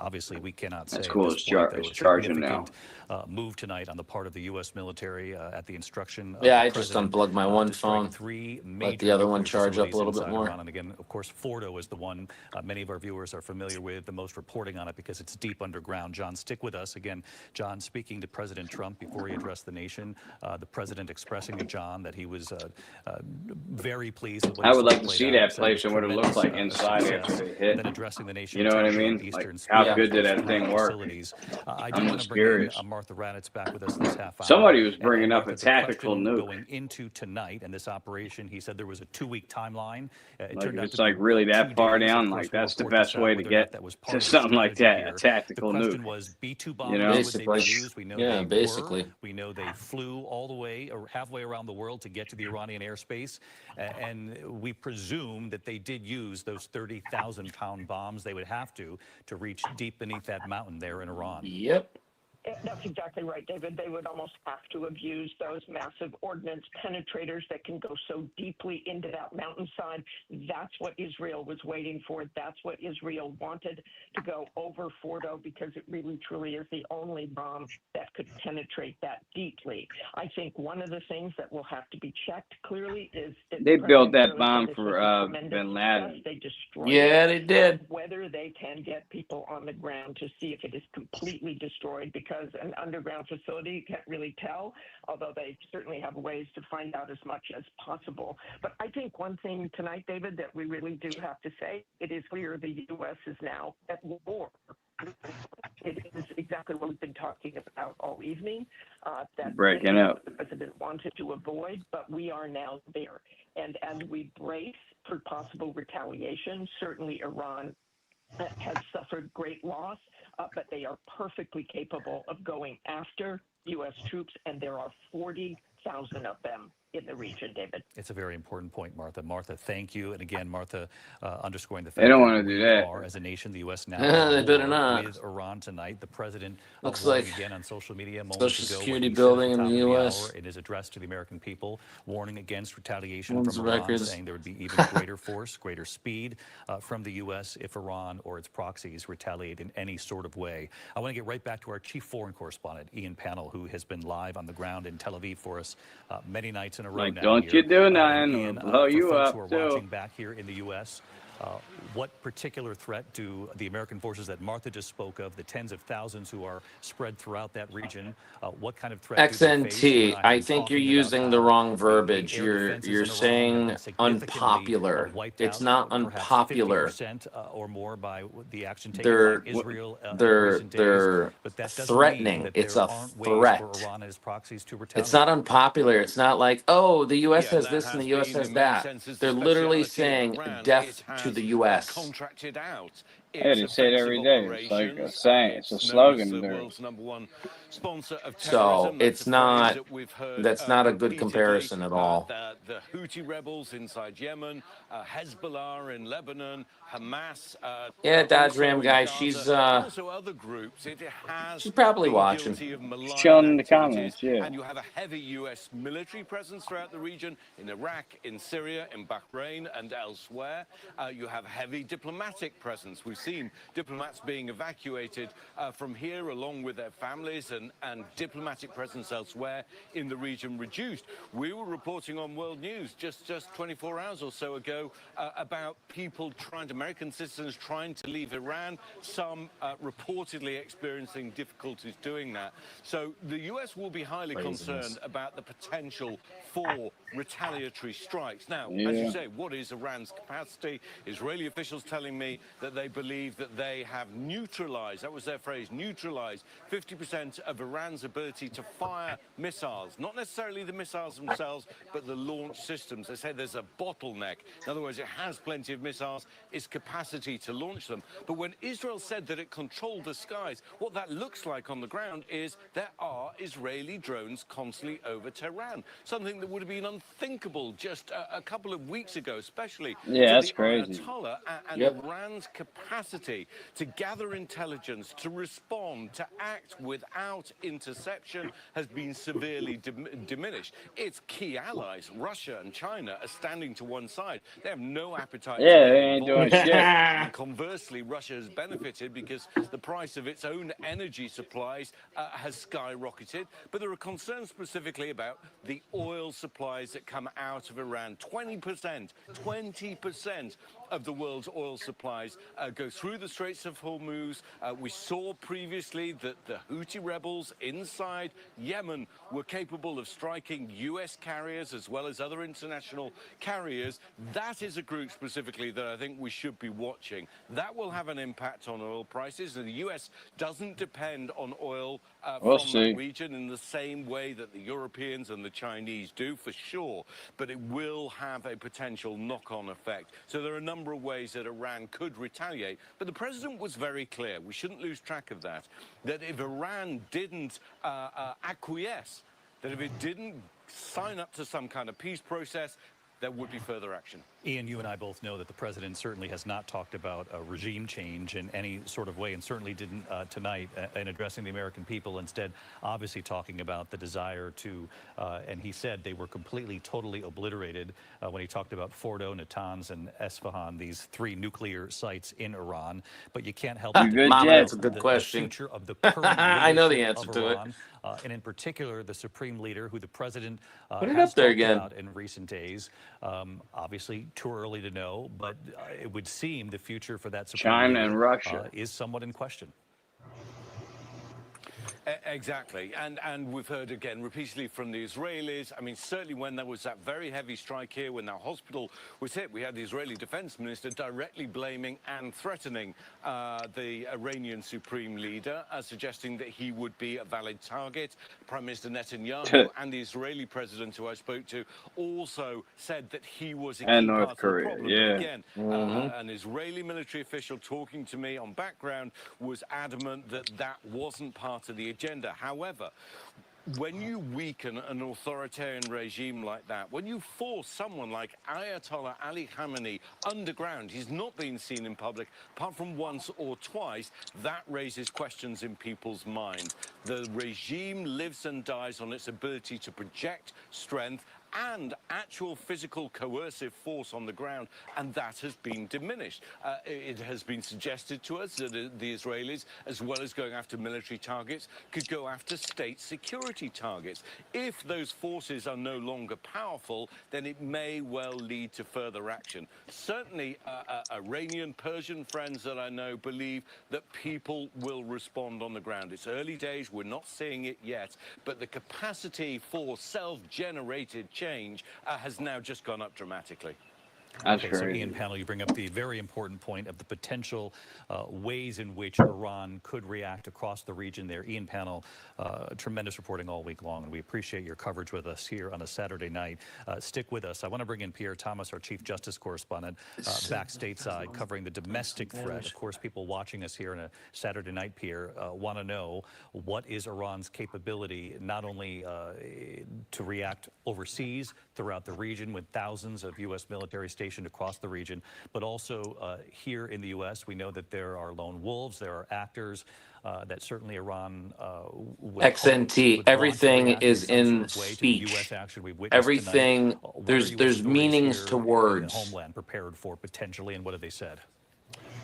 Obviously, we cannot say That's cool. at this point, though, It's a charging now. significant move tonight on the part of the U.S. military at the instruction of Yeah, the I just president, unplugged my one to strike phone. 3 Let major the other one nuclear charge up a facilities little bit inside more. Iran. And again, of course, Fordo is the one many of our viewers are familiar with, the most reporting on it because it's deep underground. John, stick with us. Again, John speaking to President Trump before he addressed the nation. The president expressing to John that he was very pleased with what I he would saw like to played see out, that said it was place and what it looked tremendous, like inside success. after they hit. Then addressing the nation, You know what I touching on mean? Eastern Like, how speed good did of that thing work? facilities. I do I'm want just to bring in curious. Martha Raddatz back with us this half hour. Somebody was bringing And up a Martha, the tactical question nuke. going into tonight and this operation, he said there was a 2-week timeline. It Like, turned if out it's to be like really 2 that far days. Of down, course, like we'll that's the report this best out way to whether or get not that was part to of the something like strategy that, here. a tactical The question nuke. was B-2 You bombers, know? would they be Basically. used? We know Yeah, they basically. were. We know they flew all the way or halfway around the world to get to the Iranian airspace. And we presume that they did use those 30,000-pound bombs they would have to reach deep beneath that mountain there in Iran. Yep. That's exactly right, David. They would almost have to have used those massive ordnance penetrators that can go so deeply into that mountainside. That's what Israel was waiting for. That's what Israel wanted to go over Fordo because it really, truly is the only bomb that could penetrate that deeply. I think one of the things that will have to be checked clearly is that They the built president that bomb said this for was a tremendous Bin Laden. success. They destroyed Yeah, it. they did. Whether they can get people on the ground to see if it is completely destroyed, because an underground facility, you can't really tell, although they certainly have ways to find out as much as possible. But I think one thing tonight, David, that we really do have to say, it is clear the U.S. is now at war. It is exactly what we've been talking about all evening, that Breaking this is up. what the president wanted to avoid, but we are now there. And as we brace for possible retaliation, certainly Iran has suffered great loss, but they are perfectly capable of going after U.S. troops, and there are 40,000 of them in the region, David. It's a very important point, Martha. Martha, thank you. And again, Martha, underscoring the They fact don't that want to do we that. are, as a nation, the U.S. now They at better war not. with Iran tonight. The president Looks warning like again on social media moments Social ago Security what he building said in at the the top of the U.S. hour in his address to the American people, warning against retaliation Owns from the Iran, records. saying there would be even greater force, greater speed from the U.S. if Iran or its proxies retaliate in any sort of way. I want to get right back to our chief foreign correspondent, Ian Pannell, who has been live on the ground in Tel Aviv for us many nights in a row Like, now. don't here. you do nothing. Ian, We'll blow for you folks up, who are too. watching back here in the U.S., what particular threat do the American forces that Martha just spoke of, the tens of thousands who are spread throughout that region, what kind of threat do they face? You and XNT, I have I been think you're talking about using the how wrong the verbiage. air defenses You're in Iran have saying been significantly unpopular. wiped It's out, not perhaps unpopular. 50% or more by the action taken They're by Israel in they're recent days. they're But that doesn't mean threatening. that It's there a aren't ways for threat. Iran and its proxies to retaliate. It's not unpopular. It's not like, oh, the U.S. Yeah, has that this and has the U.S. been, has in many that. senses, the They're literally speciality of saying Iran. death It to has the U.S. contracted out Yeah, they say it every day. It's like a saying. It's a slogan of the theirs. world's #1 sponsor of So terrorism. it's not. That's not a good comparison at all. The Houthi rebels inside Yemen, Hezbollah in Lebanon, Hamas. Yeah, Dodge also Ram in guy. Gaza, and also other groups. It has She's probably been watching. guilty of malign Chilling in the activities, comments, yeah. and you have a heavy U.S. military presence throughout the region, in Iraq, in Syria, in Bahrain, and elsewhere. You have heavy diplomatic presence. We've seen diplomats being evacuated from here along with their families, and diplomatic presence elsewhere in the region reduced. We were reporting on World News just 24 hours or so ago about people American citizens trying to leave Iran, some reportedly experiencing difficulties doing that. So the U.S. will be highly concerned about the potential for retaliatory strikes. Now, as you say, what is Iran's capacity? Israeli officials telling me that they believe that they have neutralized, that was their phrase, neutralized 50% of Iran's ability to fire missiles. Not necessarily the missiles themselves, but the launch systems. They say there's a bottleneck. In other words, it has plenty of missiles, its capacity to launch them. But when Israel said that it controlled the skies, what that looks like on the ground is there are Israeli drones constantly over Tehran. Something that would have been unthinkable just a couple of weeks ago, especially for that's the crazy. Ayatollah and Iran's capacity to gather intelligence, to respond, to act without interception has been severely diminished. Its key allies, Russia and China, are standing to one side. They have no appetite to Yeah, get they ain't doing involved. shit. And conversely, Russia has benefited because the price of its own energy supplies has skyrocketed. But there are concerns specifically about the oil supplies that come out of Iran. 20% of the world's oil supplies go through the Straits of Hormuz. We saw previously that the Houthi rebels inside Yemen were capable of striking U.S. carriers as well as other international carriers. That is a group specifically that I think we should be watching. That will have an impact on oil prices. And the U.S. doesn't depend on oil from that region in the same way that the Europeans and the Chinese do, for sure. But it will have a potential knock-on effect. So there are a number of ways that Iran could retaliate. But the president was very clear. We shouldn't lose track of that. That if Iran didn't acquiesce, that if it didn't sign up to some kind of peace process, there would be further action. Ian, you and I both know that the president certainly has not talked about a regime change in any sort of way, and certainly didn't tonight in addressing the American people. Instead, obviously talking about the desire to, and he said they were completely, totally obliterated when he talked about Fordo, Natanz, and Esfahan, these 3 nuclear sites in Iran. But you can't help but Mama, that's a good question. The future of the current I know the leadership answer of to Iran, it. and in particular, the supreme leader, who the president Put it has up there talked again. about in recent days. Obviously, too early to know, but it would seem the future for that supreme China leader, and Russia is somewhat in question. Exactly. And we've heard again repeatedly from the Israelis. I mean, certainly when there was that very heavy strike here, when that hospital was hit, we had the Israeli defense minister directly blaming and threatening the Iranian supreme leader, suggesting that he would be a valid target. Prime Minister Netanyahu and the Israeli president, who I spoke to, also said that he was a key North part Korea, of the problem. But again, an Israeli military official talking to me on background was adamant that that wasn't part of the agenda. However, when you weaken an authoritarian regime like that, when you force someone like Ayatollah Ali Khamenei underground, he's not been seen in public apart from once or twice, that raises questions in people's minds. The regime lives and dies on its ability to project strength and actual physical coercive force on the ground, and that has been diminished. It has been suggested to us that the Israelis, as well as going after military targets, could go after state security targets. If those forces are no longer powerful, then it may well lead to further action. Certainly, Iranian, Persian friends that I know believe that people will respond on the ground. It's early days, we're not seeing it yet, but the capacity for self-generated change has now just gone up dramatically. That's Okay, so crazy. Ian Panel, you bring up the very important point of the potential ways in which Iran could react across the region there. Ian Panel, tremendous reporting all week long, and we appreciate your coverage with us here on a Saturday night. Stick with us. I want to bring in Pierre Thomas, our Chief Justice Correspondent, back stateside, covering the domestic threat. Of course, people watching us here on a Saturday night, Pierre, want to know what is Iran's capability, not only to react overseas throughout the region with thousands of U.S. military stationed across the region, but also here in the U.S. We know that there are lone wolves, there are actors that certainly Iran would XNT, would want to everything react in is some in sort of way to the speech. U.S. action we've witnessed Everything, tonight. What are there's U.S. there's authorities meanings here to in the words. homeland prepared for potentially, and what have they said?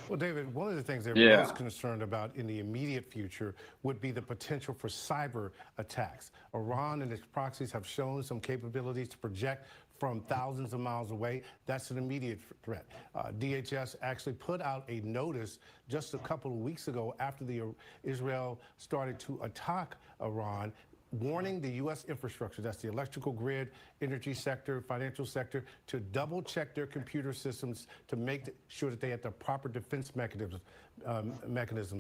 Well, David, one of the things they're Yeah. most concerned about in the immediate future would be the potential for cyber attacks. Iran and its proxies have shown some capabilities to project from thousands of miles away. That's an immediate threat. DHS actually put out a notice just a couple of weeks ago after Israel started to attack Iran, warning the U.S. infrastructure, that's the electrical grid, energy sector, financial sector, to double check their computer systems to make sure that they have the proper defense mechanisms.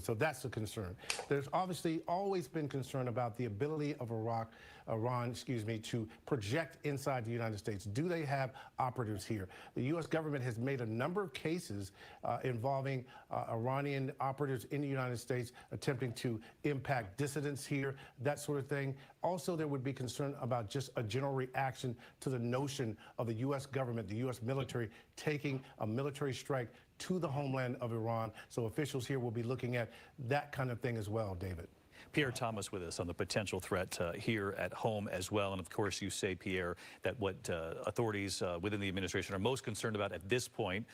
So that's a concern. There's obviously always been concern about the ability of Iran, to project inside the United States. Do they have operatives here? The U.S. government has made a number of cases involving Iranian operatives in the United States attempting to impact dissidents here, that sort of thing. Also, there would be concern about just a general reaction to the notion of the U.S. government, the U.S. military, taking a military strike to the homeland of Iran. So officials here will be looking at that kind of thing as well, David. Pierre Thomas with us on the potential threat here at home as well. And of course, you say, Pierre, that what authorities within the administration are most concerned about at this point,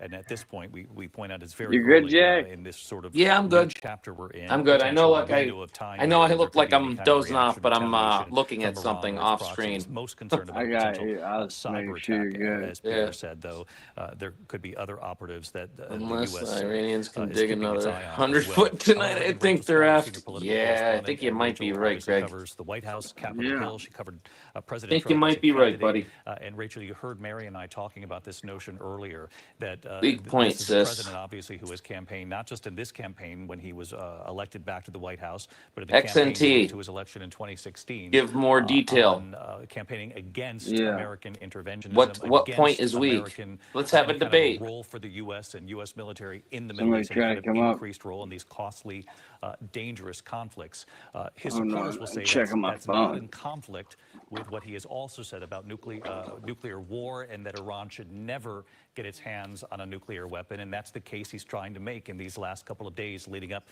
and at this point, we point out it's very You good, early Jay? in this sort of Yeah, I'm new good. chapter we're in. I'm good. I know, Potential like window of time I know here I where there look could like be any I'm kind of dozing off, reaction, but I'm retaliation looking from at Iran something or its off proxies. screen. Most concerned about I a got potential you. I was cyber making sure attack. you're good. As Pierre said, though, there could be other operatives that Unless the the U.S. Iranians can is dig keeping its another eye on 100 as well. foot tonight, want to I bring in think Rachel they're Scott, after. senior political Yeah, I correspondent, think you and might be Rachel right, obviously Greg. covers the White House, Capitol Yeah. Hill. She covered I President think you Trump as might a be right, candidate. buddy. And Rachel, you heard Mary and I talking about this notion earlier that Weak point, this is a sis. president, obviously, who has campaigned not just in this campaign when he was elected back to the White House, but in the campaign leading to XNT. his election in 2016, Give more detail. on campaigning against Yeah. American interventionism, What point against is weak? American Let's have a any kind debate. of a role for the U.S. and U.S. military in the Middle Somebody East, any trying kind to of come up. increased role in these costly, dangerous conflicts. His Hold supporters on, will I'm say checking my that's not phone. in conflict with what he has also said about nuclear war, and that Iran should never get its hands on a nuclear weapon. And that's the case he's trying to make in these last couple of days leading up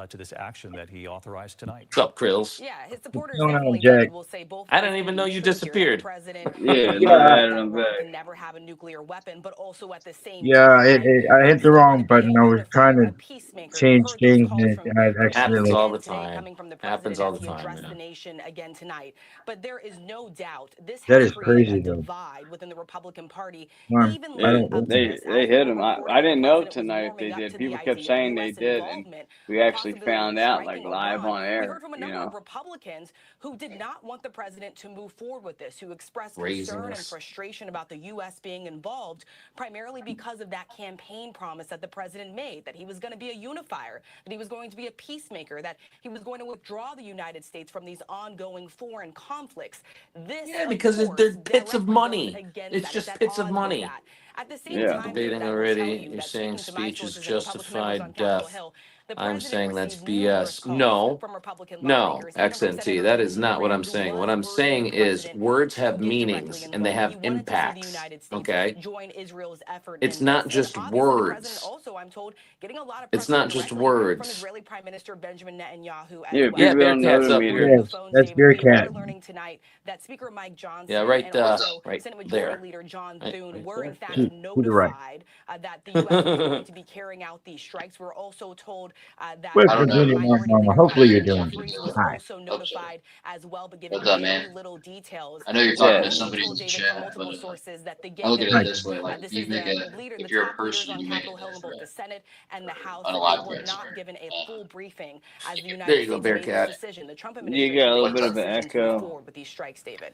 to this action that he authorized tonight. What's up, Krills? Yeah, his supporters going on, definitely, Jack? David, will say both I ways didn't can even be know you true here, that disappeared. the president Yeah, believes never that had it. I'm Iran back. can never have a nuclear weapon, but also at the same Yeah, time, I hit the still wrong want to be a button. I was trying unifier, a to peacemaker. You change heard those things, calls and from I President Happens accidentally. all again the today, time. coming from the Happens president all as the he time, addressed the man. nation again tonight. But there is no doubt this That has is created crazy, a though. divide within the Republican Party, Come on, even I Yeah, leading don't. up to they this. they As we hit were him. I reporting, the didn't know president was tonight if warming they up did. to the People kept idea of saying they U.S. did, and involvement we or actually possibility of found out like striking live Iran. on We air. heard from a You number know. of Republicans who did not want the president to move forward with this, who expressed Raising concern and us. frustration about the U.S. being involved, primarily because of that campaign promise that the president made, that he was going to be a unifier, that he was going to be a peacemaker, that he was going to withdraw the United States from these ongoing foreign conflicts. This, Yeah, of because course, they're pits of directly goes money. against It's that. It's just at pits of odds with money. that. At the same Yeah. time, David, Debating I will tell already. you You're that saying speaking to my speech is sources and Republican members on justified Capitol death. Hill, the I'm president saying that's received numerous BS. calls No, from Republican no, lawmakers, even from XNT. Senator That Lindsey is not what Graham, I'm who saying. What was I'm urging saying the is president words to have get directly meanings and they involved. He have wanted to see the impacts. United States Okay? join Israel's effort It's in this. not And just obviously, the president words. also, I'm told, getting a lot of It's pressure not just directly from words. Israeli Prime Minister Benjamin Netanyahu as Yeah, well. Yeah, people don't know Bearcat's the up. Over the meter. Yes, phones, that's David, we are Bearcat. learning tonight that Speaker Mike Yeah, Johnson right, and also right Senate Majority there. Leader John Right, Thune right were in there. fact Yeah. To the right. notified that the U.S. was going to be carrying out these strikes. We're also told that West I don't know. Virginia, Minority Mama. Leader Hopefully you're Hakeem doing Jeffries was hi. also Hope so. notified as well, but given What's up, very man? little details. I know you're We're talking to Yeah. also somebody in told, the David, from chat, multiple but sources that the I look at it Hi. this way: like this you is make the a, leader, the if you're a top leaders person, on you make Capitol a Hill in death both the threat Senate and the House on a that they live were text not thread. given a full briefing as the There United you go, States made this Bearcat. decision. The Trump You got administration a made little this bit of an decision to move echo. forward with these strikes, David.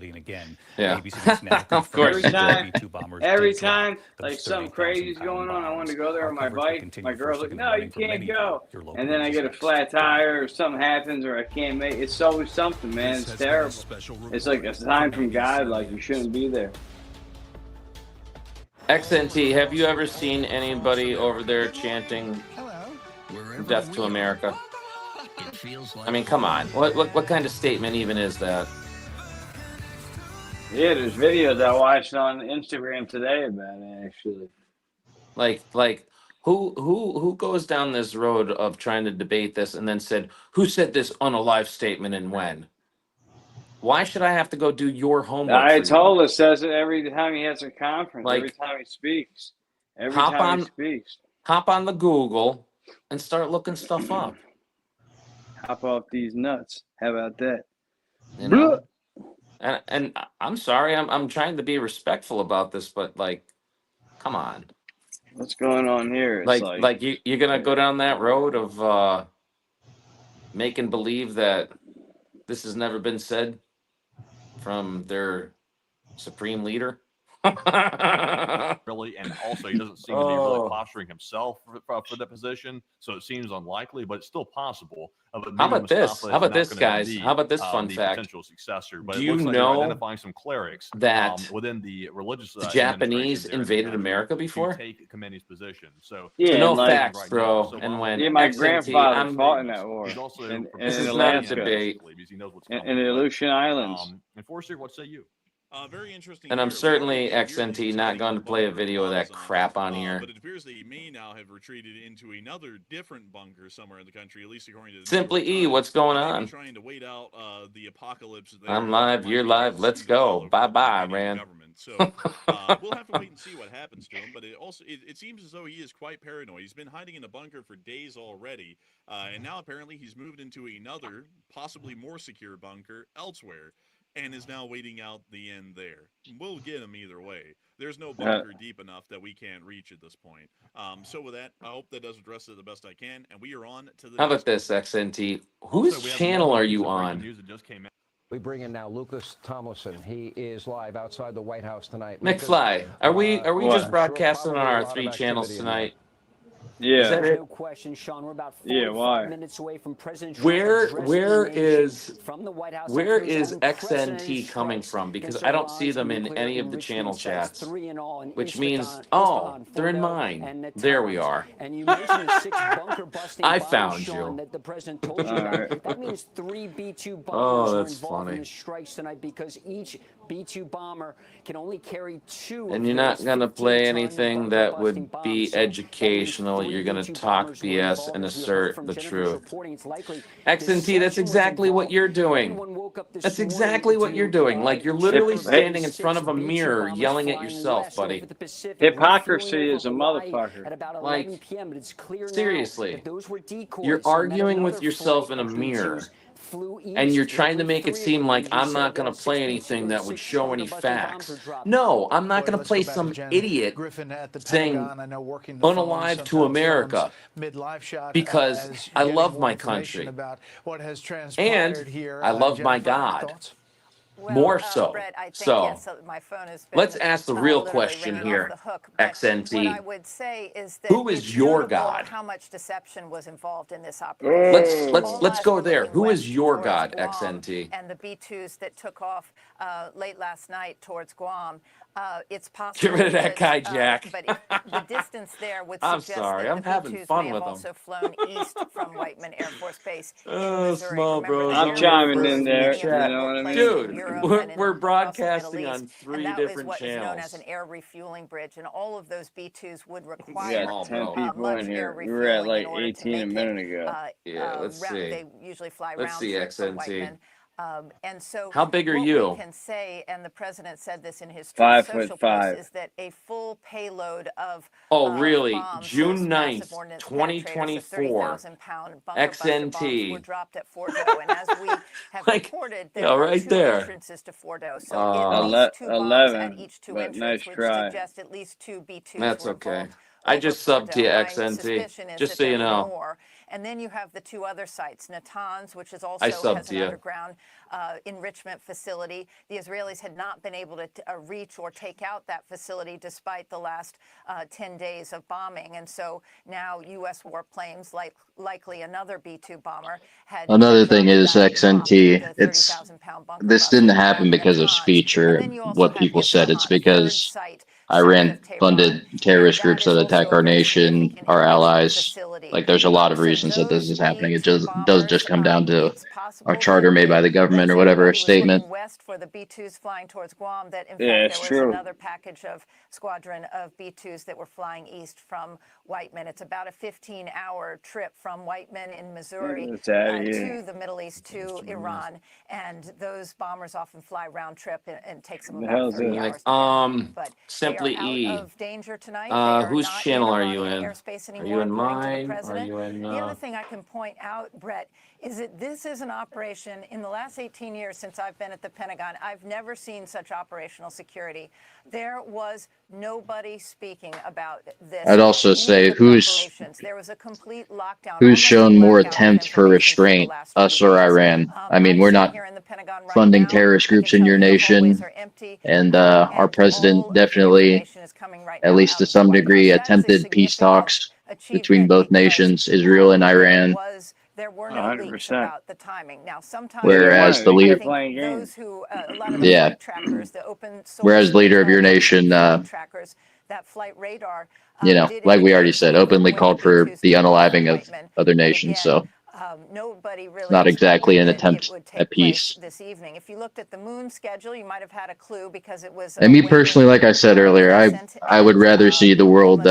facility. And again, Yeah. ABC News now Of course Every you time, B-2 bombers every did drop time, those like something 30,000 crazy's pound going on, I want to bombs. go there Our on my coverage will bike. continue My first girl's like, thing in the no, morning you for can't many go. your local And then I news get a next. flat tire or something happens or I can't make it. It's always something, man. It's terrible. It's like a sign from God, like you shouldn't be there. XNT, have you ever seen anybody over there chanting "Death to America"? I mean, come on. What kind of statement even is that? Yeah, there's videos I watched on Instagram today about it, actually. Like who goes down this road of trying to debate this and then said, who said this on a live statement and when? Why should I have to go do your homework for you? Ayatollah says it every time he has a conference, every Like, time he speaks. Every hop time he on speaks. hop on the Google and start looking stuff up. Hop off these nuts. How about that? You know? And I'm sorry, I'm trying to be respectful about this, but like, come on. What's going on here? It's Like you're gonna go down that road of making believe that this has never been said from their supreme leader. Really, and also he doesn't seem to be really posturing himself for the position, so it seems unlikely, but it's still possible. But How about this? Mustafa How about is not this, gonna guys? be, How about this fun the fact? potential successor, but Do it you looks like they're know identifying some clerics that within the religious the Japanese administration there in the invaded country America to before? take Khomeini's position. So Yeah, No and like facts, right bro. now. So And while when yeah, my XNT, grandfather I'm fought in that war. he's also in this is prepared not a Alaska, debate. because he knows what's in coming. the But, Aleutian Islands. and Forster, what say you? Very interesting. And I'm here. certainly Robert Kennedy XNT is not hiding going in to play a bunker video of that Amazon, crap on here. But it appears that he may now have retreated into another different bunker somewhere in the country, at least according to the Simply New York E, Times. what's going He may be on? trying to wait out the apocalypse there. I'm There live, might you're be live, news let's as well go. of Bye the bye, Canadian man. government. So we'll have to wait and see what happens to him. But it seems as though he is quite paranoid. He's been hiding in a bunker for days already, and now apparently he's moved into another, possibly more secure bunker elsewhere, and is now waiting out the end there. We'll get him either way. There's no bunker deep enough that we can't reach at this point. So with that, I hope that does address it the best I can, and we are on to the How next about this, XNT? Whose channel are you on? News that just came out. We bring in now Lucas Tomlinson. He is live outside the White House tonight. McFly, are we just I'm broadcasting sure on our probably a lot 3 of channels activity in there. tonight? Yeah. Is that it? No question, Sean. We're about Yeah, 45 why? minutes away from President Trump Where addressing the nation from the White House. where after his is unprecedented XNT coming strikes from? Because against I don't see Iran's them in nuclear any of the enrichment channel sites, chats, 3 in all, in which means Isfahan, they're in Fordo, mine. and There we Natanz. are. And you mentioned the 6 bunker-busting I bombs, found Sean, you. that the president told you about. That means 3 B-2 bombers Oh, were that's involved funny. in the strikes tonight because each B-2 bomber can only carry 2 And of you're not those going to play 15-ton anything that bunker-busting would bombs. be So that means educational. 3 You're going to B-2 talk bombers were BS involved. and As we heard assert from the Jennifer's truth. reporting, it's likely XNT, that's deception was exactly what involved. you're doing. Anyone woke up this That's morning exactly what to, you're doing. Like you're literally standing in front of a 6 mirror B-2 yelling at bombers yourself, flying west buddy. over the Pacific, Hypocrisy refueling is a over Hawaii motherfucker. at about 11 Like, p.m. But it's clear now seriously. that those were decoys. You're So then arguing with another yourself flight in a of mirror. B-2s flew And you're east, trying to likely make it 3 of seem them. like You I'm not said, going to 6 play B-2 anything and that would 6 show any bunker-busting bombs facts. were dropped. No, I'm not Cory, going to let's play go back to some Jen idiot Griffin at the saying Pentagon. I know working the phone unalive to sometimes America films mid-live shot because as I getting love more my information country. about what has transpired And here. I love my Jennifer, God. thoughts? More so. Brett, I think, So yes, my phone has been let's ask the real literally question ringing here, off the hook. But XNT. what I would say is that Who is it's your notable God? how much deception was involved in this operation. Let's go there. Who is your towards God, Guam XNT? And the B-2s that took off late last night towards Guam. It's possible. Get rid of that guy, Jack. But the distance there would I'm suggest sorry, that I'm the having B-2s fun may with have him. also flown east from Whiteman Air Force Base in Oh, Missouri. small bros. I'm chiming in there. You Chat. know what I mean? Dude, we're broadcasting on 3 different what is known as channels. an air refueling bridge, and all of those B-2s would We require got 10 people much in air here. We were at refueling like in order to 18 a make minute it, ago. Yeah, let's see. They usually fly Let's round see, trip from XNT. Whiteman. And so How big are what you? we can say, and the president said this in his 5'5". social post, is that a full payload of Oh, really? bombs, June those massive 9th, ordnance penetrators, 2024. 30,000-pound bunker-buster bombs were XNT. dropped at Fordo. And as we have Like, reported, there yeah, are right 2 there. entrances to Fordo. So at least 2 bombs 11, at each 2 but entrances nice would try. suggest at least 2 B-2s That's were okay. involved. I just subbed to you, My XNT. suspicion is Just that so you there were know. more. And then you have the 2 other sites, Natanz, which is also I subbed has to an you. underground enrichment facility. The Israelis had not been able to reach or take out that facility despite the last 10 days of bombing. And so now U.S. warplanes, likely another B-2 bomber, had Another thing is XNT. This didn't happen because of speech or what people said. It's because Iran funded terrorist groups that attack our nation, our allies. Like there's a lot of reasons that this is happening. It just does just come down to possible. or charter made by the government or whatever a statement. West for the B-2s flying towards Guam. That in Yeah, fact it's there was true. another package of squadron of B-2s that were flying east from Whiteman. It's about a 15-hour trip from Whiteman in Missouri It's outta here. to the Middle East to Iran, and those bombers often fly round trip and takes them The about hell's 30 this? hours. But Simply they are out E. of danger tonight. They are Whose not channel in are you Iranian in? airspace Are anymore, you in according to the mine? Are president. you in? The other thing I can point out, Brett, is that this is an operation in the last 18 years since I've been at the Pentagon. I've never seen such operational security. There was nobody speaking about this. I'd also say who's There was a complete lockdown. who's shown more attempt for restraint, us or Iran? I mean, we're not funding terrorist groups in your nation, and our president definitely, at least to some degree, attempted peace talks between both nations, Israel and Iran. There were no leaks about the timing. Now, sometimes Whereas the leader, those who, a lot of the yeah, flight trackers, the open source whereas leader of your nation, flight trackers, that flight radar, you know, like we already said, openly called for the unaliving of other nations. So nobody really not exactly an expected attempt it would take at peace. place this evening. If you looked at the moon schedule, you might have had a clue because it was. And me personally, like I said earlier, I would rather see the world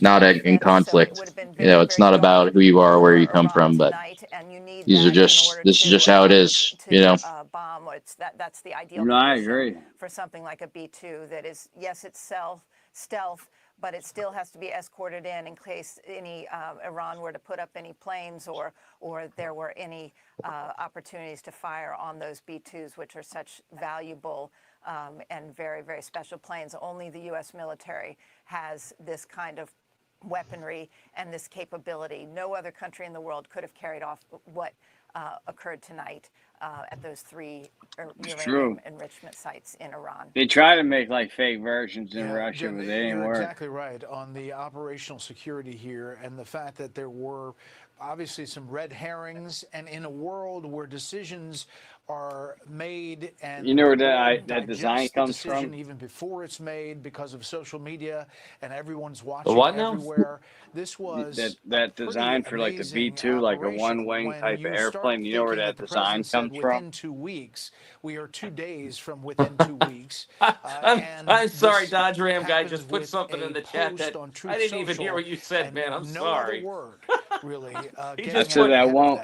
not in conflict. You know, it's not about who you are or where you come from, but this is just how it is. You know. Bomb. That's the ideal. No, I agree. For something like a B-2 that is, yes, it's stealth, but it still has to be escorted in case any Iran were to put up any planes or there were any opportunities to fire on those B-2s, which are such valuable and very, very special planes. Only the U.S. military has this kind of weaponry and this capability. No other country in the world could have carried off what occurred tonight at those three uranium enrichment sites in Iran. They try to make like fake versions in Russia, but they ain't You're work. exactly right on the operational security here and the fact that there were obviously some red herrings, and in a world where decisions are made and you know where that design comes from? Even before it's made because of social media and everyone's watching everywhere. This was that design for like the B-2, like a one-wing type of airplane. You know where that design comes from? Within 2 weeks, we are 2 days from within 2 weeks. I'm sorry, Dodge Ram guy just put something in the chat that I didn't even hear what you said, man. I'm sorry. No other word, really. He just put that won't.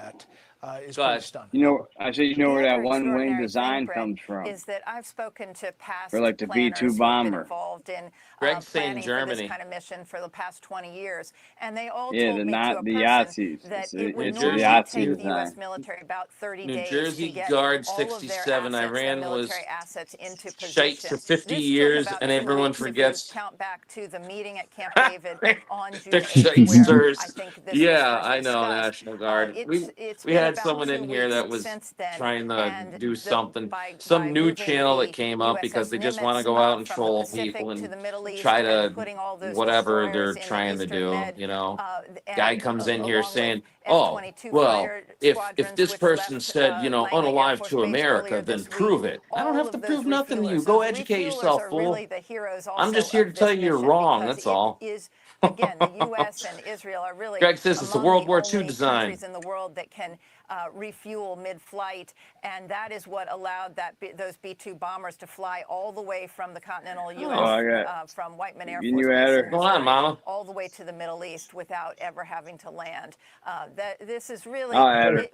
Is pretty stunning. You know, I said, you know where that one-wing design comes from? Is that I've spoken to past for like the B-2 bomber. Involved in Greg's saying planning Germany. For this kind of mission for the past 20 years, and they all yeah, told me not to a the person Yazis. that It's it would the normally Yazi take the design. U.S. military about 30 New days Jersey to get Guard all of their 67. assets, Iran their was military assets into shite position. for 50 This years, took about and 2 everyone weeks if you forgets. count back to the meeting at Camp David on June They're 8th, where shitesters. I think this was Yeah, first I know, discussed. National Guard. It's We been had about someone 2 in here weeks that was since then, trying to and do the- something. by Some new moving channel that the came up because USS they just want to Nimitz go out and from the troll Pacific people to and the Middle East try and to putting all those whatever they're destroyers in the trying to Eastern do. Med, You know, and guy comes in here along saying, with "Oh, F-22 well, fighter if squadrons, this which person left, said, you know, Langley Air unalive Force to Base America, earlier then this week, prove it." I don't all have to of prove those nothing to you. refuelers. Go Those educate refuelers yourself, are fool. really the heroes also I'm just here to of tell this you you're mission wrong. because That's all. it is, again, the U.S. and Israel are really Greg says it's a among World the War II only design. countries in the world that can refuel mid-flight, and that is what allowed those B-2 bombers to fly all the way from the continental U.S. From Whiteman Air Force Base in Go on, Missouri, Mama. all the way to the Middle East without ever having to land. This is really,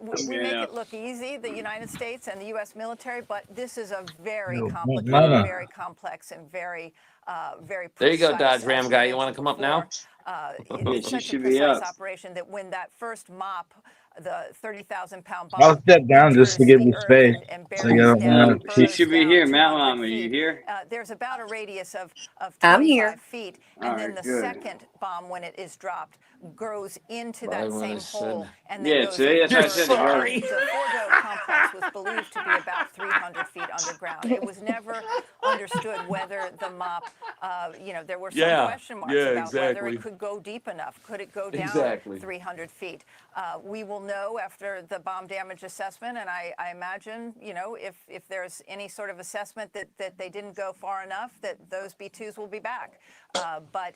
we make it look easy, the United States and the U.S. military, but this is a very complicated, very complex, and very precise. There you go, Dodge Ram guy. You want to come up now? It's such a precise operation that when that first MOP, the 30,000-pound bomb, I'll step down just to give you space. So you don't want to She should be here. Mount Mama, you here? there's about a radius of I'm 25 here. feet, and then the second bomb, when it is dropped, grows into that same hole, and then goes that's into what I said. the Fordo complex was believed to be about 300 feet underground. It was never understood whether the MOP, there were some question marks about whether it could go deep enough. Could it go down 300 feet? We will know after the bomb damage assessment, and I imagine, if there's any sort of assessment that they didn't go far enough, that those B-2s will be back. But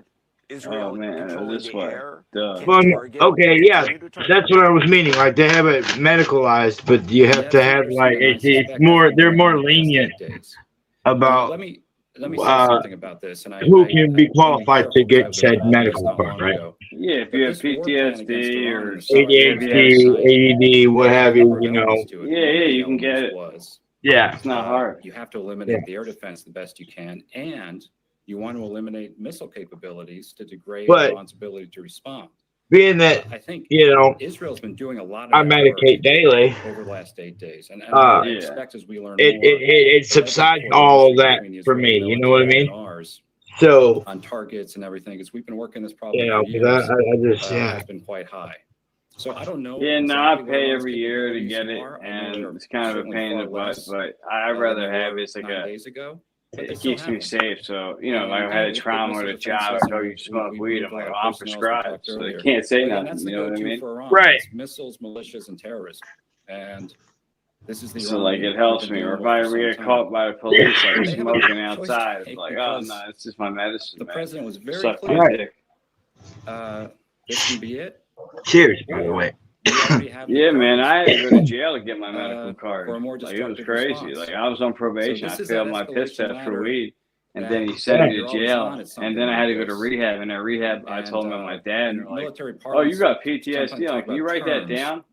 Israel controlling the air can Well, target okay, and yeah, continue to target. that's what I was meaning. Like they have it medicalized, but you have That's to have like interesting, and I it's suspect that's more. been They're going on more the past lenient 8 days. about Let me say something about this, and I who can be want to be qualified to careful because I get was said involved in this medical not part, long right? ago. Yeah, if But you have this war plan against PTSD Iran or and the stuff that if was you done have tonight, ADHD, what there's a have you, number of you know. elements to it. Yeah, One of yeah, the you can get elements it. was Yeah. It's not hard. you have to eliminate the air defense the best you can, and you want to eliminate missile capabilities to degrade But Iran's ability to respond. being that, I think you know, Israel's been doing a lot of I that work medicate daily, over the last 8 days, and I Yeah. expect as we learn it, more, it, it there might be a subsides all of coordination that between the for Israeli me. You know what I military mean? and ours So, on targets and everything, because we've been working this you probably know, for 'cause years, I just, yeah. has been quite high. So I don't know Yeah, no, I exactly what pay Iran's every year to capabilities get it, are. I know and they're it's kind of a certainly pain in far the butt, less but I'd than rather they have were it. It's like 9 days ago, but they it still keeps me have them. safe. So, you know, like And I had a with trauma missile with a job, defenses, oh, you smoke we weed. moved I'm a like, lot oh, of I'm personnel, as we prescribed, talked so they earlier. can't say But again, nothing. that's You the know what I go-to mean? for Iran. Right. It's missiles, militias, and terrorism. And this is the So, Iran like, it helps me. Or if I ever get caught by the police, like, they have a smoking choice to outside, it's make like, oh, because no, it's just my medicine, the man. president was very Suck clear. my dick. This can be it. Cheers, by the way. We already have the Yeah, man, I had to go to cards, jail to get my medical card. for a more Like, it was destructive crazy. response. Like, I was on So probation. I this is failed that my piss escalation test for ladder weed. And that then he sent me you're to always jail. on at something And then I like had to go to this. rehab. And at rehab, I And told my dad, and in they're like, military oh, you parlance, got sometimes PTSD. I'm like, talk can you about write that terms. down?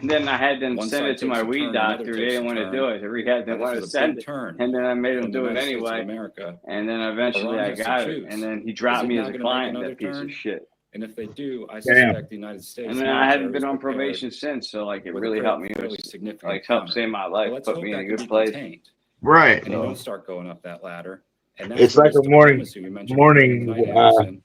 And then I had them One send side it to takes my a weed turn, another doctor. They takes a didn't want to turn. do it. The rehab didn't This want is to a send big it. turn And then I made for him the do it United States of anyway. America. And then eventually Iran I has to got it. choose. And then he Is dropped it me now as a going to make client, another that piece turn? of shit. And if they do, I Damn. suspect the United States And then I hadn't military been is on prepared probation since, so like it with a really helped me. It fairly was significant like helped counter. save my But life, let's put hope me in that a can good be place. contained. Right. And you So don't start going up that ladder. And that's It's where like the a morning, diplomacy we mentioned from the beginning tonight, Anderson,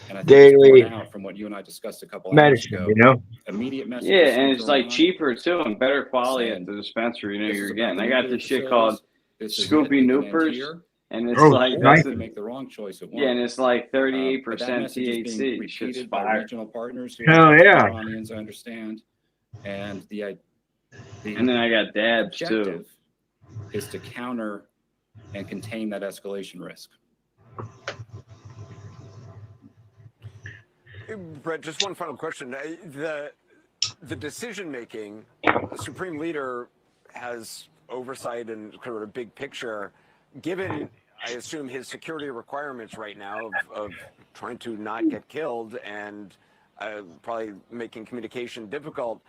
and I think it's borne daily out from what you and I discussed a couple hours medicine, ago. you know? Immediate message yeah, is and sent it's to like Iran cheaper too and better quality at saying, the dispensary. You know, this you're is about getting. the I got nuclear this shit called facilities. This is it. Scoopy We can end Noopers, here. and it's Oh, like Or that's you a can make the wrong choice at yeah, and one. it's like But that 38% message is being THC. Shit's repeated by fire. regional partners who Hell are the yeah. Iranians, I understand. And the And then I got dabs too. objective is to counter and contain that escalation risk. Brett, just one final question. The decision making, the Supreme Leader has oversight and kind of a big picture. Given, I assume, his security requirements right now of trying to not get killed and probably making communication difficult,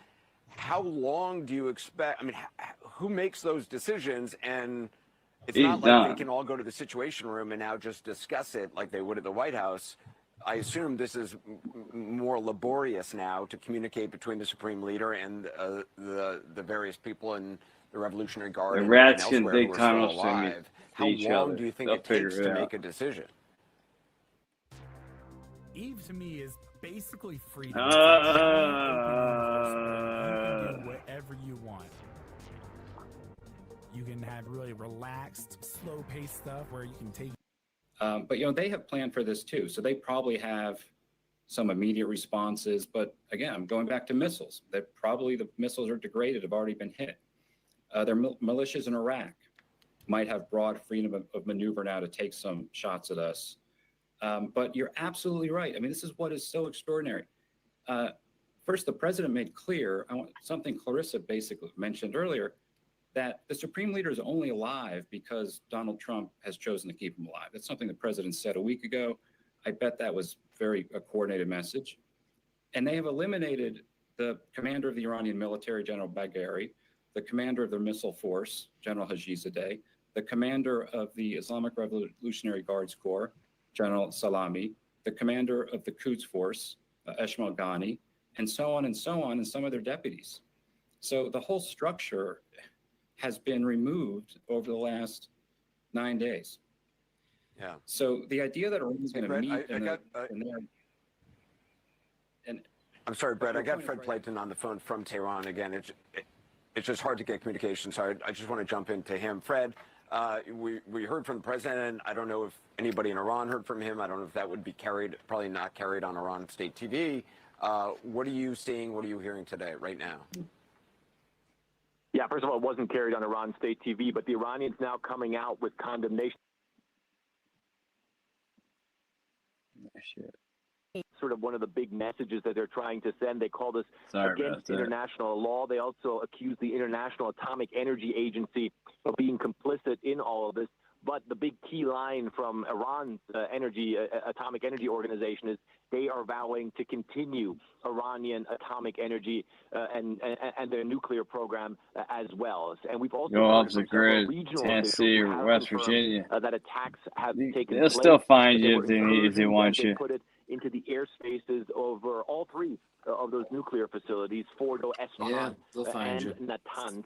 how long do you expect? I mean, who makes those decisions? And it's He's not like done. they can all go to the Situation Room and now just discuss it like they would at the White House. I assume this is more laborious now to communicate between the Supreme Leader and the various people in the Revolutionary Guard The and rats can elsewhere dig who are still tunnels to alive. How each long other. do you think They'll it takes figure it to out. make a decision? Eve to me is basically freedom. It's a giant open universe where you can do whatever you want. You can have really relaxed, slow-paced stuff where you can take. But, you know, they have planned for this too. So they probably have some immediate responses. But again, I'm going back to missiles. That probably the missiles are degraded, have already been hit. Their militias in Iraq might have broad freedom of maneuver now to take some shots at us. But you're absolutely right. I mean, this is what is so extraordinary. First, the president made clear something Clarissa basically mentioned earlier, that the Supreme Leader is only alive because Donald Trump has chosen to keep him alive. That's something the president said a week ago. I bet that was a coordinated message. And they have eliminated the commander of the Iranian military, General Bagheri, the commander of the missile force, General Hajizadeh, the commander of the Islamic Revolutionary Guards Corps, General Salami, the commander of the Quds Force, Eshmael Ghani, and so on, and some of their deputies. So the whole structure has been removed over the last 9 days. Yeah. So the idea that Iran's going to Brett, meet I'm sorry, Brett. I got Fred Playton on the phone from Tehran again. It's just hard to get communication, so I just want to jump into him. Fred, we heard from the president. I don't know if anybody in Iran heard from him. I don't know if that would be carried, probably not carried on Iran state TV. What are you seeing? What are you hearing today, right now? Yeah, first of all, it wasn't carried on Iran state TV, but the Iranians now coming out with condemnation. sort of one of the big messages that they're trying to send. They call this Sorry against international law. They also accuse the International Atomic Energy Agency of being complicit in all of this. But the big key line from Iran's atomic energy organization is they are vowing to continue Iranian atomic energy and their nuclear program as well. And we've also Go heard off from the several grid, regional Tennessee officials who or have West confirmed, Virginia. that attacks have taken They'll place. still find But you there if they were need, if they incursions want that you. they put it into the airspaces over all three of those nuclear facilities, Fordo, Esfahan, they'll find and you. Natanz.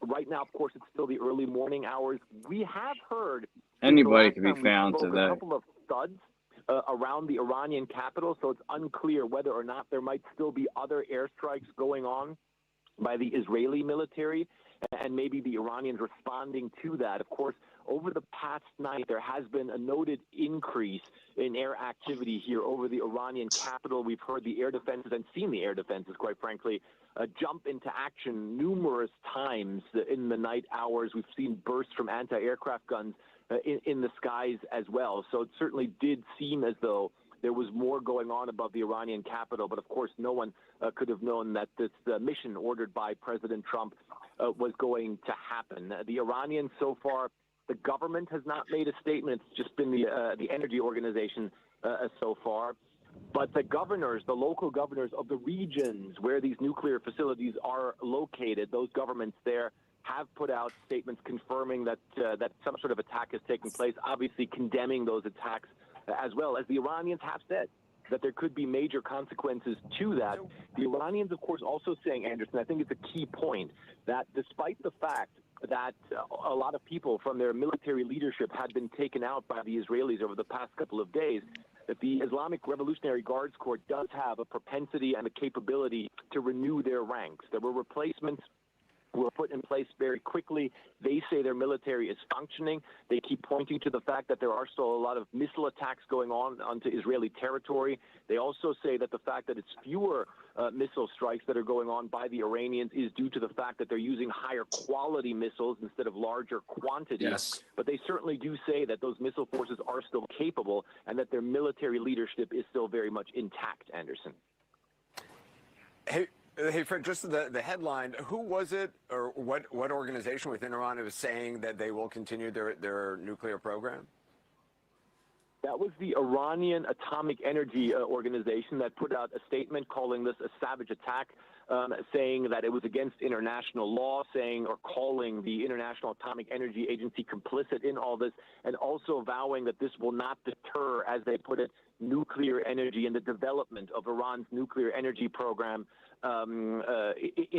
Right now, of course, it's still the early morning hours. We have heard Anybody can be since the last time we found spoke, today. a couple of thuds around the Iranian capital, so it's unclear whether or not there might still be other airstrikes going on by the Israeli military, and maybe the Iranians responding to that. Of course, over the past night, there has been a noted increase in air activity here over the Iranian capital. We've heard the air defenses and seen the air defenses, quite frankly, jump into action numerous times in the night hours. We've seen bursts from anti-aircraft guns in the skies as well. So it certainly did seem as though there was more going on above the Iranian capital, but of course no one could have known that this mission ordered by President Trump was going to happen. The Iranians so far, the government has not made a statement. It's just been the energy organization so far. But the governors, the local governors of the regions where these nuclear facilities are located, those governments there have put out statements confirming that that some sort of attack has taken place, obviously condemning those attacks, as well as the Iranians have said that there could be major consequences to that. The Iranians, of course, also saying, Anderson, I think it's a key point, that despite the fact that a lot of people from their military leadership had been taken out by the Israelis over the past couple of days, that the Islamic Revolutionary Guards Corps does have a propensity and a capability to renew their ranks. There were replacements were put in place very quickly. They say their military is functioning. They keep pointing to the fact that there are still a lot of missile attacks going on onto Israeli territory. They also say that the fact that it's fewer missile strikes that are going on by the Iranians is due to the fact that they're using higher quality missiles instead of larger quantities. Yes. But they certainly do say that those missile forces are still capable and that their military leadership is still very much intact, Anderson. Hey, Fred, just the headline, who was it or what organization within Iran was saying that they will continue their nuclear program? That was the Iranian Atomic Energy Organization that put out a statement calling this a savage attack, saying that it was against international law, saying or calling the International Atomic Energy Agency complicit in all this, and also vowing that this will not deter, as they put it, nuclear energy and the development of Iran's nuclear energy program in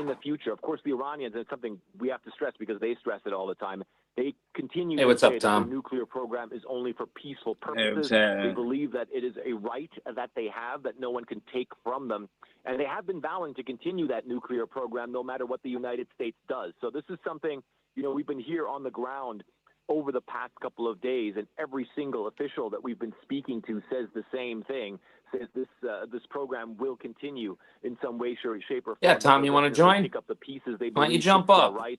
the future. Of course, the Iranians, and it's something we have to stress because they stress it all the time, they continue to say that their nuclear program is only for peaceful purposes. They believe that it is a right that they have that no one can take from them. And they have been vowing to continue that nuclear program no matter what the United States does. So this is something, you know, we've been here on the ground over the past couple of days, and every single official that we've been speaking to says the same thing, says this program will continue in some way, shape, or form. Yeah, Tom, you want to join? Pick up the pieces they Why don't you believe jump is up? right.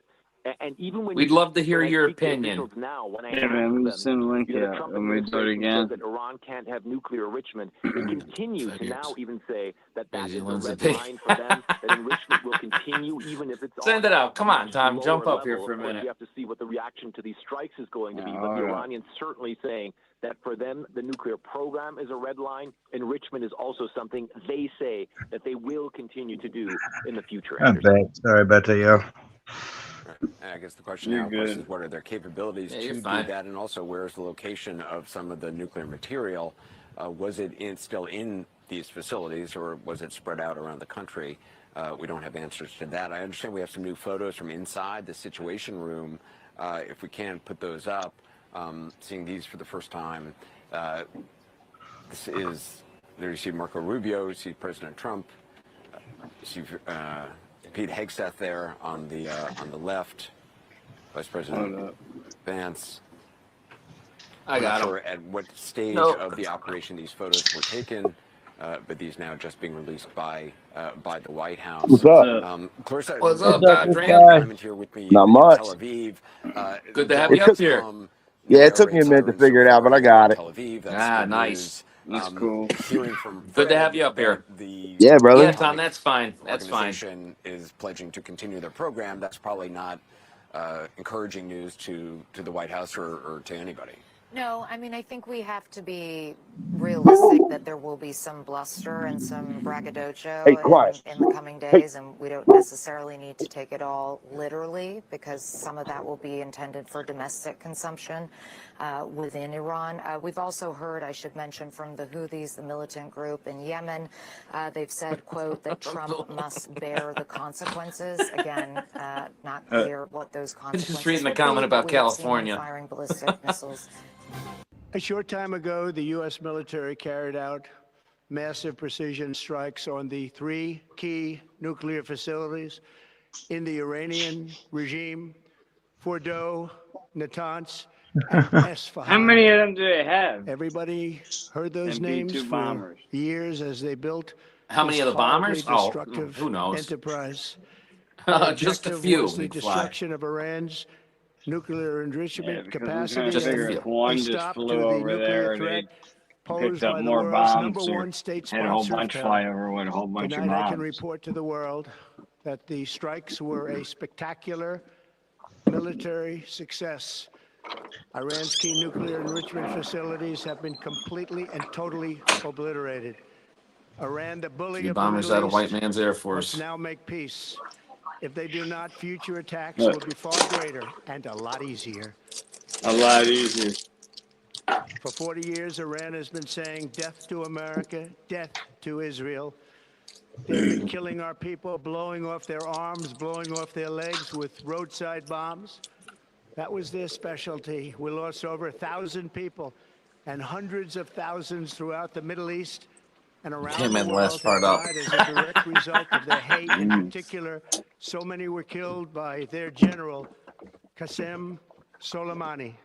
And even when We'd love to hear your opinion. Now, when I Yeah, man, let me send a link you know, out. the Trump Let me do it administration again. says that Iran can't have nuclear enrichment. They continue to now even say that that is a red Lindsay. line for them, that enrichment will continue even if it's Send on it out. Come a on, much Tom. Jump lower up here level. for a Of course, minute. we have to see what the reaction to these strikes is going to be. But all the right. Iranians certainly saying that for them, the nuclear program is a red line. Enrichment is also something they say that they will continue to do in the future. Sorry about that, y'all. And I guess the question now, of course, is what are their capabilities Yeah, to you're do fine. that, and also where's the location of some of the nuclear material? Was it still in these facilities, or was it spread out around the country? We don't have answers to that. I understand we have some new photos from inside the Situation Room. If we can put those up, seeing these for the first time. This is, there you see Marco Rubio, you see President Trump, you see Pete Hegseth there on the left, Vice President Vance. I got I'm not him. sure at what stage Nope. of the operation these photos were taken, but these now just being released by the White House. What's up? Clarissa, What's up, Patrick Patrick? Diamond here with me Not in much. Tel Aviv. Good to have you up here. Yeah, it took me a minute to figure it out, but I got it. Tel Aviv, that's Ah, good nice. news. That's cool. Hearing from Good to have you up here. Yeah, brother. Yeah, Tom, that's fine. That's fine. Organization is pledging to continue their program. That's probably not encouraging news to the White House or to anybody. No, I mean, I think we have to be realistic that there will be some bluster and some braggadocio Hey, quiet. in the coming days, and we don't necessarily need to take it all literally, because some of that will be intended for domestic consumption within Iran. We've also heard, I should mention, from the Houthis, the militant group in Yemen. They've said, quote, that Trump must bear the consequences. Again, not clear what those consequences Just reading the will comment be, about but we have seen them California. firing ballistic missiles. A short time ago, the U.S. military carried out massive precision strikes on the 3 key nuclear facilities in the Iranian regime, Fordow, Natanz, and Esfahan. How many of them do they have? Everybody heard those And names B-2 for bombers. years as they built How many this of the bombers? horribly Oh, destructive who knows? enterprise. Their Just a objective few. was the We'd fly. destruction of Iran's nucler enrichment capacity. Just a and few. If one a just stop flew to the over nuclear there, threat they posed picked up by the more world's bombs number or one state had a whole sponsor of bunch terror. fly over with a whole bunch of Tonight I can bombs. report to the world that the strikes were a spectacular military success. Iran's key nuclear enrichment facilities have been completely and totally obliterated. Iran, the bully Three of the bombers Middle out of East, White Man's Air must Force. now make peace. If they do not, future attacks Look. will be far greater and a lot easier. A lot easier. For 40 years, Iran has been saying death to America, death to Israel. They've been killing our people, blowing off their arms, blowing off their legs with roadside bombs. That was their specialty. We lost over 1,000 people and hundreds of thousands throughout the Middle East and around Him the and world last have part up. died as a direct result of their hate. In particular, so many were killed by their general, Qasem Soleimani.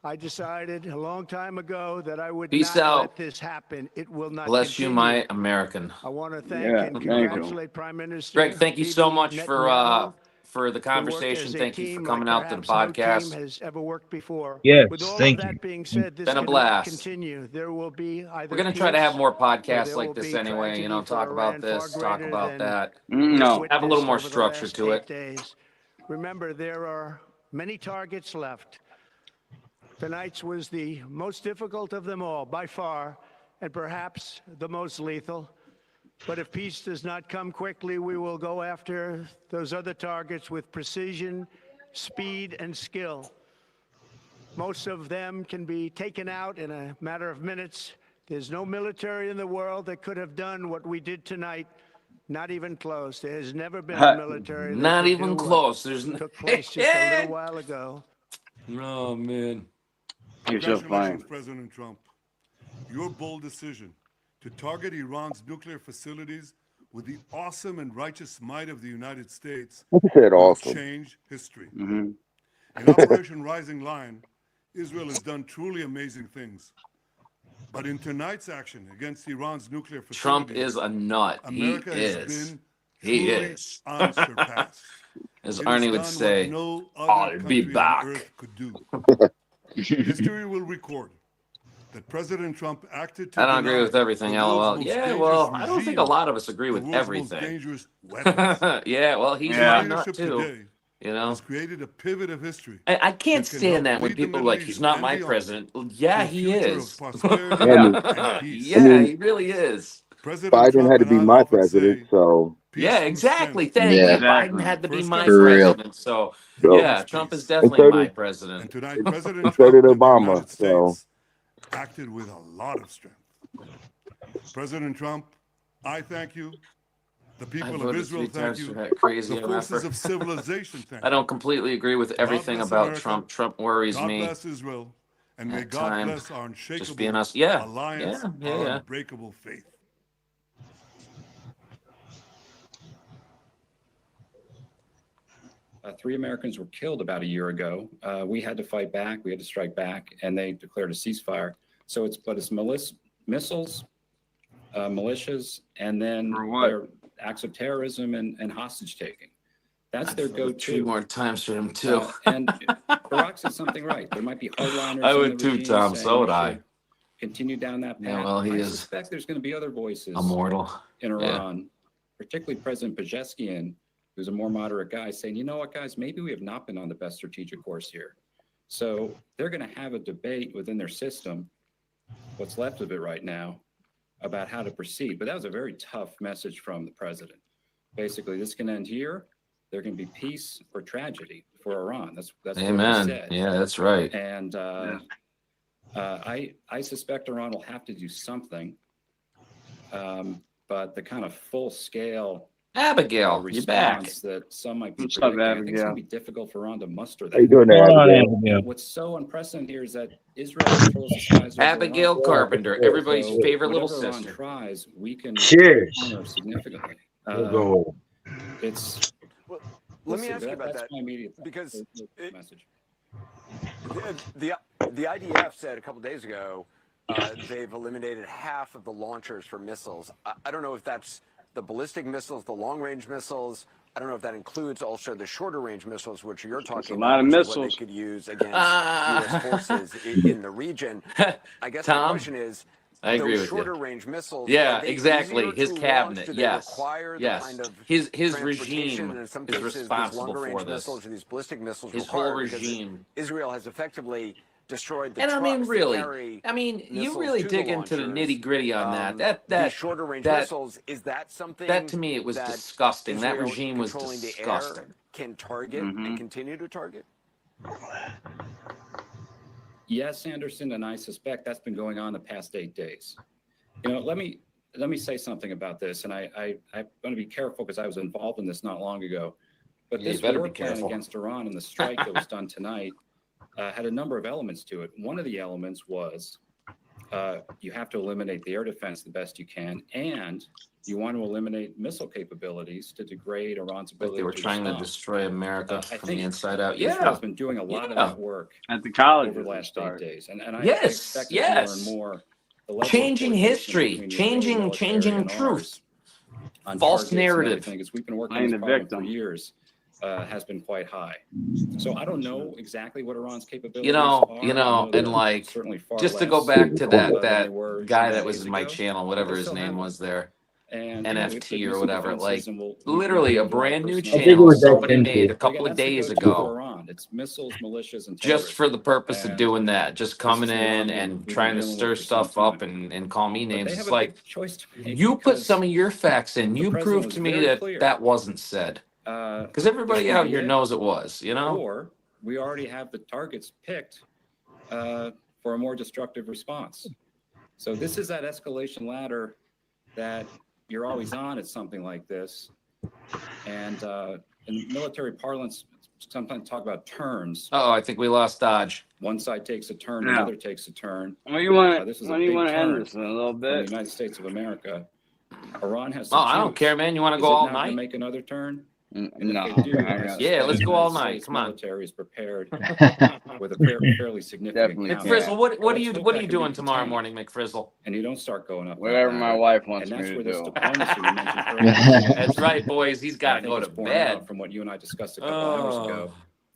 I decided a long time ago that I would Peace not out. let this happen. It will not Bless you, continue. my American. I want to thank Yeah, and thank you. congratulate Prime Minister Greg, thank you so Bibi much Netanyahu, for the who worked conversation. as a Thank you for team coming like out to the perhaps no podcast. team has ever worked before. Yes, With all thank of you. that being said, this Been a cannot blast. continue. There will be either We're gonna try to have peace more or podcasts there like will this be anyway. You know, tragedy for talk about Iran far this, talk greater about than that. we No. Have a little witnessed more over the structure last to 8 it. days. Remember, there are many targets left. Tonight's was the most difficult of them all, by far, and perhaps the most lethal. But if peace does not come quickly, we will go after those other targets with precision, speed, and skill. Most of them can be taken out in a matter of minutes. There's no military in the world that could have done what we did tonight. Not even close. There has never been a military that Not could even do what close. There's took place just a little while ago. Oh man. You're so Congratulations, fine. President Trump. Your bold decision to target Iran's nuclear facilities with the awesome and righteous might of the United States You said will awesome. change history. Mm-hmm. In Operation Rising Lion, Israel has done truly amazing things. But in tonight's action against Iran's nuclear facilities, Trump is a nut. America He has is. been He truly is. unsurpassed. As It Arnie has would done say, what no I'll other be country back. on earth could do. History will record that President Trump acted to I don't agree deny with everything, the world's LOL. most Yeah, dangerous well, I don't think a regime lot of us agree the with world's most everything. dangerous weapons. Yeah, well, he's Yeah. my nut Leadership too. today You know, has created a pivot of history. I can't that can stand help that when lead the people are Middle like, East he's not and my beyond president. Well, to yeah, a he future is. of prosperity I and peace. Yeah, he really is. President Biden Trump had to and be I my often president, say, so peace Yeah, from exactly. strength. Thank you. Yeah. Biden Exactly. had to be First my comes For real. president. So, then so yeah, comes Trump is peace. definitely so my did president. And tonight, President so Trump did and the Obama. United So States acted with a lot of strength. President Trump, I thank you. The I people of voted Israel 3 thank times for you. that crazy The forces MFer. of civilization thank I you. don't completely agree with God everything bless about America. Trump. Trump worries God me bless Israel. And may at God times. bless our Just being unshakable us. Yeah, alliance, yeah. our unbreakable faith. 3 Americans were killed about a year ago. We had to fight back. We had to strike back, and they declared a ceasefire. So it's missiles, militias, and then For what? their acts of terrorism and hostage taking. That's their Three go-to. more times for him too. And Barack said something right. There might be hardliners I in would the too, regime Tom. saying So would you I. should continue down that path. Yeah, well, he I is suspect there's going to be other voices immortal. in Yeah. Iran, particularly President Pezeshkian, who's a more moderate guy, saying, you know what, guys, maybe we have not been on the best strategic course here. So they're going to have a debate within their system, what's left of it right now, about how to proceed. But that was a very tough message from the president. Basically, this can end here. There can be peace or tragedy for Iran. That's what he Amen. said. Yeah, that's right. And I suspect Iran will have to do something. But the kind of full-scale Abigail, you're back. response that some might be What's up, predicting, I think it's Abigail? going to be difficult for Iran to muster that. How you doing there, Abigail? What's so unprecedented here is that Israel controls the skies over Abigail Iran. Carpenter, everybody's So favorite little whatever Iran sister. tries, we can Cheers. counter significantly. Go. It's Let me ask you that- about that's that my immediate because message. the IDF said a couple days ago they've eliminated half of the launchers for missiles. I don't know if that's the ballistic missiles, the long-range missiles. I don't know if that includes also the shorter-range missiles, which you're talking a lot about, of which is missiles. what they could use against U.S. forces in the region. I guess my Tom, question is, I agree those with you. shorter-range missiles, Yeah, are they exactly. easier His to cabinet. launch? Do they Yes. require the Yes. kind of His transportation? regime And in some is cases, these responsible longer-range for this. missiles or these ballistic missiles His require whole because regime. Israel has effectively destroyed the And I trucks mean, that really, carry I mean, you missiles really to dig the into the launchers. nitty gritty on that. These shorter range missiles, is that something That to me, it was that disgusting. That Israel regime was controlling the air disgusting. can target and continue to target? Yes, Anderson, and I suspect that's been going on the past 8 days. You know, let me say something about this, and I'm going to be careful because I was involved in this not long ago. But Yeah, you this better war be plan careful. against Iran and the strike that was done tonight had a number of elements to it. One of the elements was you have to eliminate the air defense the best you can, and you want to eliminate missile capabilities to degrade Iran's Like ability they were to trying to respond. destroy America I from the think inside out. Israel's Yeah. been doing a lot of Yeah. that work At the college over the last 8 days, and I Yes, expect yes. us to learn more. The level of Changing coordination history, between the Israeli military changing and truth. ours on False targets and narrative. everything, because we've been working Playing this the problem for victim. years, has been quite high. So I don't know exactly what Iran's capabilities You know, are. I know and they're like, certainly far just to less go back to than they that were guy 10 that was days in my ago, channel, but whatever they his still name have was there, And NFT or missile whatever. defenses, Like, and we'll literally a have the right brand new personnel. channel somebody XNT. made a But couple again, of that's the days go-to for ago, Iran. It's missiles, militias, and just terrorism. for the purpose of And doing that, just this coming is the Iran in we've and been trying to dealing stir with for some stuff up time. and call me But names. they have It's a like, big choice to make you put because some of your facts in. the You president prove was to me very that clear. that wasn't said. Because everybody This out could be here it, knows it was, you know? or we already have the targets picked for a more destructive response. So this is that escalation ladder that you're always on at something like this. And in military parlance, sometimes talk about turns. Oh, I think we lost Dodge. One side takes a turn, Yeah. another takes a turn. When do you want This is when a do you big want to end turn this in a little from the bit? United States of America. Iran has to Oh, I don't choose. care, man. You want to Is go it all now going to night? make another turn? No, And if they do, I I got suspect Yeah, let's the go all United night. States Come on. military is prepared with a fairly significant Definitely counter. McFrizzle, what Let's are you hope what that are you can be doing tomorrow contained. morning, McFrizzle? And you don't start going up that whatever my ladder. wife wants And me that's to where this do. diplomacy you mentioned earlier. That's right, boys. He's got I to think go it's to borne bed. out from what you and I discussed a couple hours ago.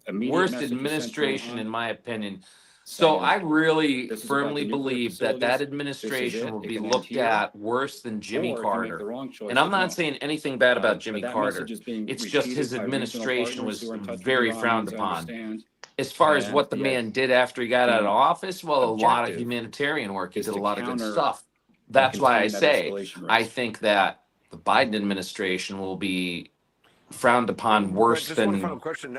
Immediate Worst message was sent to administration, Iran in my opinion. So saying, I really this is about firmly the nuclear believe that facilities. This is administration it. will It be can end looked here. at worse than Jimmy Or if you make Carter. the wrong choice, And I'm it not won't. saying anything bad about But Jimmy that Carter. message is being It's just repeated his by regional administration partners was who are in touch with very Iran, frowned as I upon. understand. As far as And what the the man did after he got out of the office, well, a lot of objective humanitarian work. He is did a to lot of good counter stuff. and That's why I contain that say escalation I risk. think that the Biden administration will be frowned upon But worse just one final than question.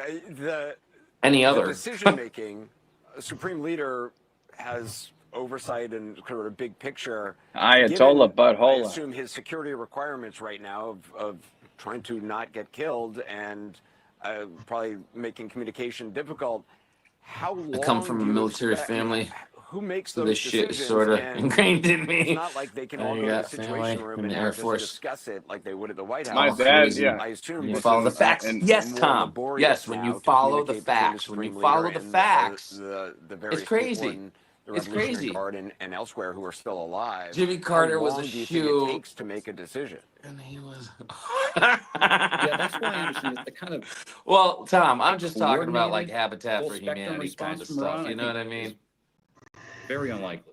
any The other. decision making, a supreme leader has oversight and kind of a big picture. Ayatollah Given, I Butthole. assume his security requirements right now of trying to not get killed and probably making communication difficult. How long I come from do a you military expect, family. who makes So those this shit is decisions? sort of And ingrained in me. it's not like they can all I go to the got situation family room in and the now Air just Force. discuss it like they would at the White My House. dad, Crazy. yeah. I assume When you this follow the is facts. and Yes, more Tom. laborious Yes, when now you to follow the communicate between the facts. When you supreme follow leader the and facts. the various It's crazy. people in the It's Revolutionary crazy. Guard and elsewhere who are still alive. Jimmy Carter How was long a do you think it shoe. takes to make a decision? And he was. Yeah, that's why, Anderson, it's the kind of Well, Tom, I'm just talking about like coordinated, Habitat full for spectrum Humanity kind response of from stuff. Iran, You know what I think mean? is very unlikely.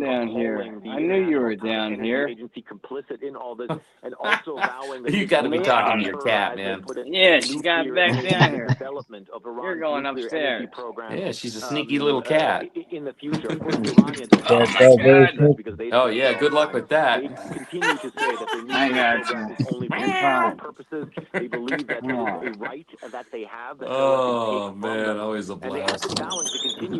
down here. I knew you were down here. Agency complicit in all this, and also vowing that You got to be talking to your cat, man. Yeah, she got back down here. Development of Iran's You're going nuclear upstairs. energy program. Yeah, she's a sneaky little cat. In the future, of course, the Iranians because they Oh yeah, good luck with that. they continue to say that their I nuclear got program you. is only for You're peaceful fine. purposes. They believe that there is a right that they have that Oh man, always a and they have blast. been vowing to continue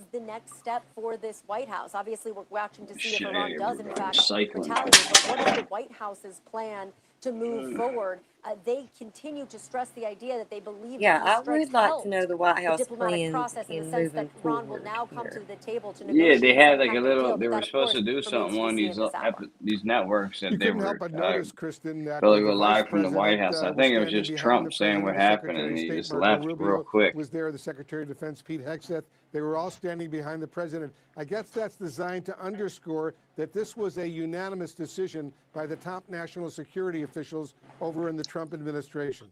is the next step for this White House? Obviously, we're watching to see if Iran does, in fact, Cycling. retaliate. But what is the White House's plan to move forward they continue to stress the idea that they believe Yeah, that these I strikes would like to helped know the White the House diplomatic plans process in the in sense that moving Iran will forward now come here. to the table to Yeah, they negotiate had some like a kind of little. deal. They But were that, of supposed course, to do remains something to be on seen at this hour. You networks that they couldn't help were but notice, Kristen, that going to the go Vice live from the White President House. I was think it was standing just behind the Trump saying what President. happened, Secretary and of he State just Marco left real Rubio quick. was there. The Secretary of Defense Pete Hegseth. They were all standing behind the President. I guess that's designed to underscore that this was a unanimous decision by the top national security officials over in the Trump administration.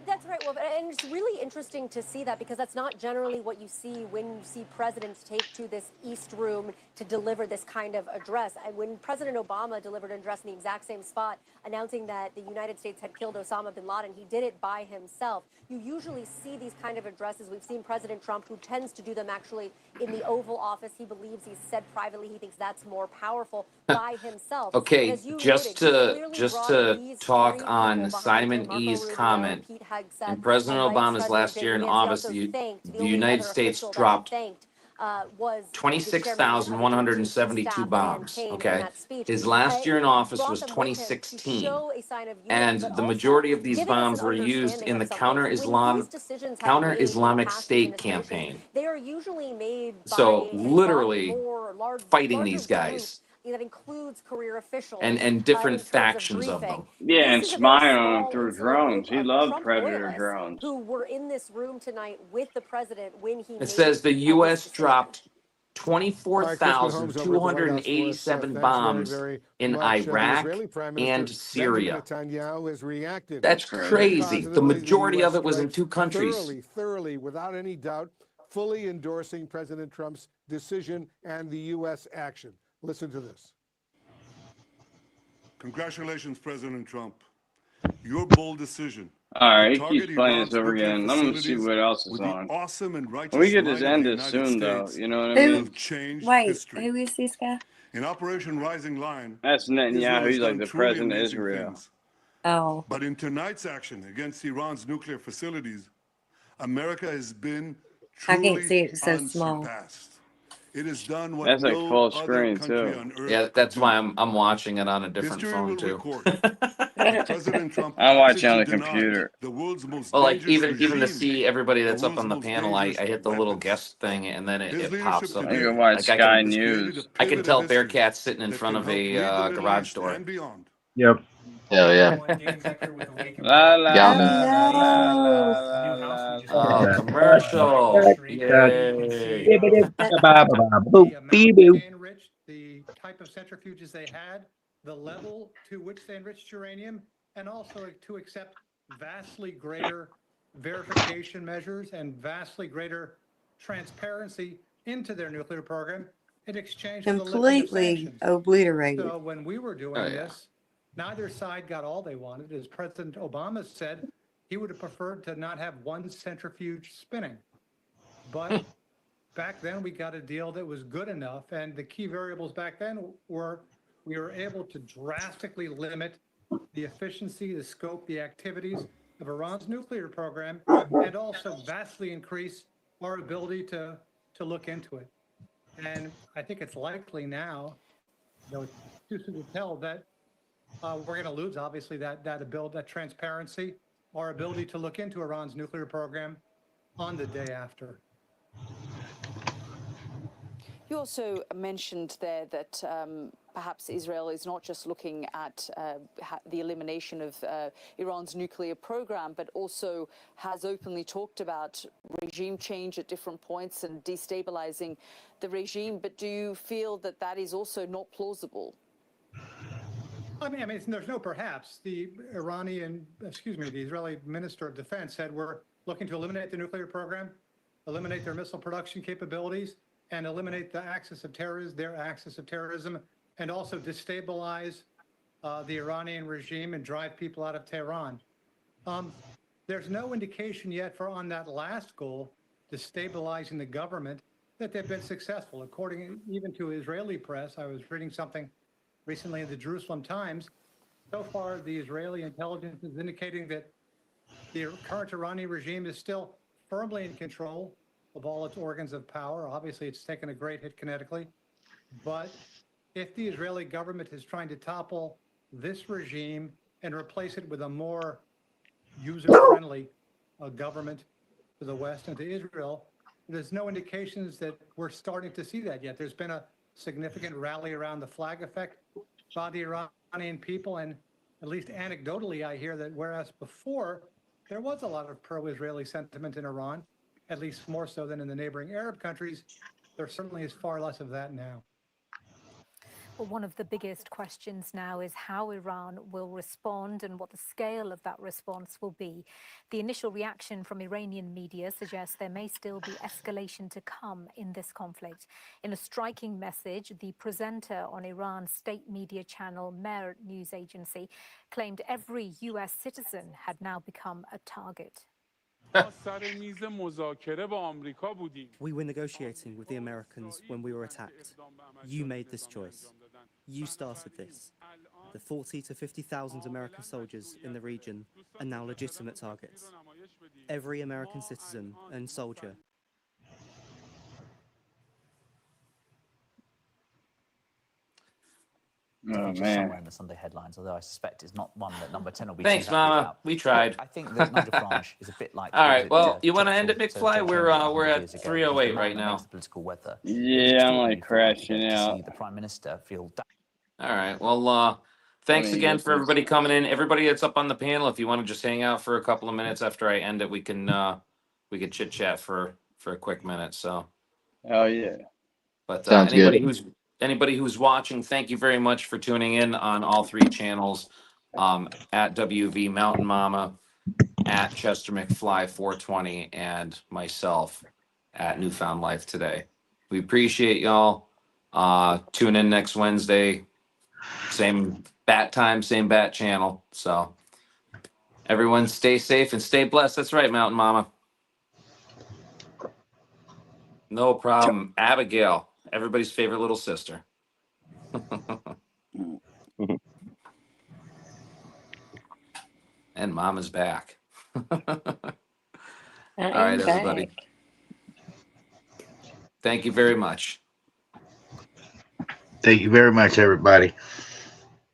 That's right, Wolf. And it's really interesting to see that because that's not generally what you see when you see presidents take to this East Room to deliver this kind of address. And when President Obama delivered an address in the exact same spot, announcing that the United States had killed Osama bin Laden, he did it by himself. You usually see these kind of addresses. We've seen President Trump, who tends to do them actually in the Oval Office. He believes, he's said privately, he thinks that's more powerful by himself. And Okay, as you just noted, he to clearly just brought to these talk three on people behind him, Simon Marco E's Rubio, comment. Pete Hegseth, In President and Vice Obama's President last J.D. year in Vance. He office, also thanked, the the only United other States official that he dropped thanked was the chairman of the Joint Chiefs of 26,172 Staff, Dan bombs. Payne, in Okay, that speech. his last year in He office brought was them with him to 2016, show a sign of unity, and but the also majority of these giving us an bombs were used understanding in of the something. When these decisions have been made in counter-Islamic past State administrations, campaign. they are usually made So by a lot literally more fighting larger these group guys that includes career officials and different in terms of factions of briefing. them. Yeah, This and is a very spying on them small, through insular group drones. He of loved Trump Predator loyalists drones. who were in this room tonight with the president when he It made says the this U.S. decision. dropped All right, Kristen Holmes over at the White House for us. 24,287 Thanks very, bombs very in much. The Iraq Israeli Prime Minister and Benjamin Syria. Netanyahu has reacted That's very crazy. The positively to the majority U.S. of it was in strikes, two countries. thoroughly, without any doubt, fully endorsing President Trump's decision and the U.S. action. Listen to this. Congratulations, President Trump. Your bold decision All right, to he keeps target playing Iran's this over nuclear again. I'm gonna see facilities what else is with the on. awesome and righteous We get this might of the ended United soon, though. States You know what I Who? mean? will change Wait, history. who is this guy? In Operation Rising Lion, That's Israel Netanyahu. has He's like done the truly president of amazing Israel. things. Oh, But in tonight's action against Iran's nuclear facilities, America has been I can't truly see it. It's so small. unsurpassed. It has done what That's like no full other screen country too. on earth Yeah, could that's do. why I'm watching it on a different History phone will too. record that President Trump I'm opted watching on to the deny computer. the world's most Well, like dangerous even to regime, see everybody the that's up world's on the most panel, I dangerous hit the little weapons. guest thing and then His it pops leadership up. I can today watch Like Sky has created a News. I can pivot of tell history Bearcat's sitting in that front can of help a lead the Middle garage East door. and beyond. Yep. Hell yeah. La la Yeah, la man. la la no. la la la. Oh, Yeah. commercial! Yeah. Yay! The amount they enriched, the type of centrifuges they had, the level to which they enriched uranium, and also to accept vastly greater verification measures and vastly greater transparency into their nuclear program in exchange for the lifting of Completely sanctions. obliterated. So when we were doing Oh, yeah. this, neither side got all they wanted. As President Obama said, he would have preferred to not have one centrifuge spinning. But back then we got a deal that was good enough. And the key variables back then were we were able to drastically limit the efficiency, the scope, the activities of Iran's nuclear program, and also vastly increase our ability to look into it. And I think it's likely now, though it's too soon to tell, that we're going to lose, obviously, that ability, that transparency, our ability to look into Iran's nuclear program on the day after. You also mentioned there that perhaps Israel is not just looking at the elimination of Iran's nuclear program, but also has openly talked about regime change at different points and destabilizing the regime. But do you feel that that is also not plausible? I mean, there's no perhaps. The Israeli Minister of Defense said we're looking to eliminate the nuclear program, eliminate their missile production capabilities, and eliminate the axis of terrorism, their axis of terrorism, and also destabilize the Iranian regime and drive people out of Tehran. There's no indication yet on that last goal, destabilizing the government, that they've been successful. According even to Israeli press, I was reading something recently in the Jerusalem Times. So far, the Israeli intelligence is indicating that the current Iranian regime is still firmly in control of all its organs of power. Obviously, it's taken a great hit kinetically. But if the Israeli government is trying to topple this regime and replace it with a more user-friendly government to the West and to Israel. There's no indications that we're starting to see that yet. There's been a significant rally around the flag effect by the Iranian people, and at least anecdotally, I hear that whereas before there was a lot of pro-Israeli sentiment in Iran, at least more so than in the neighboring Arab countries, there certainly is far less of that now. Well, one of the biggest questions now is how Iran will respond and what the scale of that response will be. The initial reaction from Iranian media suggests there may still be escalation to come in this conflict. In a striking message, the presenter on Iran's state media channel Mehr news agency claimed every U.S. citizen had now become a target. We were negotiating with the Americans when we were attacked. You made this choice. You started this. The 40 to 50,000 American soldiers in the region are now legitimate targets. Every American citizen and soldier. Oh, just man. somewhere in the Sunday headlines, although I suspect it's not one that Number 10 will be Thanks, too happy Mama. about. We tried. I think that Nigel Farage is a bit like. All was right. it, Well, you want to end it, Churchill? McFly? Churchill We're 100 at years ago. 3:08 He's the right man that now. makes the political weather. Yeah, I'm like To crashing out. see the Prime Minister feel. All right. Well, thanks Let me again get for this. everybody coming in. Everybody that's up on the panel, if you want to just hang out for a couple of minutes after I end it, we can chit chat for a quick minute. So. Oh yeah. But Sounds anybody who's watching, thank you very much for tuning in on all three channels, at WV Mountain Mama, at Chester McFly 420, and myself at Newfound Life Today. We appreciate y'all. Tune in next Wednesday, same bat time, same bat channel. So everyone stay safe and stay blessed. That's right, Mountain Mama. No problem. Abigail, everybody's favorite little sister. And Mama's back. All right, everybody. Back. Thank you very much. Thank you very much, everybody.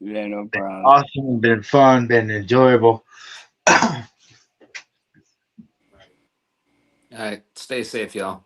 Yeah, no problem. Awesome, been fun, been enjoyable. All right, stay safe, y'all.